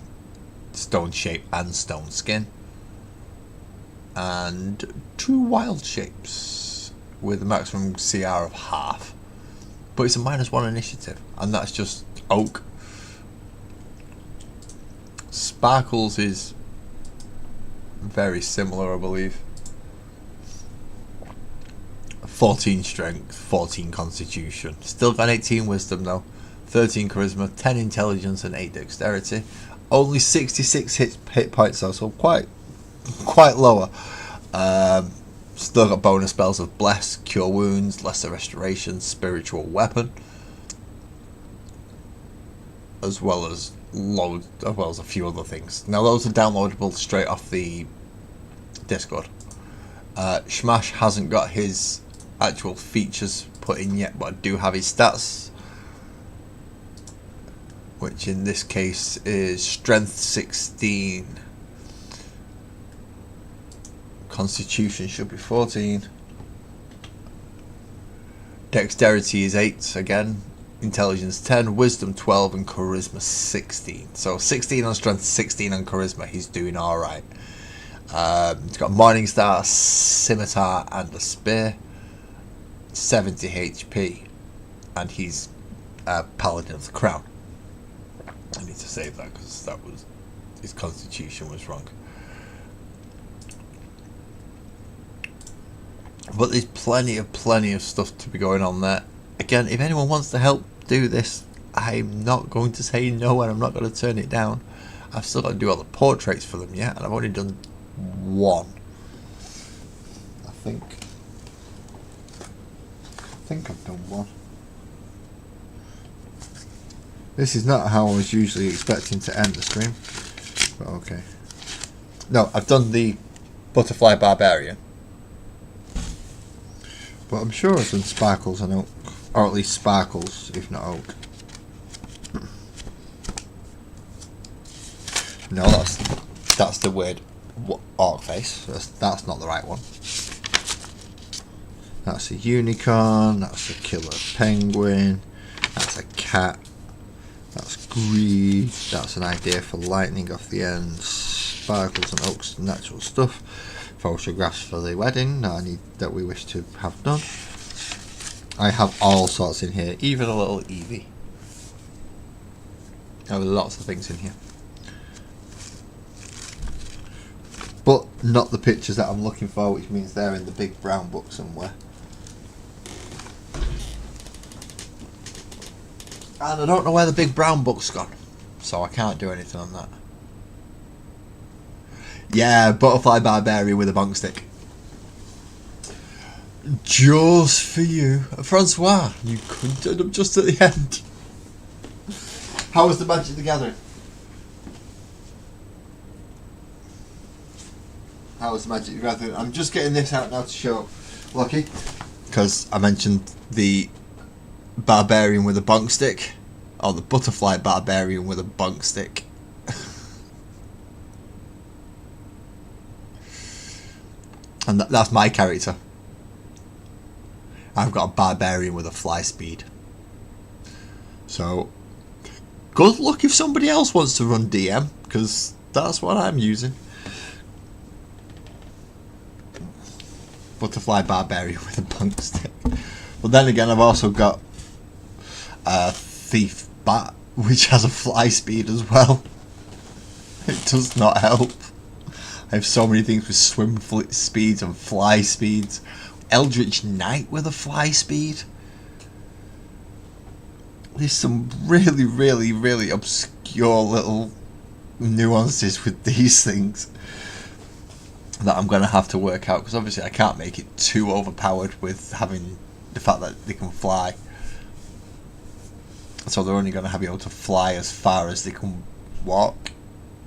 Stone Shape, and Stone Skin. And 2 Wild Shapes with a maximum CR of half. But it's a -1 initiative, and that's just Oak. Sparkles is very similar, I believe. 14 strength, 14 constitution. Still got 18 wisdom though. 13 charisma, 10 intelligence, and 8 dexterity. Only 66 hit points though, so quite lower. Still got bonus spells of Bless, Cure Wounds, Lesser Restoration, Spiritual Weapon, as well as a few other things. Now those are downloadable straight off the Discord. Shmash hasn't got his actual features put in yet, but I do have his stats, which in this case is Strength 16, Constitution should be 14, Dexterity is 8 again, Intelligence 10, Wisdom 12, and Charisma 16. So 16 on Strength, 16 on Charisma. He's doing alright. He's got Morningstar, Scimitar, and a Spear. 70 HP. And he's Paladin of the Crown. I need to save that because his Constitution was wrong. But there's plenty of stuff to be going on there. Again, if anyone wants to help do this, I'm not going to say no, and I'm not going to turn it down. I've still got to do all the portraits for them yet, and I've only done one. I think I've done one. This is not how I was usually expecting to end the stream, but okay. No, I've done the Butterfly Barbarian. But I'm sure I've done Sparkles and Oak. Or at least Sparkles, if not Oak. No, that's the weird orc face. That's not the right one. That's a unicorn. That's a killer penguin. That's a cat. That's greed. That's an idea for lightning off the ends. Sparkles and Oaks, natural stuff. Photographs for the wedding that we wish to have done. I have all sorts in here, even a little Eevee. I have lots of things in here, but not the pictures that I'm looking for, which means they're in the big brown book somewhere. And I don't know where the big brown book's gone, so I can't do anything on that. Yeah, Butterfly Barbarian with a bonk stick. Just for you. Francois, you couldn't turn up just at the end. How was the Magic the Gathering? How was the Magic the Gathering? I'm just getting this out now to show Lucky, because I mentioned the Barbarian with a bonk stick, or the Butterfly Barbarian with a bonk stick. And that's my character. I've got a Barbarian with a fly speed. So, good luck if somebody else wants to run DM, because that's what I'm using. Butterfly Barbarian with a bonk stick. But then again, I've also got a Thief Bat, which has a fly speed as well. It does not help. I have so many things with swim speeds and fly speeds. Eldritch Knight with a fly speed. There's some really obscure little nuances with these things that I'm going to have to work out, because obviously I can't make it too overpowered with having the fact that they can fly. So they're only going to be able to fly as far as they can walk.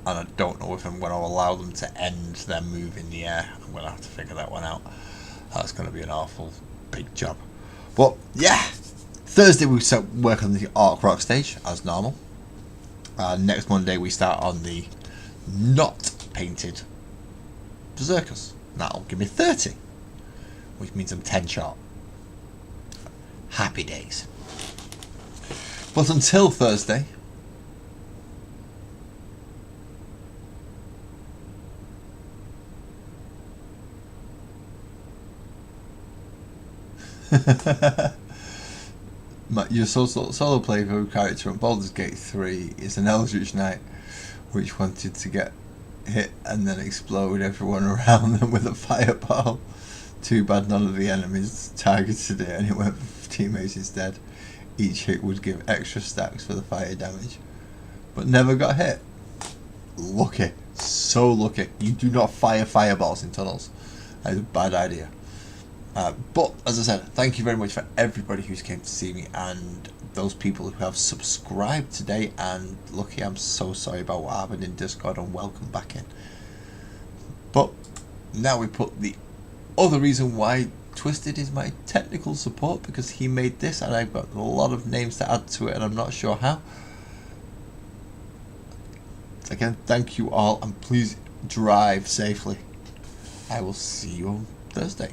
And I don't know if I'm going to allow them to end their move in the air. I'm going to have to figure that one out. That's going to be an awful big job. But yeah, Thursday we start work on the Orc Rock stage as normal. Next Monday we start on the not painted Berserkers. That'll give me 30, which means I'm 10 short. Happy days. But until Thursday, your solo playthrough character on Baldur's Gate 3 is an Eldritch Knight which wanted to get hit and then explode everyone around them with a fireball. Too bad none of the enemies targeted it and it went for teammates instead. Each hit would give extra stacks for the fire damage, but never got hit. Lucky. So lucky. You do not fire fireballs in tunnels. That is a bad idea. But as I said, thank you very much for everybody who's came to see me and those people who have subscribed today. And Lucky, I'm so sorry about what happened in Discord, and welcome back in. But now we put the other reason why Twisted is my technical support, because he made this and I've got a lot of names to add to it and I'm not sure how. Again, thank you all and please drive safely. I will see you on Thursday.